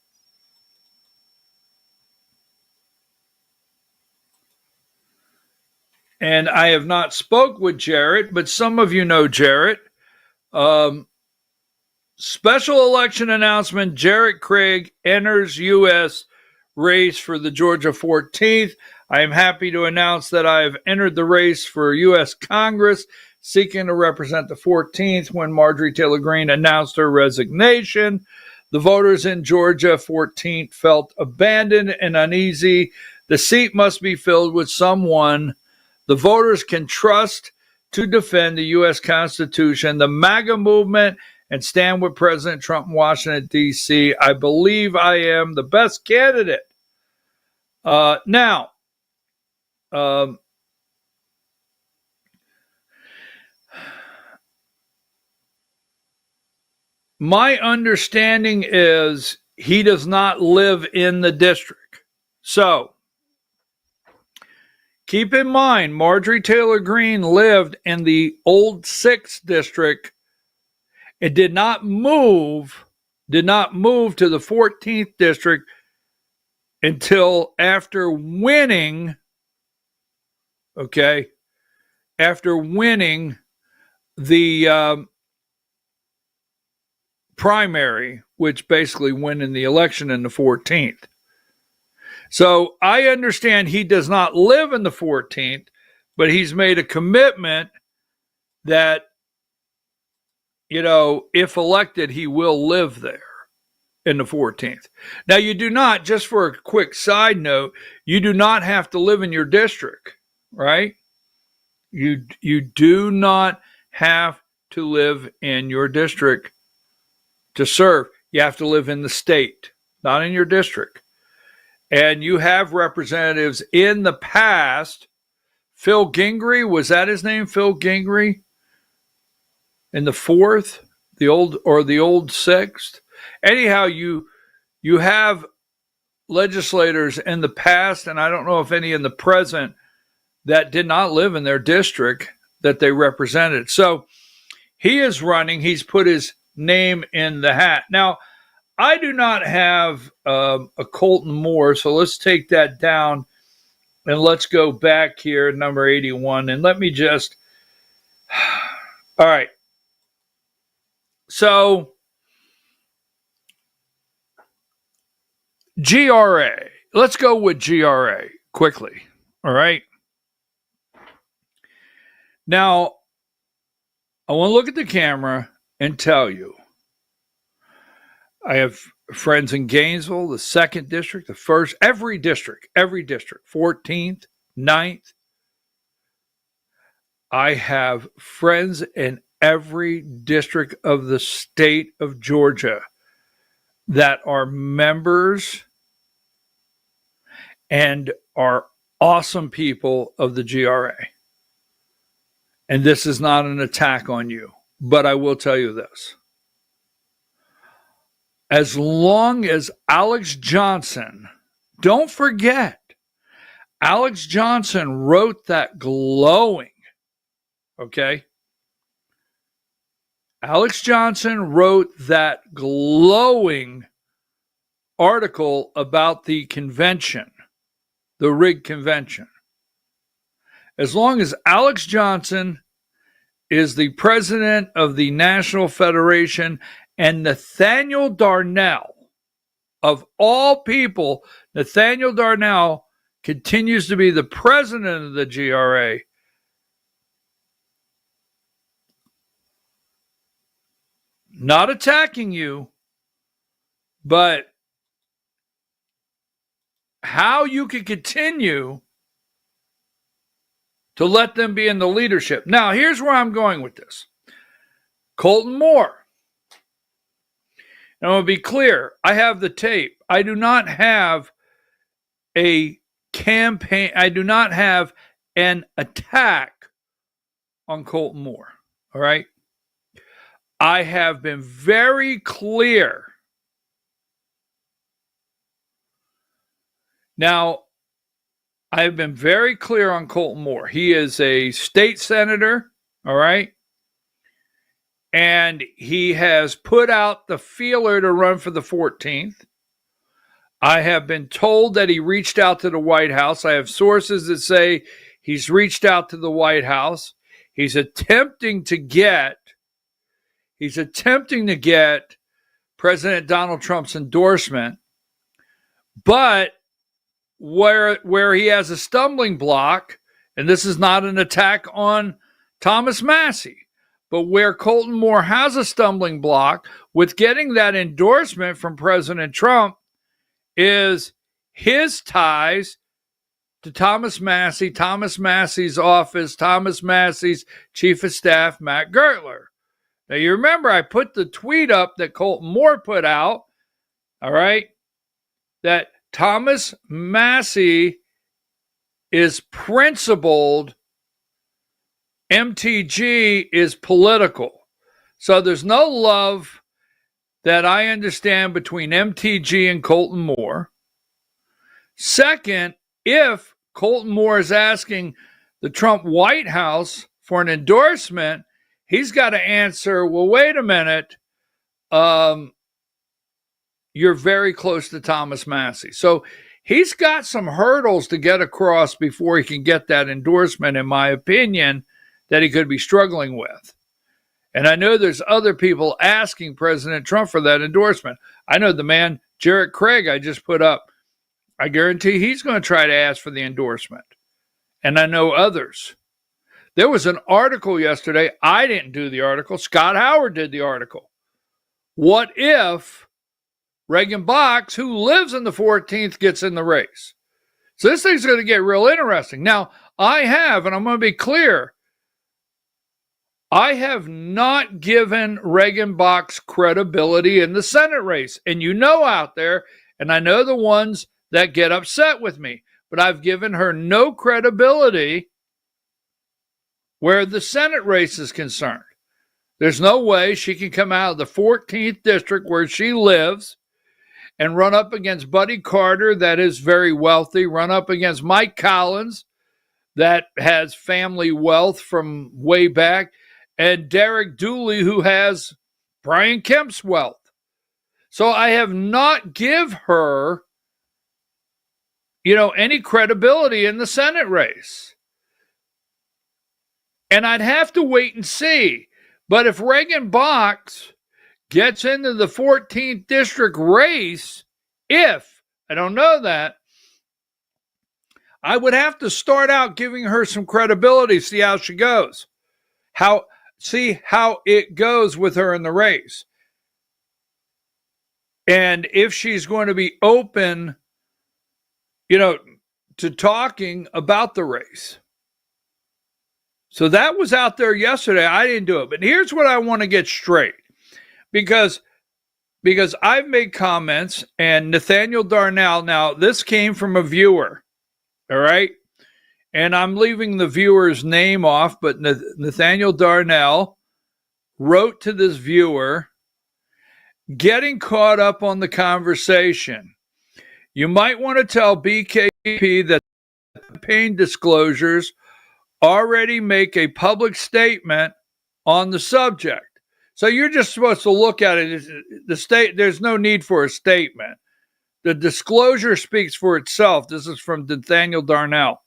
And I have not spoke with Jarrett, but some of you know Jarrett. Special election announcement, Jarrett Craig enters U.S. race for the Georgia 14th. I am happy to announce that I have entered the race for U.S. Congress, seeking to represent the 14th when Marjorie Taylor Greene announced her resignation. The voters in Georgia 14th felt abandoned and uneasy. The seat must be filled with someone the voters can trust to defend the U.S. Constitution, the MAGA movement, and stand with President Trump in Washington, D.C. I believe I am the best candidate. Now, my understanding is he does not live in the district. So, keep in mind, Marjorie Taylor Greene lived in the old 6th district. It did not move to the 14th district until after winning, the primary, which basically winning the election in the 14th. So I understand he does not live in the 14th, but he's made a commitment that, if elected, he will live there in the 14th. Now, you do not, just for a quick side note, you do not have to live in your district, right? You do not have to live in your district to serve. You have to live in the state, not in your district. And you have representatives in the past. Phil Gingrey, was that his name? Phil Gingrey? In the 4th, the old 6th. Anyhow, you have legislators in the past, and I don't know if any in the present, that did not live in their district that they represented. So he is running. He's put his name in the hat. Now, I do not have a Colton Moore, so let's take that down and let's go back here, number 81, and let me just... All right. So, GRA. Let's go with GRA quickly. All right. Now, I want to look at the camera and tell you, I have friends in Gainesville, the 2nd district, the 1st, every district, 14th, 9th. I have friends in every district of the state of Georgia that are members and are awesome people of the GRA. And this is not an attack on you, but I will tell you this. As long as Alex Johnson, don't forget, Alex Johnson wrote that glowing, Alex Johnson wrote that glowing article about the convention, the rigged convention. As long as Alex Johnson is the president of the National Federation and Nathaniel Darnell, of all people, Nathaniel Darnell continues to be the president of the GRA, not attacking you, but how you can continue to let them be in the leadership. Now, here's where I'm going with this. Colton Moore. And I'll be clear, I have the tape. I do not have a campaign. I do not have an attack on Colton Moore. All right? I have been very clear. Now, I've been very clear on Colton Moore. He is a state senator, all right? And he has put out the feeler to run for the 14th. I have been told that he reached out to the White House. I have sources that say he's reached out to the White House. He's attempting to get President Donald Trump's endorsement, but where he has a stumbling block, and this is not an attack on Thomas Massie, but where Colton Moore has a stumbling block with getting that endorsement from President Trump is his ties to Thomas Massie, Thomas Massie's office, Thomas Massie's chief of staff, Matt Gertler. Now, you remember I put the tweet up that Colton Moore put out, all right, that Thomas Massie is principled, MTG is political. So there's no love that I understand between MTG and Colton Moore. Second, if Colton Moore is asking the Trump White House for an endorsement, he's got to answer, well, wait a minute, you're very close to Thomas Massie. So he's got some hurdles to get across before he can get that endorsement, in my opinion, that he could be struggling with. And I know there's other people asking President Trump for that endorsement. I know the man, Jarrett Craig, I just put up. I guarantee he's going to try to ask for the endorsement. And I know others. There was an article yesterday. I didn't do the article. Scott Howard did the article. What if Reagan Box, who lives in the 14th, gets in the race? So this thing's going to get real interesting. Now, I have, and I'm going to be clear, I have not given Reagan Box credibility in the Senate race. And you know out there, and I know the ones that get upset with me, but I've given her no credibility where the Senate race is concerned. There's no way she can come out of the 14th district where she lives and run up against Buddy Carter, that is very wealthy, run up against Mike Collins, that has family wealth from way back, and Derek Dooley, who has Brian Kemp's wealth. So I have not give her, any credibility in the Senate race. And I'd have to wait and see. But if Reagan Box gets into the 14th district race, I don't know that, I would have to start out giving her some credibility, see how she goes. See how it goes with her in the race. And if she's going to be open, to talking about the race. So that was out there yesterday. I didn't do it. But here's what I want to get straight. Because I've made comments, and Nathaniel Darnell, now this came from a viewer, all right? And I'm leaving the viewer's name off, but Nathaniel Darnell wrote to this viewer, getting caught up on the conversation. You might want to tell BKP that campaign disclosures already make a public statement on the subject. So you're just supposed to look at it as there's no need for a statement. The disclosure speaks for itself. This is from Nathaniel Darnell.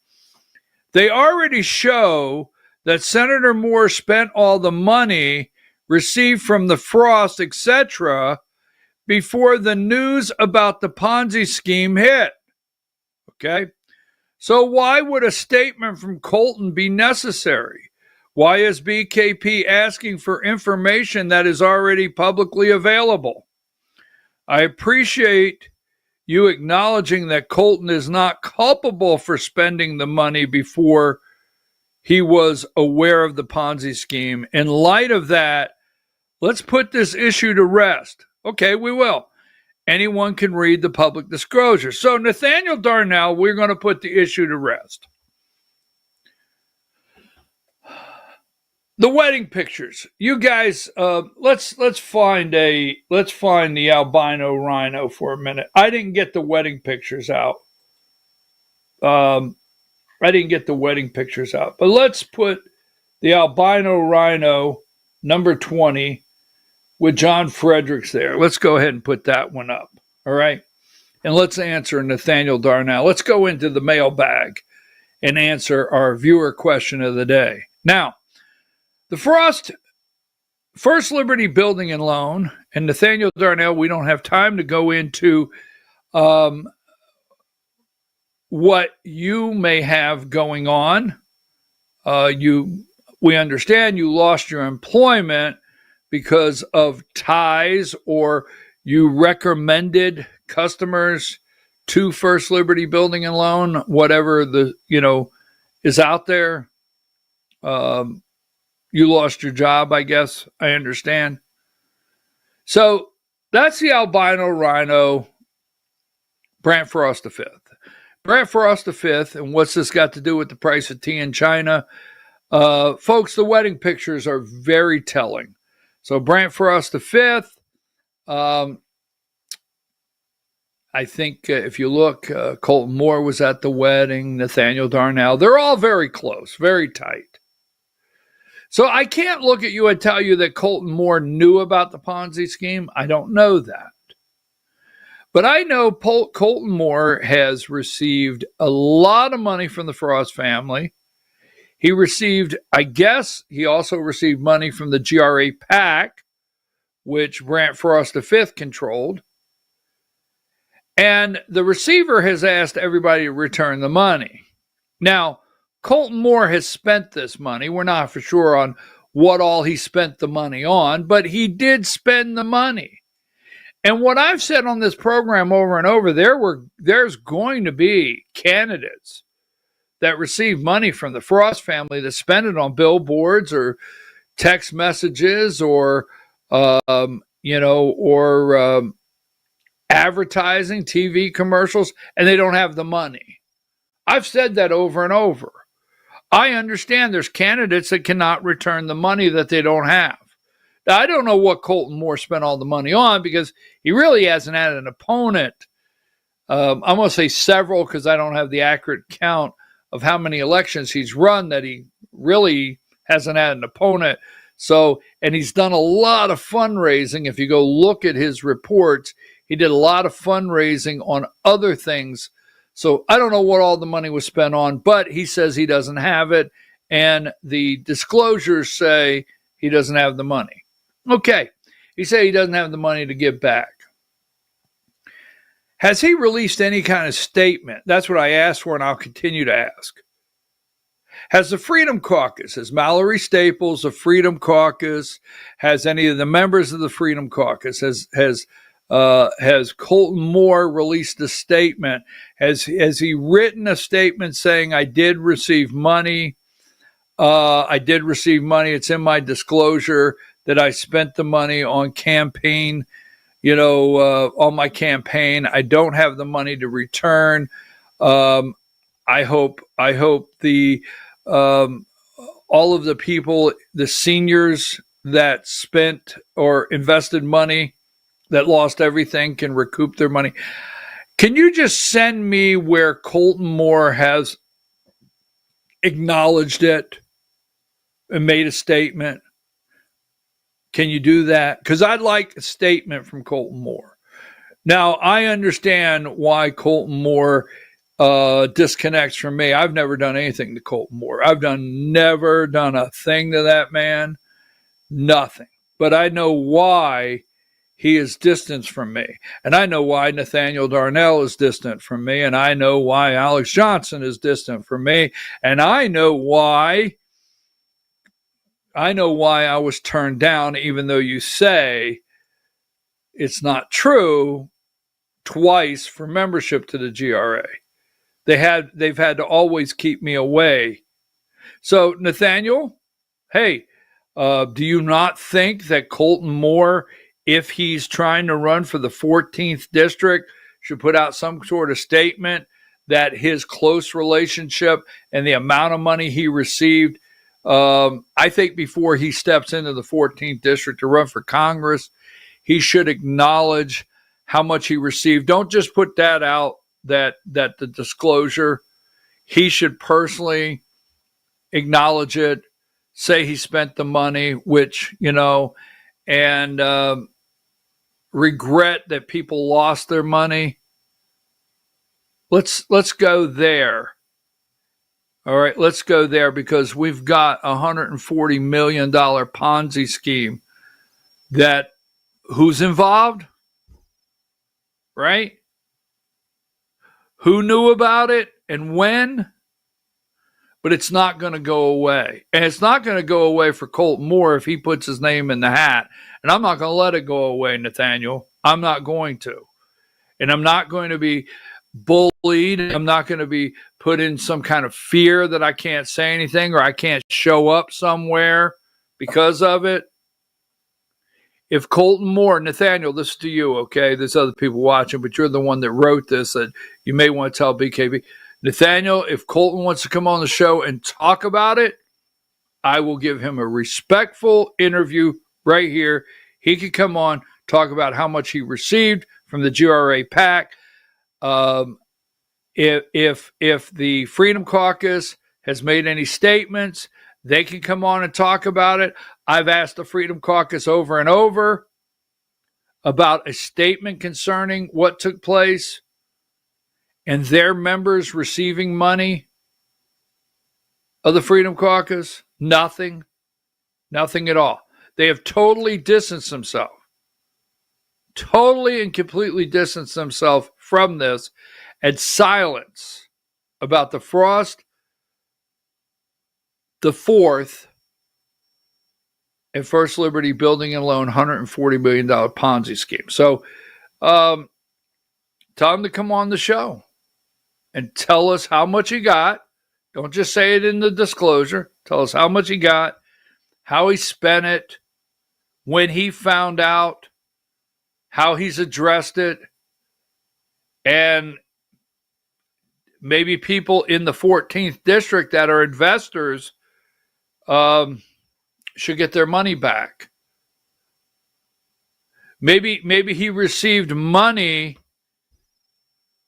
They already show that Senator Moore spent all the money received from the Frost, etc., before the news about the Ponzi scheme hit. Okay? So why would a statement from Colton be necessary? Why is BKP asking for information that is already publicly available? I appreciate you acknowledging that Colton is not culpable for spending the money before he was aware of the Ponzi scheme. In light of that, let's put this issue to rest. Okay, we will. Anyone can read the public disclosure. So Nathaniel Darnell, we're going to put the issue to rest. The wedding pictures. You guys, let's find the albino rhino for a minute. I didn't get the wedding pictures out. But let's put the albino rhino number 20 with John Fredericks there. Let's go ahead and put that one up. All right. And let's answer Nathaniel Darnell. Let's go into the mailbag and answer our viewer question of the day. Now, the Frost First Liberty Building and Loan, and Nathaniel Darnell, we don't have time to go into what you may have going on. We understand you lost your employment because of ties, or you recommended customers to First Liberty Building and Loan, whatever is out there. You lost your job, I guess. I understand. So that's the albino rhino, Brant Frost V. Brant Frost V, and what's this got to do with the price of tea in China? Folks, the wedding pictures are very telling. So Brant Frost V, I think if you look, Colton Moore was at the wedding, Nathaniel Darnell. They're all very close, very tight. So I can't look at you and tell you that Colton Moore knew about the Ponzi scheme. I don't know that. But I know Colton Moore has received a lot of money from the Frost family. He received, I guess, he also received money from the GRA PAC, which Brant Frost V controlled. And the receiver has asked everybody to return the money. Now, Colton Moore has spent this money. We're not for sure on what all he spent the money on, but he did spend the money. And what I've said on this program over and over, there's going to be candidates that receive money from the Frost family that spend it on billboards or text messages or advertising, TV commercials, and they don't have the money. I've said that over and over. I understand there's candidates that cannot return the money that they don't have. Now, I don't know what Colton Moore spent all the money on because he really hasn't had an opponent. I'm going to say several because I don't have the accurate count of how many elections he's run that he really hasn't had an opponent. So, and he's done a lot of fundraising. If you go look at his reports, he did a lot of fundraising on other things. So I don't know what all the money was spent on, but he says he doesn't have it. And the disclosures say he doesn't have the money. Okay. He said he doesn't have the money to give back. Has he released any kind of statement? That's what I asked for, and I'll continue to ask. Has the Freedom Caucus, has Mallory Staples, the Freedom Caucus, has any of the members of the Freedom Caucus, has Colton Moore released a statement? Has he written a statement saying, I did receive money? I did receive money. It's in my disclosure that I spent the money on campaign, on my campaign. I don't have the money to return. I hope the all of the people, the seniors that spent or invested money that lost everything can recoup their money. Can you just send me where Colton Moore has acknowledged it and made a statement? Can you do that? Because I'd like a statement from Colton Moore. Now, I understand why Colton Moore disconnects from me. I've never done anything to Colton Moore. I've never done a thing to that man. Nothing. But I know why he is distant from me. And I know why Nathaniel Darnell is distant from me. And I know why Alex Johnson is distant from me. And I know why I was turned down, even though you say it's not true, twice for membership to the GRA. They've had to always keep me away. So, Nathaniel, hey, do you not think that Colton Moore, if he's trying to run for the 14th district, should put out some sort of statement that his close relationship and the amount of money he received, I think before he steps into the 14th district to run for Congress, he should acknowledge how much he received. Don't just put that out, that the disclosure. He should personally acknowledge it, say he spent the money, which, and regret that people lost their money. Let's go there. All right, let's go there because we've got a $140 million Ponzi scheme that who's involved, right? Who knew about it and when? But it's not going to go away. And it's not going to go away for Colton Moore if he puts his name in the hat. And I'm not going to let it go away, Nathaniel. I'm not going to. And I'm not going to be bullied. I'm not going to be put in some kind of fear that I can't say anything or I can't show up somewhere. because of it. If Colton Moore, Nathaniel, this is to you, okay? There's other people watching, but you're the one that wrote this, and you may want to tell BKP. Nathaniel, if Colton wants to come on the show and talk about it, I will give him a respectful interview right here. He could come on, talk about how much he received from the GRA PAC. If the Freedom Caucus has made any statements, they can come on and talk about it. I've asked the Freedom Caucus over and over about a statement concerning what took place and their members receiving money of the Freedom Caucus. Nothing at all. They have totally distanced themselves. Totally and completely distanced themselves from this, and silence about the Frost the Fourth and First Liberty Building and Loan $140 million Ponzi scheme. So tell him to come on the show and tell us how much he got. Don't just say it in the disclosure. Tell us how much he got, how he spent it, when he found out, how he's addressed it, and maybe people in the 14th district that are investors should get their money back. Maybe he received money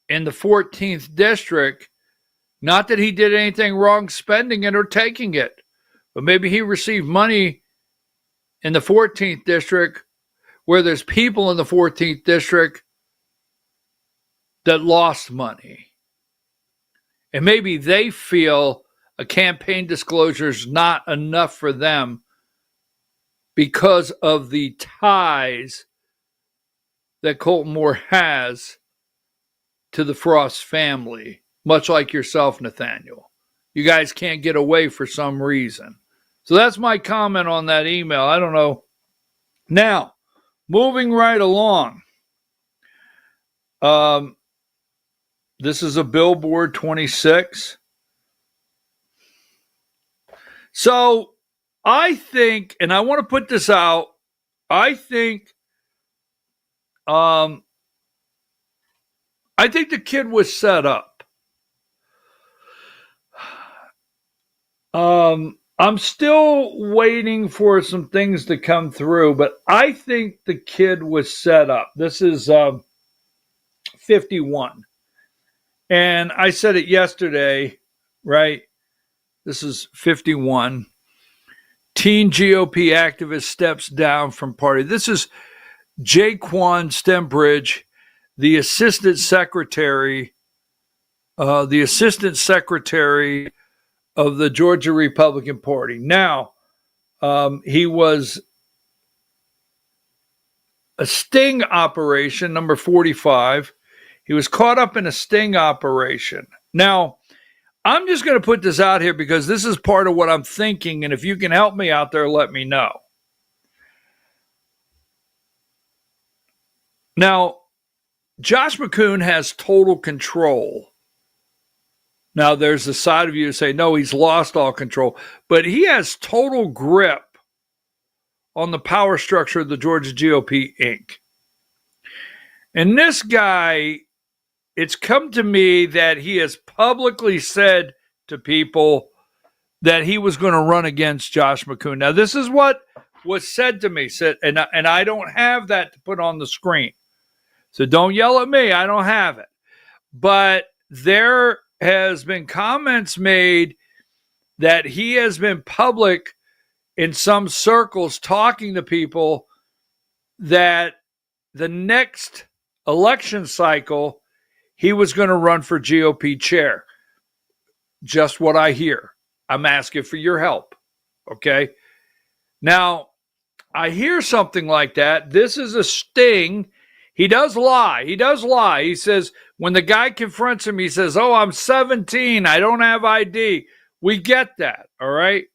in the 14th district, not that he did anything wrong spending it or taking it, but maybe he received money in the 14th district where there's people in the 14th district that lost money. And maybe they feel a campaign disclosure is not enough for them because of the ties that Colton Moore has to the Frost family, much like yourself, Nathaniel. You guys can't get away for some reason. So that's my comment on that email. I don't know. Now, moving right along. This is a Billboard 26. So I think, and I want to put this out, I think the kid was set up. I'm still waiting for some things to come through, but I think the kid was set up. This is 51. And I said it yesterday, right? This is 51. Teen GOP activist steps down from party. This is Jaquan Stembridge, the assistant secretary of the Georgia Republican Party. Now, he was a sting operation, number 45. He was caught up in a sting operation. Now, I'm just going to put this out here because this is part of what I'm thinking, and if you can help me out there, let me know. Now, Josh McCoon has total control. Now, there's a side of you to say, no, he's lost all control, but he has total grip on the power structure of the Georgia GOP, Inc. And this guy, it's come to me that he has publicly said to people that he was going to run against Josh McCoon. Now, this is what was said to me, and I don't have that to put on the screen. So don't yell at me. I don't have it. But there has been comments made that he has been public in some circles talking to people that the next election cycle he was going to run for GOP chair. Just what I hear. I'm asking for your help. Okay? Now, I hear something like that. This is a sting. He does lie. He says, when the guy confronts him, he says, oh, I'm 17. I don't have ID. We get that, all right?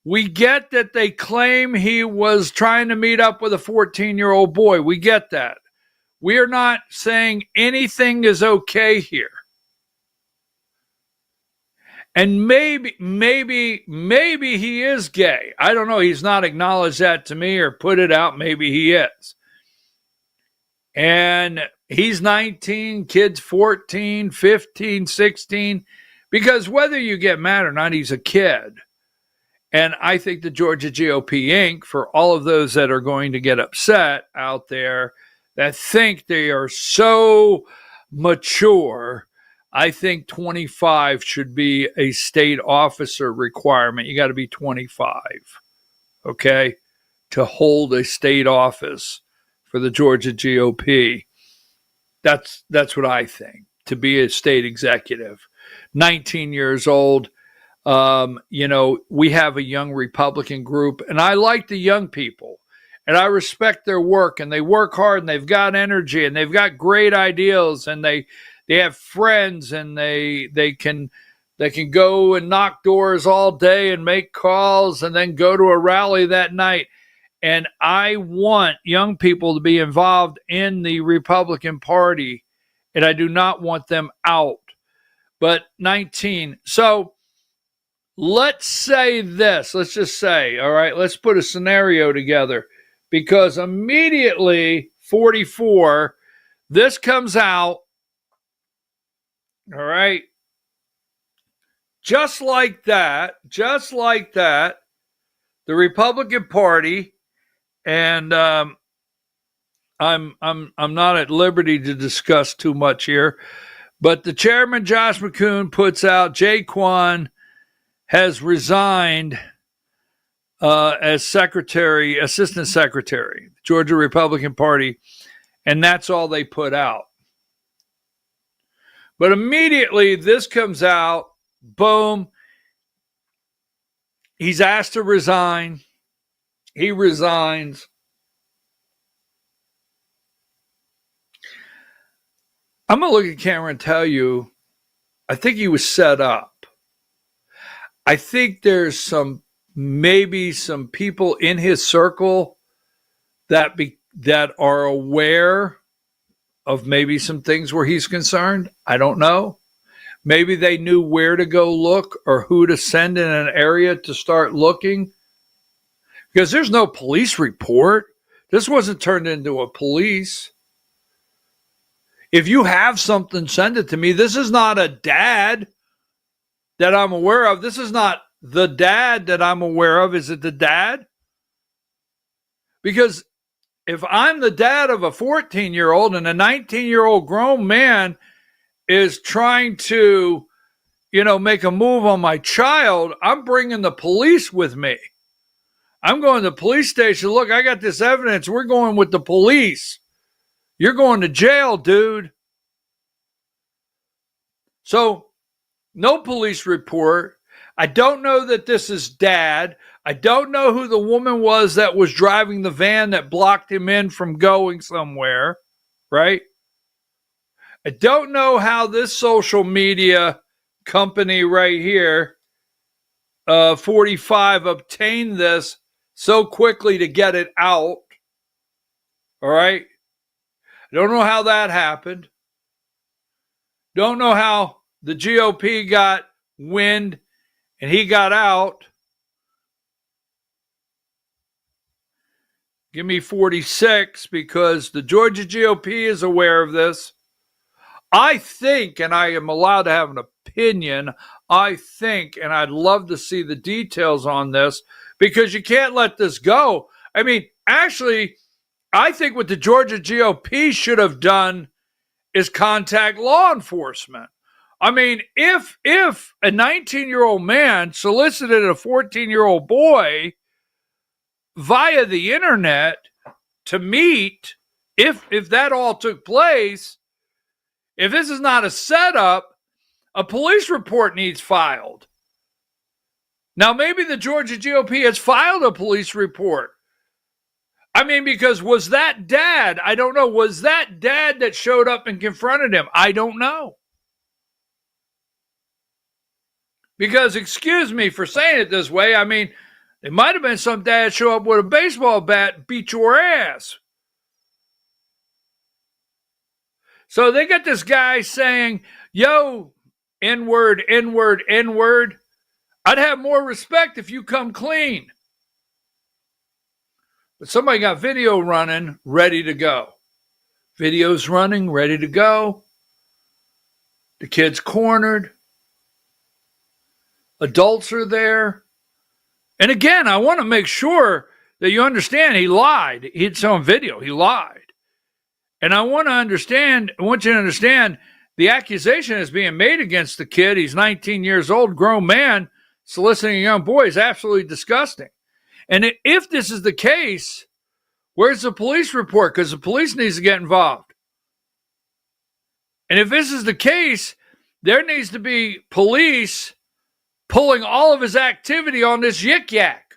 We get that they claim he was trying to meet up with a 14-year-old boy. We get that. We are not saying anything is okay here. And maybe he is gay. I don't know. He's not acknowledged that to me or put it out. Maybe he is. And he's 19, kid's 14, 15, 16. Because whether you get mad or not, he's a kid. And I think the Georgia GOP Inc., for all of those that are going to get upset out there that think they are so mature, I think 25 should be a state officer requirement. You got to be 25, okay, to hold a state office for the Georgia GOP. That's what I think, to be a state executive. 19 years old. We have a young Republican group, and I like the young people, and I respect their work, and they work hard, and they've got energy, and they've got great ideals, and they have friends, and they can go and knock doors all day and make calls and then go to a rally that night. And I want young people to be involved in the Republican Party, and I do not want them out. But 19. So let's say this. Let's just say, all right, let's put a scenario together, because immediately 44, this comes out. All right. Just like that, the Republican Party, and I'm not at liberty to discuss too much here, but the chairman, Josh McCoon, puts out Jaquan has resigned as assistant secretary, Georgia Republican Party, and that's all they put out. But immediately this comes out, boom, he's asked to resign. He resigns. I'm going to look at camera and tell you, I think he was set up. I think there's maybe some people in his circle that are aware of maybe some things where he's concerned. I don't know. Maybe they knew where to go look or who to send in an area to start looking. Because there's no police report. This wasn't turned into a police. If you have something, send it to me. This is not a dad that I'm aware of. This is not the dad that I'm aware of. Is it the dad? Because if I'm the dad of a 14-year-old and a 19-year-old grown man is trying to, make a move on my child, I'm bringing the police with me. I'm going to the police station. Look, I got this evidence. We're going with the police. You're going to jail, dude. So, no police report. I don't know that this is dad. I don't know who the woman was that was driving the van that blocked him in from going somewhere, right? I don't know how this social media company right here, 45, obtained this so quickly to get it out. All right? I don't know how that happened. Don't know how the GOP got wind and he got out. Give me 46, because the Georgia GOP is aware of this. I think, and I am allowed to have an opinion, I think, and I'd love to see the details on this, because you can't let this go. I mean, actually, I think what the Georgia GOP should have done is contact law enforcement. I mean, if a 19-year-old man solicited a 14-year-old boy via the internet to meet, if that all took place, if this is not a setup, a police report needs filed. Now, maybe the Georgia GOP has filed a police report. I mean, because was that dad? I don't know. Was that dad that showed up and confronted him? I don't know. Because, excuse me for saying it this way, I mean, it might have been some dad show up with a baseball bat and beat your ass. So they got this guy saying, yo, N-word, N-word, N-word. I'd have more respect if you come clean. But somebody got video running, ready to go. Video's running, ready to go. The kid's cornered. Adults are there. And again, I want to make sure that you understand he lied. It's on video. He lied. And I want you to understand the accusation is being made against the kid. He's 19 years old, grown man, soliciting a young boy is absolutely disgusting. And if this is the case, where's the police report? Because the police needs to get involved. And if this is the case, there needs to be police pulling all of his activity on this yik-yak.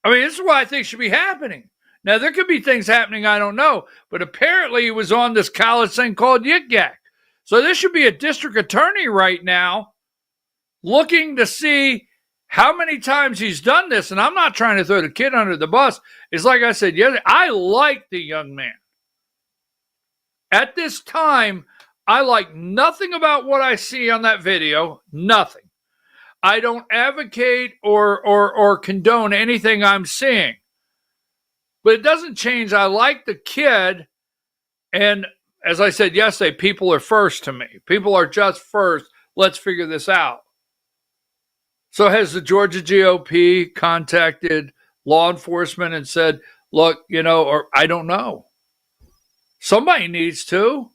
I mean, this is what I think should be happening. Now, there could be things happening I don't know, but apparently he was on this college thing called yik-yak. So this should be a district attorney right now looking to see how many times he's done this. And I'm not trying to throw the kid under the bus. It's like I said yesterday, I like the young man. At this time, I like nothing about what I see on that video. Nothing. I don't advocate or condone anything I'm seeing. But it doesn't change. I like the kid. And as I said yesterday, people are first to me. People are just first. Let's figure this out. So has the Georgia GOP contacted law enforcement and said, look, or I don't know. Somebody needs to.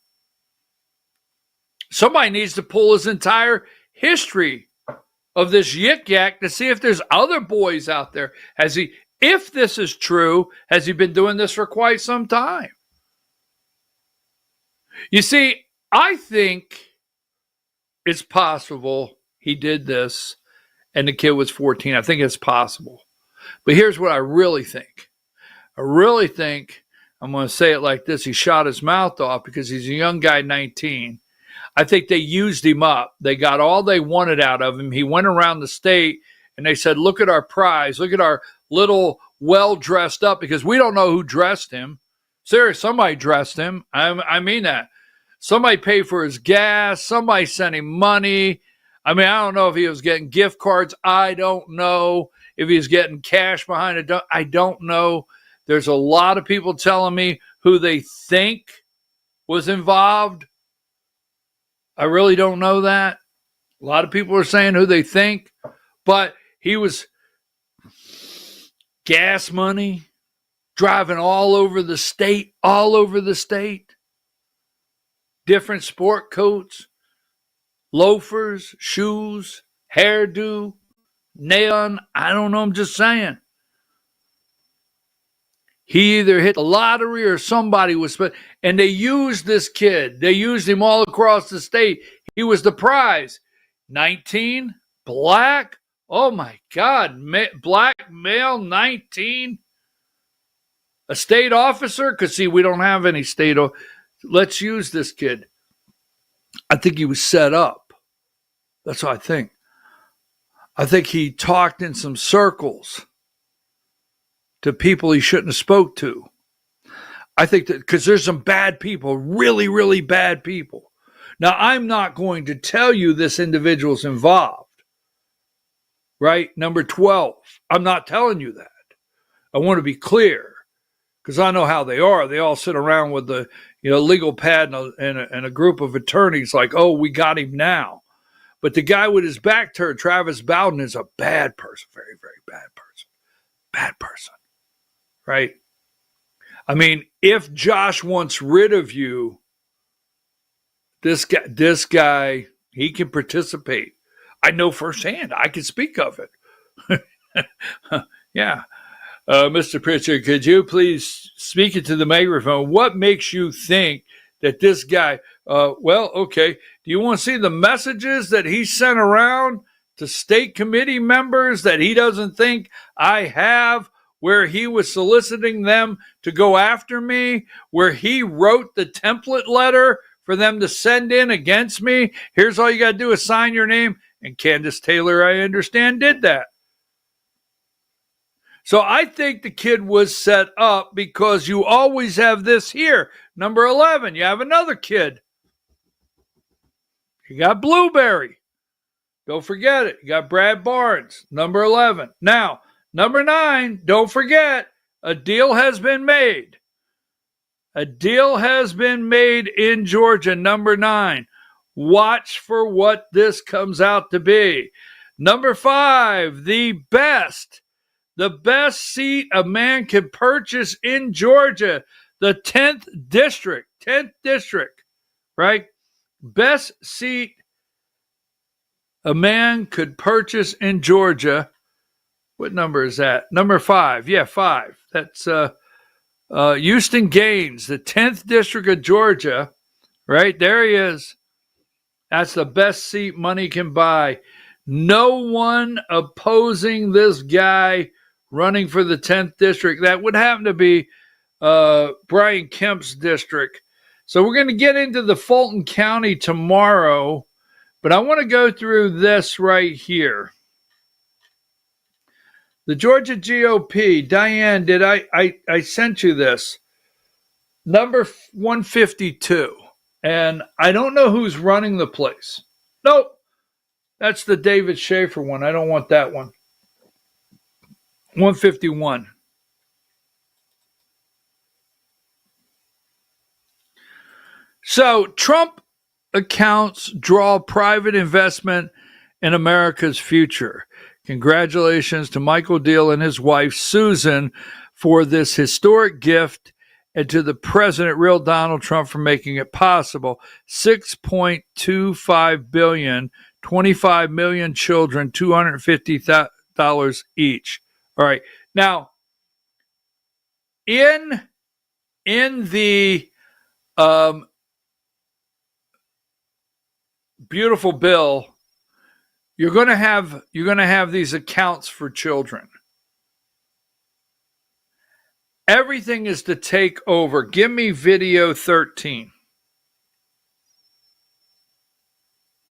Somebody needs to pull his entire history of this yik-yak to see if there's other boys out there. If this is true, has he been doing this for quite some time? You see, I think it's possible he did this and the kid was 14. I think it's possible. But here's what I really think. I really think, I'm going to say it like this, he shot his mouth off because he's a young guy, 19. I think they used him up. They got all they wanted out of him. He went around the state and they said, look at our prize. Look at our little well-dressed up, because we don't know who dressed him. Seriously, somebody dressed him. I mean that. Somebody paid for his gas. Somebody sent him money. I mean, I don't know if he was getting gift cards. I don't know if he was getting cash behind it. I don't know. There's a lot of people telling me who they think was involved. I really don't know that. A lot of people are saying who they think, but he was gas money, driving all over the state, different sport coats, loafers, shoes, hairdo, neon. I don't know. I'm just saying. He either hit the lottery or somebody was, and they used this kid. They used him all across the state. He was the prize. 19, black. Oh my God, black male, 19. A state officer? Because see, we don't have any state. Let's use this kid. I think he was set up. That's what I think. I think he talked in some circles to people he shouldn't have spoke to. I think that because there's some bad people, really, really bad people. Now, I'm not going to tell you this individual's involved. Right? Number 12. I'm not telling you that. I want to be clear because I know how they are. They all sit around with the legal pad and a group of attorneys like, oh, we got him now. But the guy with his back turned, Travis Bowden, is a bad person. Very, very bad person. Bad person. Right? I mean, if Josh wants rid of you, this guy, he can participate. I know firsthand. I can speak of it. Yeah. Mr. Pritchard, could you please speak into the microphone? What makes you think that this guy, okay. Do you want to see the messages that he sent around to state committee members that he doesn't think I have, where he was soliciting them to go after me, where he wrote the template letter for them to send in against me? Here's all you got to do is sign your name. And Candace Taylor, I understand, did that. So I think the kid was set up because you always have this here. Number 11, you have another kid. You got Blueberry. Don't forget it. You got Brad Barnes, number 11. Now, number 9, don't forget, a deal has been made. A deal has been made in Georgia, number 9. Watch for what this comes out to be. Number 5, the best seat a man can purchase in Georgia, the 10th district, right? Best seat a man could purchase in Georgia. What number is that? Number 5. Yeah, 5. That's Houston Gaines, the 10th district of Georgia, right? There he is. That's the best seat money can buy. No one opposing this guy running for the 10th district. That would happen to be Brian Kemp's district. So we're going to get into the Fulton County tomorrow, but I want to go through this right here. The Georgia GOP, Diane, did I sent you this. Number 152. And I don't know who's running the place. Nope. That's the David Schaefer one. I don't want that one. 151. So Trump accounts draw private investment in America's future. Congratulations to Michael Deal and his wife, Susan, for this historic gift, and to the president, real Donald Trump, for making it possible. $6.25 billion, 25 million children, $250 each. All right. Now, in the beautiful bill, you're going to have these accounts for children. Everything is to take over. Give me video 13.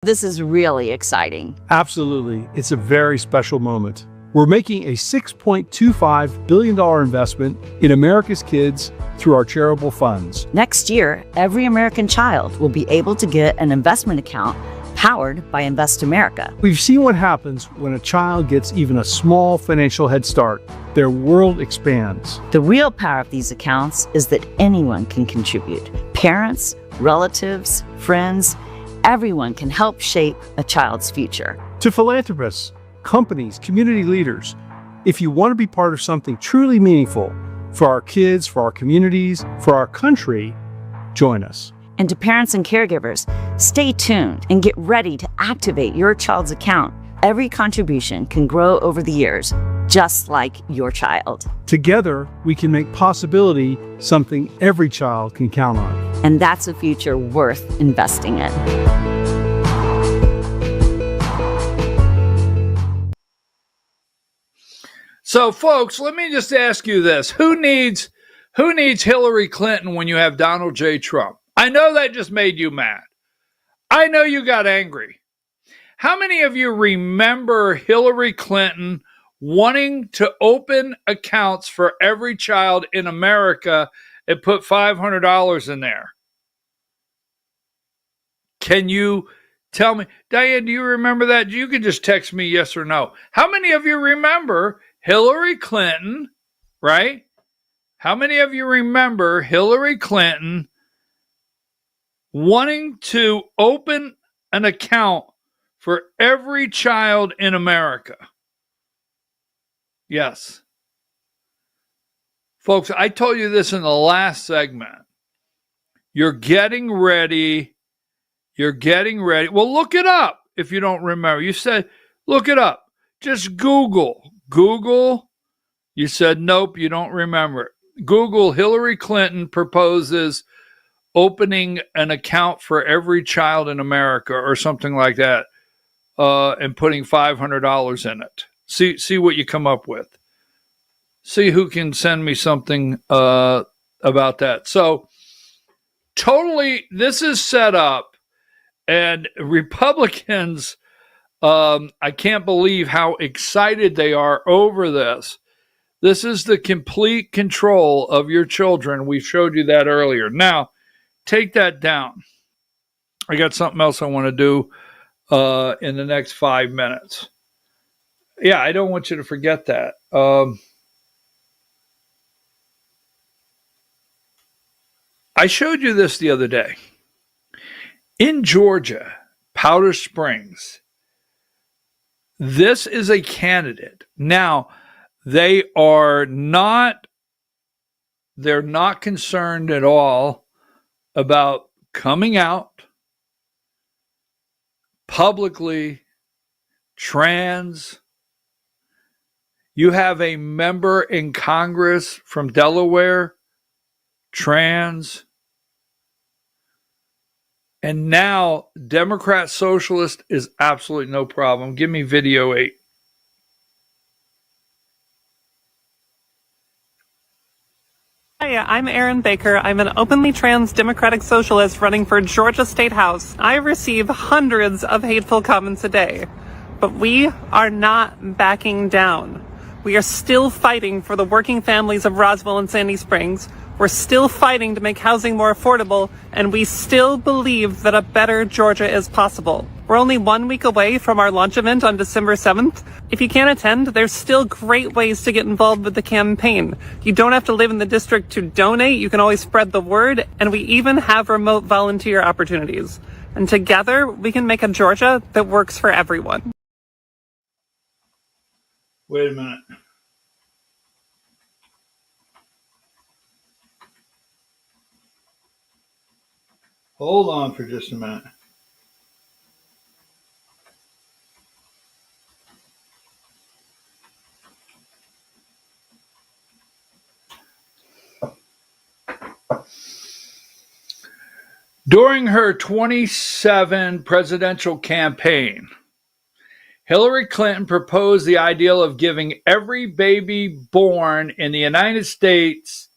This is really exciting. Absolutely. It's a very special moment. We're making a $6.25 billion investment in America's kids through our charitable funds. Next year, every American child will be able to get an investment account powered by Invest America. We've seen what happens when a child gets even a small financial head start. Their world expands. The real power of these accounts is that anyone can contribute. Parents, relatives, friends, everyone can help shape a child's future. To philanthropists, companies, community leaders, if you want to be part of something truly meaningful for our kids, for our communities, for our country, join us. And to parents and caregivers, stay tuned and get ready to activate your child's account. Every contribution can grow over the years, just like your child. Together, we can make possibility something every child can count on. And that's a future worth investing in. So, folks, let me just ask you this. Who needs Hillary Clinton when you have Donald J. Trump? I know that just made you mad. I know you got angry. How many of you remember Hillary Clinton wanting to open accounts for every child in America and put $500 in there? Can you tell me? Diane, do you remember that? You can just text me yes or no. How many of you remember Hillary Clinton, right? How many of you remember Hillary Clinton wanting to open an account for every child in America? Yes. Folks, I told you this in the last segment. You're getting ready. Well, look it up if you don't remember. You said, look it up. Just Google. You said, nope, you don't remember it. Google Hillary Clinton proposes opening an account for every child in America or something like that, and putting $500 in it. See what you come up with. See who can send me something about that. So totally, this is set up, and Republicans, I can't believe how excited they are over this. This is the complete control of your children. We showed you that earlier. Now, take that down. I got something else I want to do in the next 5 minutes. Yeah, I don't want you to forget that. I showed you this the other day. In Georgia, Powder Springs, this is a candidate. Now, they're not concerned at all about coming out publicly trans. You have a member in Congress from Delaware, trans. And now Democrat Socialist is absolutely no problem. Give me video 8. Hi, I'm Erin Baker. I'm an openly trans Democratic Socialist running for Georgia State House. I receive hundreds of hateful comments a day, but we are not backing down. We are still fighting for the working families of Roswell and Sandy Springs. We're still fighting to make housing more affordable, and we still believe that a better Georgia is possible. We're only 1 week away from our launch event on December 7th. If you can't attend, there's still great ways to get involved with the campaign. You don't have to live in the district to donate. You can always spread the word, and we even have remote volunteer opportunities. And together, we can make a Georgia that works for everyone. Wait a minute. Hold on for just a minute. During her 27 presidential campaign, Hillary Clinton proposed the ideal of giving every baby born in the United States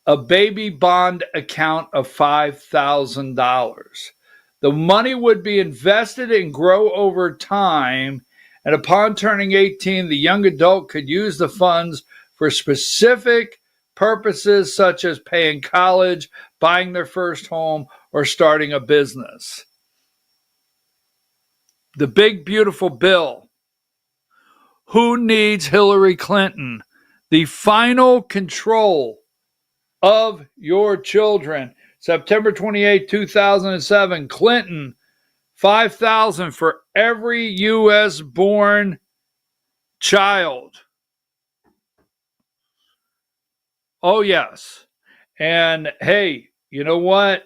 a baby bond account of $5,000. The money would be invested and grow over time, and upon turning 18, the young adult could use the funds for specific purposes such as paying college, buying their first home, or starting a business. The big, beautiful bill. Who needs Hillary Clinton? The final control of your children. September 28, 2007, Clinton, $5,000 for every U.S. born child. Oh, yes. And hey, you know what?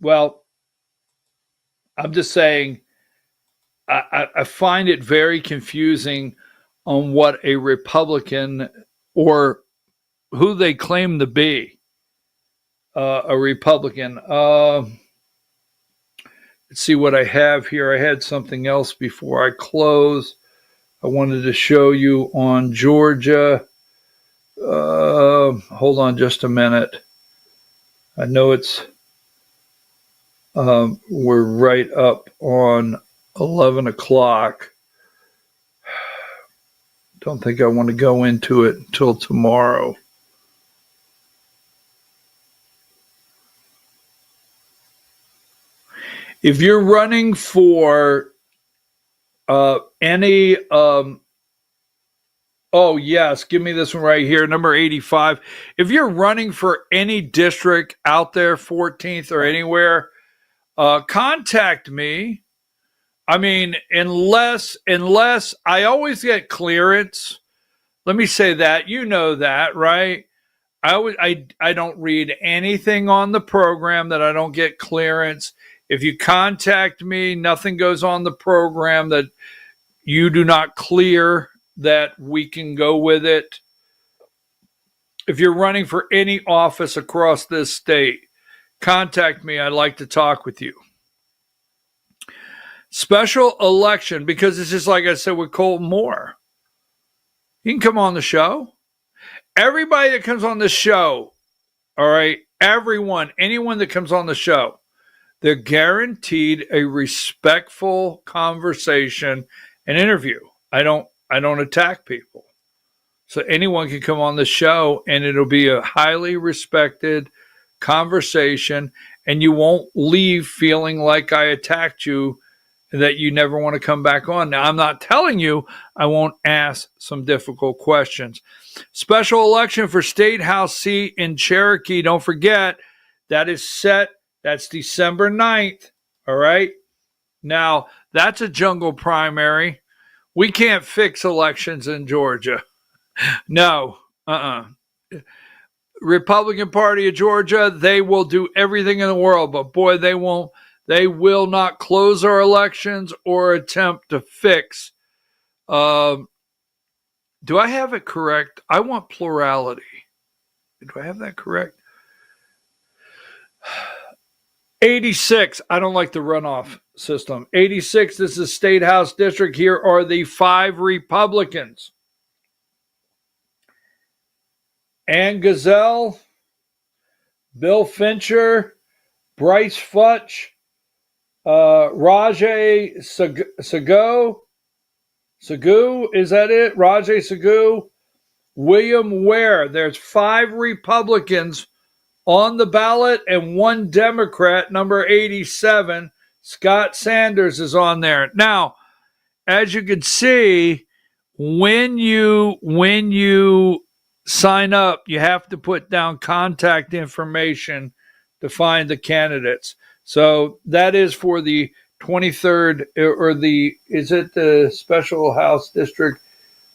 Well, I'm just saying, I find it very confusing on what a Republican or who they claim to be a Republican. Let's see what I have here. I had something else before I close. I wanted to show you on Georgia. Hold on just a minute. I know it's we're right up on 11 o'clock. Don't think I want to go into it until tomorrow. If you're running for any, oh yes, give me this one right here, number 85. If you're running for any district out there, 14th or anywhere, contact me. I mean, unless I always get clearance. Let me say that, you know that, right? I don't read anything on the program that I don't get clearance. If you contact me, nothing goes on the program that you do not clear that we can go with it. If you're running for any office across this state, contact me. I'd like to talk with you. Special election, because it's just like I said with Colton Moore. You can come on the show. Everybody that comes on the show, all right, anyone that comes on the show, they're guaranteed a respectful conversation and interview. I don't attack people. So anyone can come on the show and it'll be a highly respected conversation, and you won't leave feeling like I attacked you, that you never want to come back on. Now, I'm not telling you I won't ask some difficult questions. Special election for State House seat in Cherokee. Don't forget, that is set. That's December 9th. All right. Now, that's a jungle primary. We can't fix elections in Georgia. No. Republican Party of Georgia, they will do everything in the world, but boy, they will not close our elections or attempt to fix. Do I have it correct? I want plurality. Do I have that correct? 86. I don't like the runoff system. 86. This is State House District. Here are the 5 Republicans: Ann Gazelle, Bill Fincher, Bryce Futch, Rajay Sagu, is that it? Rajay Sagu, William Ware. There's 5 Republicans on the ballot and 1 Democrat, number 87. Scott Sanders is on there. Now, as you can see, when you sign up, you have to put down contact information to find the candidates. So that is for the 23rd, or is it the Special House District?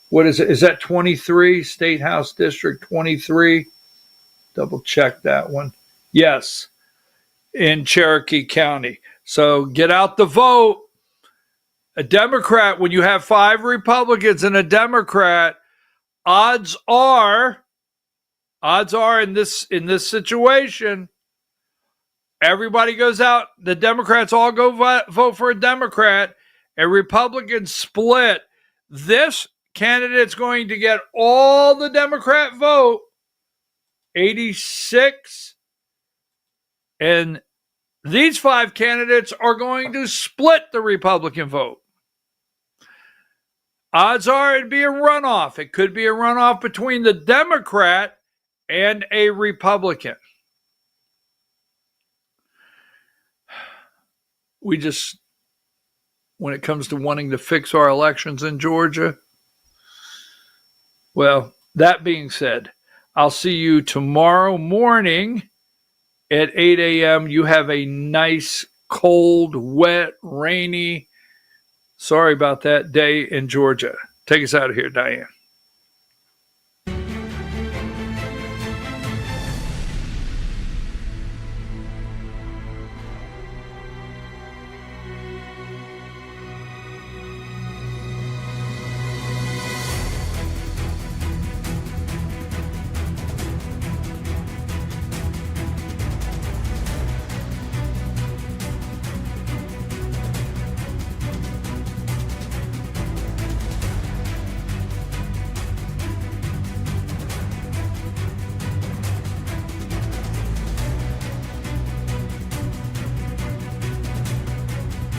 What is it? Is that 23? State House District 23? Double check that one. Yes, in Cherokee County. So get out the vote. A Democrat, when you have 5 Republicans and a Democrat, odds are in this situation, everybody goes out. The Democrats all go vote for a Democrat. A Republican split. This candidate's going to get all the Democrat vote, 86, and these 5 candidates are going to split the Republican vote. Odds are it'd be a runoff. It could be a runoff between the Democrat and a Republican. We just, when it comes to wanting to fix our elections in Georgia, well, that being said, I'll see you tomorrow morning at 8 a.m. You have a nice, cold, wet, rainy, sorry about that, day in Georgia. Take us out of here, Diane.